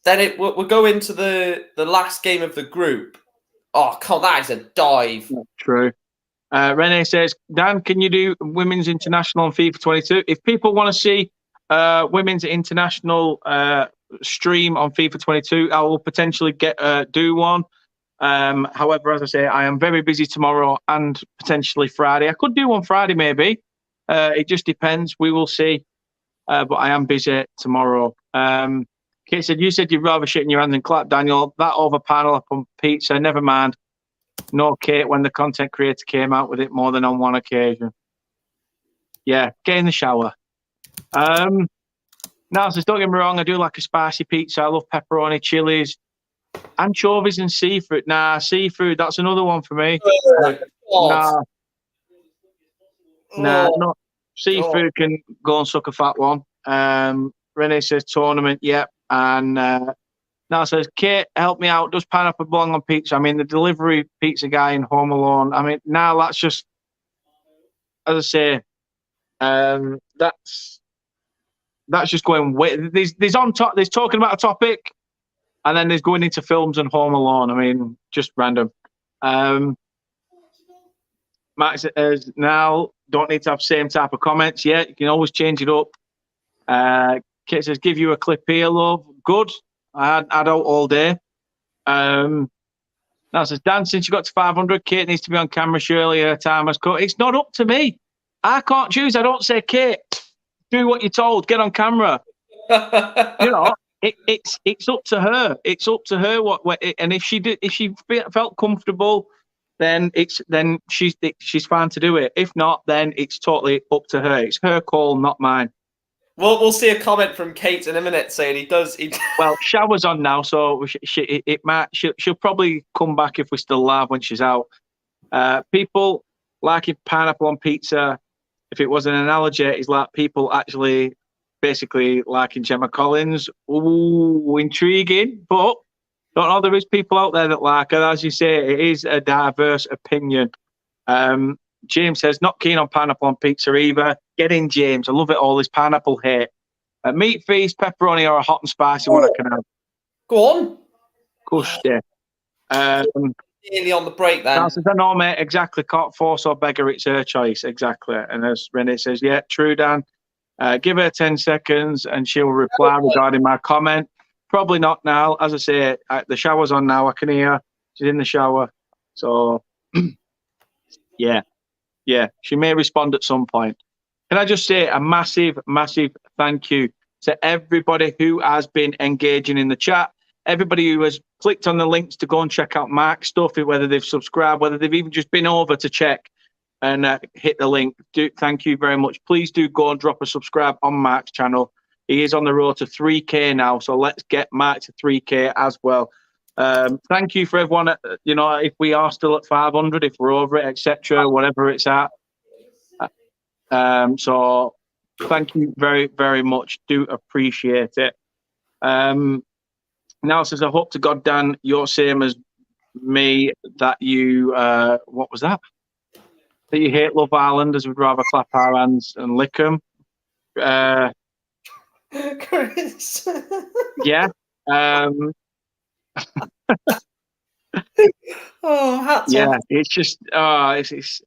then we'll go into the last game of the group. Oh, God, that is a dive. True. Rene says, Dan, can you do women's international on FIFA 22? If people want to see women's international stream on FIFA 22, I will potentially do one. However, as I say, I am very busy tomorrow and potentially Friday. I could do one Friday, maybe. It just depends. We will see. But I am busy tomorrow. Kate said, you said you'd rather shit in your hands than clap, Daniel. That over panel up on pizza. Never mind. No, Kate, when the content creator came out with it more than on one occasion. Yeah, get in the shower. Now, says, don't get me wrong, I do like a spicy pizza. I love pepperoni, chilies, anchovies and seafood. Nah, seafood, that's another one for me. Nah, no. Seafood can go and suck a fat one. Renee says tournament, yep. And now says, Kate, help me out. Does pineapple belong on pizza? I mean, the delivery pizza guy in Home Alone. I mean, now that's just, as I say, that's just going way. There's on top. There's talking about a topic, and then there's going into films and Home Alone. I mean, just random. Max says, now don't need to have same type of comments. Yeah, you can always change it up. Kate says, give you a clip here, love. Good. I had out all day. Now says, Dan, since you got to 500, Kate needs to be on camera. Surely her time has cut. It's not up to me. I can't choose. I don't say, Kate, do what you're told. Get on camera. You know, it's up to her. It's up to her and if she felt comfortable, then she's fine to do it. If not, then it's totally up to her. It's her call, not mine. We'll see a comment from Kate in a minute saying he does. Well, shower's on now, so she'll probably come back if we're still live when she's out. People liking pineapple on pizza. If it was an analogy, it's like people actually basically liking Gemma Collins. Ooh, intriguing, but don't know, there is people out there that like her. As you say, it is a diverse opinion. James says, not keen on pineapple on pizza either. Get in, James. I love it all, this pineapple hate. Meat feast, pepperoni, or a hot and spicy one I can have. Go on. Gosh, yeah. Nearly on the break then. I know, mate, exactly. Can't force or beg her, it's her choice. Exactly. And as Renee says, yeah, true, Dan. Give her 10 seconds and she'll reply regarding my comment. Probably not now. As I say, the shower's on now. I can hear her. She's in the shower. So, yeah. She may respond at some point. Can I just say a massive, massive thank you to everybody who has been engaging in the chat, everybody who has clicked on the links to go and check out Mark's stuff, whether they've subscribed, whether they've even just been over to check and hit the link. Thank you very much. Please do go and drop a subscribe on Mark's channel. He is on the road to 3K now, so let's get Mark to 3K as well. Thank you for everyone. You know, if we are still at 500, if we're over it, etc., whatever it's at. So thank you very, very much. Do appreciate it. Now says, I hope to God, Dan, you're same as me, that you, what was that? That you hate Love Island, as we'd rather clap our hands and lick them. Chris. Yeah. Hats yeah, off. it's just, it's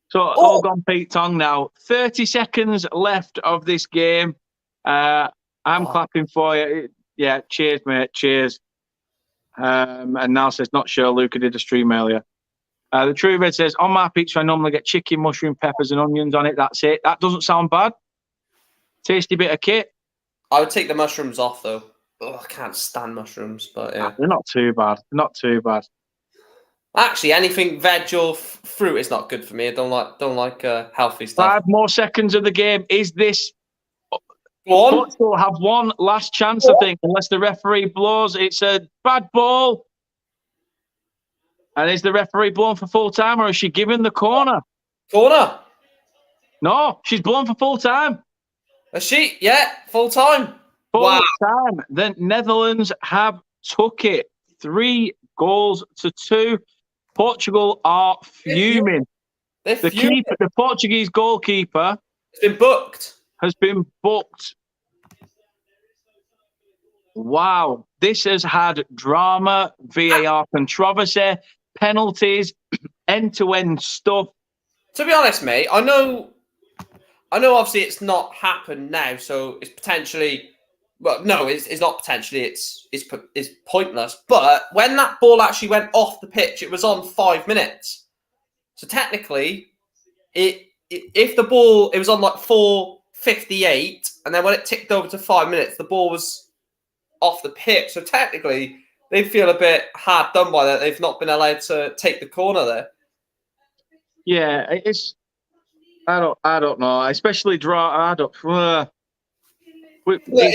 so all gone Pete Tong now. 30 seconds left of this game. I'm clapping for you. Yeah, cheers, mate. Cheers. And now says, not sure Luca did a stream earlier. The True Red says, on my pizza, I normally get chicken, mushroom, peppers, and onions on it. That's it. That doesn't sound bad. Tasty bit of kit. I would take the mushrooms off, though. Oh, I can't stand mushrooms, but yeah. They're not too bad. Not too bad. Actually, anything veg or fruit is not good for me. I don't like healthy stuff. 5 more seconds of the game. Is this... Go on. Portugal have one last chance, I think, unless the referee blows. It's a bad ball. And is the referee blown for full time, or is she given the corner? Corner. No, she's blown for full time. Is she? Yeah, full time. Full Wow. time. The Netherlands have took it 3-2. Portugal are fuming. They're fuming. The Portuguese goalkeeper It's been booked. has been booked. Wow. This has had drama, VAR controversy, penalties, end-to-end stuff. To be honest, mate, I know obviously it's not happened now, so it's potentially, well, no, it's not potentially, it's pointless. But when that ball actually went off the pitch, it was on 5 minutes. So technically, if the ball, it was on like 4:58, and then when it ticked over to 5 minutes, the ball was off the pitch. So technically, they feel a bit hard done by that. They've not been allowed to take the corner there. Yeah, it's. I don't know. Especially draw. It's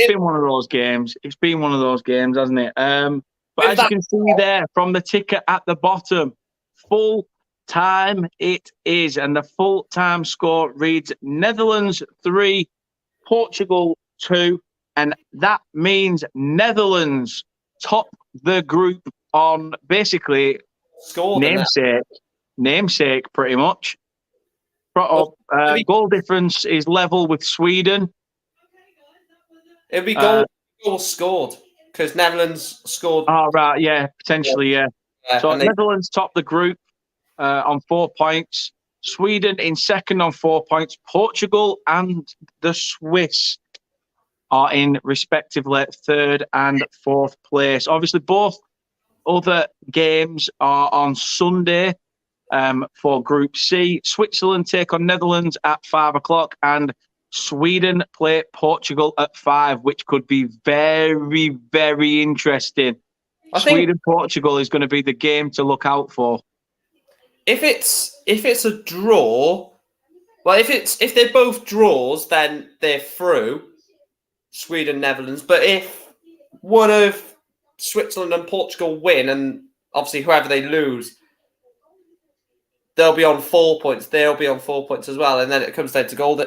been one of those games. It's been one of those games, hasn't it? But as you can see there from the ticker at the bottom, full time it is, and the full time score reads Netherlands 3, Portugal 2, and that means Netherlands top the group on basically namesake, pretty much. Goal difference is level with Sweden. It'll be goals scored because Netherlands scored. Oh, right, yeah, potentially, yeah. So Netherlands top the group on 4 points. Sweden in second on 4 points. Portugal and the Swiss are in respectively third and fourth place. Obviously, both other games are on Sunday. For Group C, Switzerland take on Netherlands at 5 o'clock, and Sweden play Portugal at 5, which could be very, very interesting. Sweden-Portugal is going to be the game to look out for. If it's a draw, well, if they're both draws, then they're through. Sweden, Netherlands. But if one of Switzerland and Portugal win, and obviously whoever they lose, they'll be on 4 points. They'll be on 4 points as well. And then it comes down to goal.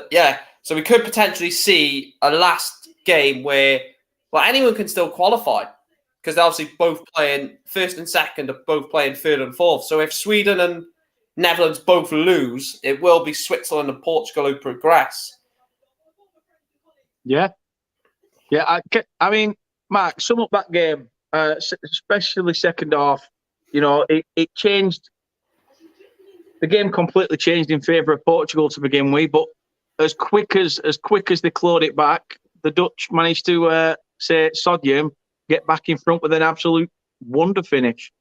So we could potentially see a last game where, well, anyone can still qualify because they're obviously both playing first and second, are both playing third and fourth. So if Sweden and Netherlands both lose, it will be Switzerland and Portugal who progress. Yeah. Yeah. I mean, Mark, sum up that game, especially second half. You know, it changed. The game completely changed in favour of Portugal to begin with, but as quick as they clawed it back, the Dutch managed to say Sodium, get back in front with an absolute wonder finish.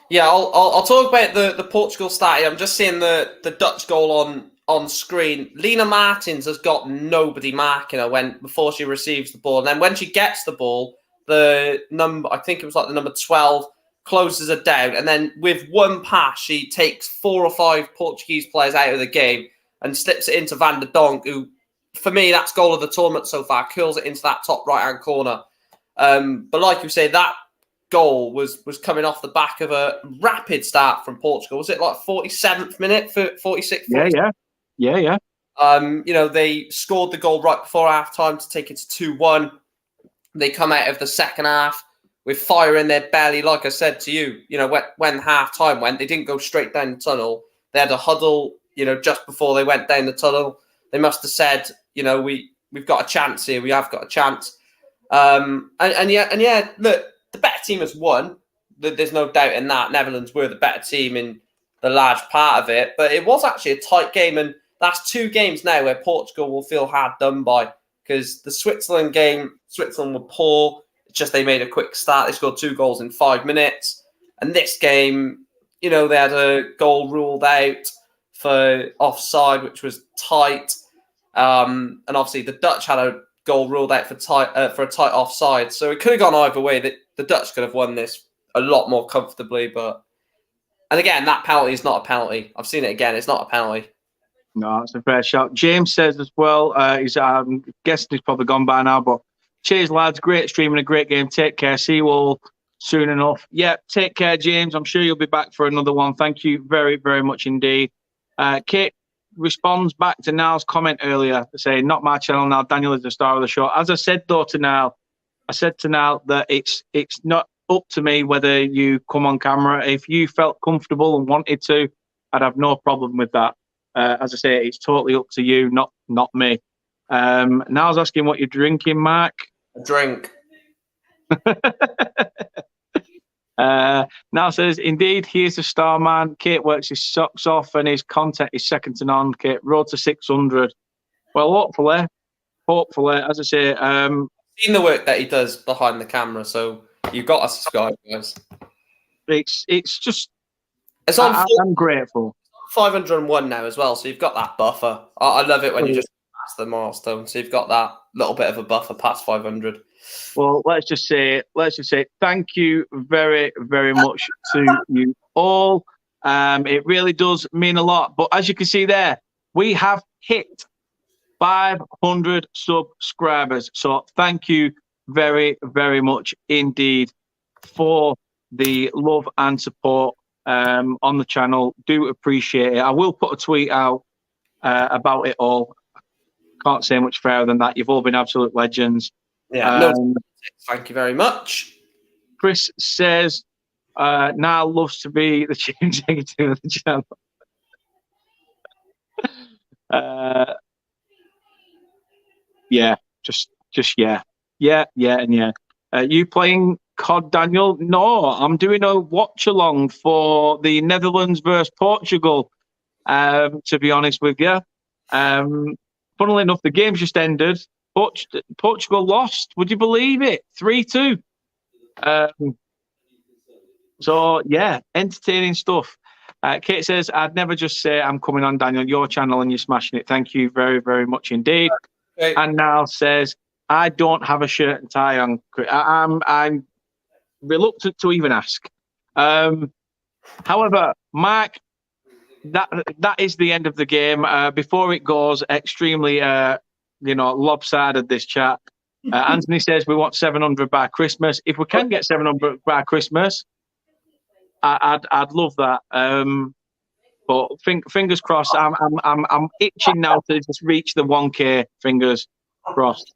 Yeah, I'll talk about the Portugal stat. I'm just seeing the Dutch goal on screen. Lena Martins has got nobody marking her before she receives the ball, and then when she gets the ball, the number, I think it was like the number 12. Closes her down, and then with one pass, she takes 4 or 5 Portuguese players out of the game and slips it into Van der Donk, who, for me, that's goal of the tournament so far, curls it into that top right-hand corner. But like you say, that goal was coming off the back of a rapid start from Portugal. Was it like 47th minute, 46th? Yeah. They scored the goal right before half-time to take it to 2-1. They come out of the second half with fire in their belly. Like I said to you, when half-time went, they didn't go straight down the tunnel. They had a huddle, just before they went down the tunnel. They must have said, we've got a chance here. We have got a chance. Look, the better team has won. There's no doubt in that. Netherlands were the better team in the large part of it. But it was actually a tight game. And that's 2 games now where Portugal will feel hard done by. Because the Switzerland game, Switzerland were poor. It's just they made a quick start. They scored 2 goals in 5 minutes. And this game, they had a goal ruled out for offside, which was tight. And obviously the Dutch had a goal ruled out for a tight offside. So it could have gone either way. The Dutch could have won this a lot more comfortably. And again, that penalty is not a penalty. I've seen it again. It's not a penalty. No, it's a fair shout. James says as well, I'm guessing he's probably gone by now, but cheers, lads. Great stream and a great game. Take care. See you all soon enough. Yeah, take care, James. I'm sure you'll be back for another one. Thank you very, very much indeed. Kate responds back to Niall's comment earlier, saying, not my channel now. Daniel is the star of the show. As I said, though, to Niall, I said to Niall that it's not up to me whether you come on camera. If you felt comfortable and wanted to, I'd have no problem with that. As I say, it's totally up to you, not me. Niall's asking what you're drinking, Mark. A drink. Niall says, indeed, he is a star man. Kate works his socks off and his content is second to none. Kate, road to 600. Well, hopefully, as I say, seen the work that he does behind the camera, so you've got to subscribe, guys. It's just, it's on. I'm grateful. 501 now as well, so you've got that buffer. I love it when you just pass the milestone, so you've got that little bit of a buffer past 500. Well, let's just say thank you very, very much to you all. It really does mean a lot. But as you can see there, we have hit 500 subscribers. So thank you very, very much indeed for the love and support on the channel. Do appreciate it. I will put a tweet out about it all. Can't say much fairer than that. You've all been absolute legends. Yeah. Thank you very much. Chris says Niall loves to be the chief executive of the channel. Yeah, just yeah. You playing COD, Daniel? No, I'm doing a watch along for the Netherlands versus Portugal. To be honest with you, funnily enough, the game's just ended. Portugal lost. Would you believe it? 3-2. So yeah, entertaining stuff. Kate says, "I'd never just say I'm coming on, Daniel, your channel, and you're smashing it. Thank you very, very much indeed." Okay. And Niall says, "I don't have a shirt and tie on. I'm reluctant to even ask." However, Mark, that is the end of the game. Before it goes extremely, lopsided, this chat. Anthony says we want 700 by Christmas. If we can get 700 by Christmas, I'd love that. But fingers crossed. I'm itching now to just reach the 1K. Fingers crossed.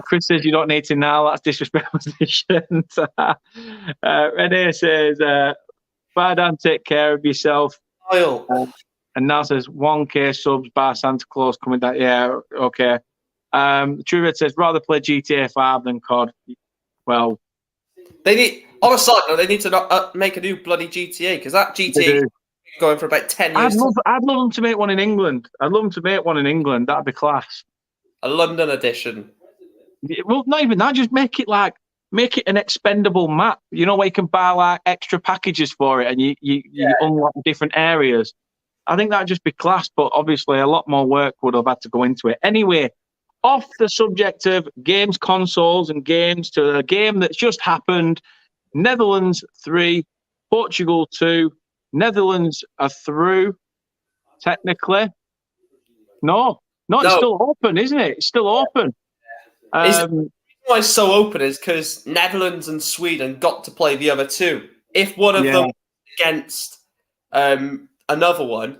Chris says you don't need to now. That's disrespectful. Renee says, "Bye, Dan. Take care of yourself." And now says 1K subs by Santa Claus coming down. Yeah, okay. True Red says rather play GTA 5 than COD. Well, they need. On a side note, they need to make a new bloody GTA because that GTA is going for about 10 years. I'd love them to make one in England. That'd be class. A London edition. Well, not even that. Just make it an expendable map. You know, where you can buy like extra packages for it, and you unlock different areas. I think that'd just be class. But obviously, a lot more work would have had to go into it. Anyway, off the subject of games, consoles, and games, to a game that's just happened. Netherlands 3, Portugal 2. Netherlands are through, technically. No, it's still open, isn't it? It's still open. Why it's so open is because Netherlands and Sweden got to play the other two. If one of them against another one,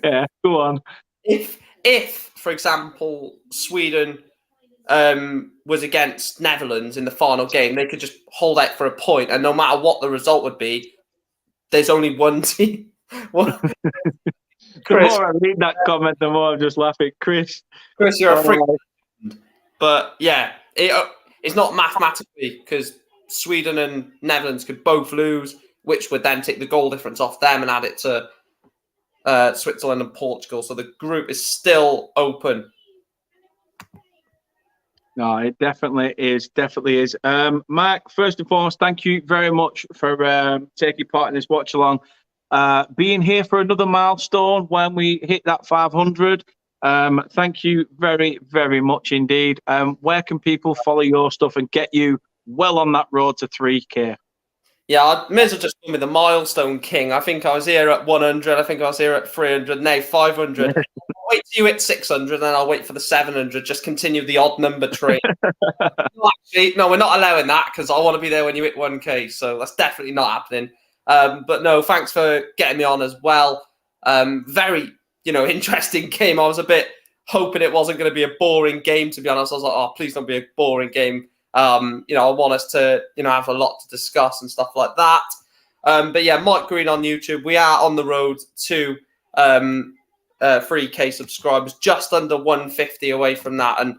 yeah, go on. If for example Sweden was against Netherlands in the final game, they could just hold out for a point, and no matter what the result would be, there's only one team. The more I read that comment, the more I'm just laughing. Chris, you're a freak. But yeah, it's not mathematically because Sweden and Netherlands could both lose, which would then take the goal difference off them and add it to Switzerland and Portugal. So the group is still open. No, it definitely is. Mark, first and foremost, thank you very much for taking part in this watch along. Being here for another milestone when we hit that 500. Thank you very, very much indeed. Where can people follow your stuff and get you well on that road to 3K? Yeah, I may as well just call me the milestone king. I think I was here at 100. I think I was here at 300. Now 500. I'll wait till you hit 600, then I'll wait for the 700. Just continue the odd number tree. No, we're not allowing that because I want to be there when you hit 1K. So that's definitely not happening. But no, thanks for getting me on as well. Very, interesting game. I was a bit hoping it wasn't going to be a boring game, to be honest. I was like, oh, please don't be a boring game. You know, I want us to, you know, have a lot to discuss and stuff like that. But yeah, Mike Green on YouTube. We are on the road to 3K subscribers, just under 150 away from that. And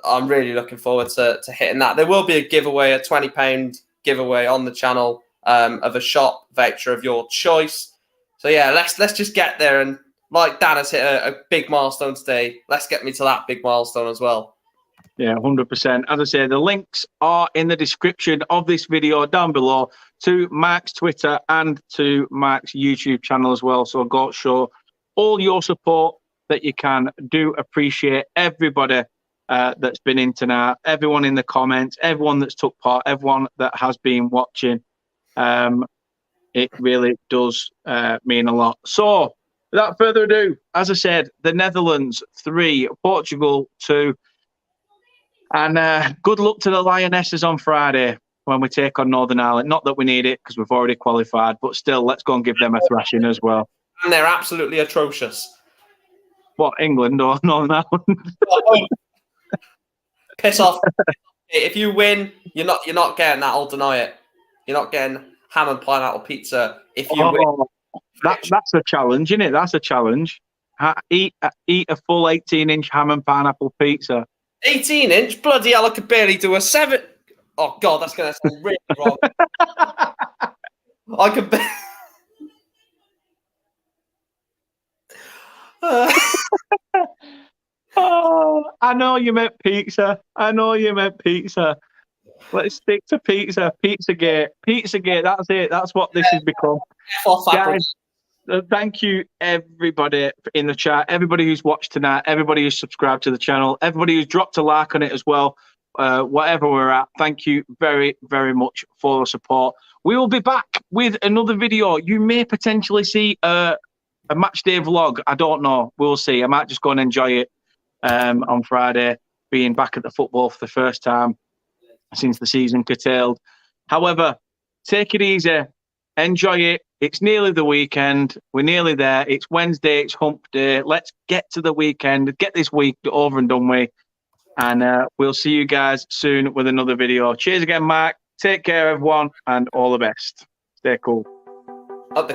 I'm really looking forward to hitting that. There will be a giveaway, a £20 giveaway on the channel of a shop voucher of your choice. So yeah, let's just get there. And like Dan has hit a big milestone today, let's get me to that big milestone as well. Yeah, 100%. As I say, the links are in the description of this video down below to Mark's Twitter and to Mark's YouTube channel as well. So go show all your support that you can. Do appreciate everybody that's been in tonight, everyone in the comments, everyone that's took part, everyone that has been watching. It really does mean a lot. So without further ado, as I said, the Netherlands 3, Portugal 2. And good luck to the Lionesses on Friday when we take on Northern Ireland. Not that we need it because we've already qualified, but still, let's go and give them a thrashing as well. And they're absolutely atrocious. What, England or Northern Ireland? Piss off. If you win, you're not getting that. I'll deny it. You're not getting ham and pineapple pizza if you win. That's a challenge, isn't it? That's a challenge. Eat a full 18-inch ham and pineapple pizza. 18-inch? Bloody hell, I could barely do a 7. Oh, God, that's going to sound really wrong. I could Oh, I know you meant pizza. I know you meant pizza. Let's stick to pizza. Pizzagate. Pizzagate, that's it. That's what this has become. Guys, thank you, everybody in the chat, everybody who's watched tonight, everybody who's subscribed to the channel, everybody who's dropped a like on it as well, whatever we're at. Thank you very, very much for the support. We will be back with another video. You may potentially see a match day vlog. I don't know. We'll see. I might just go and enjoy it on Friday, being back at the football for the first time since the season curtailed. However, take it easy. Enjoy it. It's nearly the weekend. We're nearly there. It's Wednesday. It's hump day. Let's get to the weekend. Get this week over and done with. And we'll see you guys soon with another video. Cheers again, Mark. Take care, everyone, and all the best. Stay cool. Up the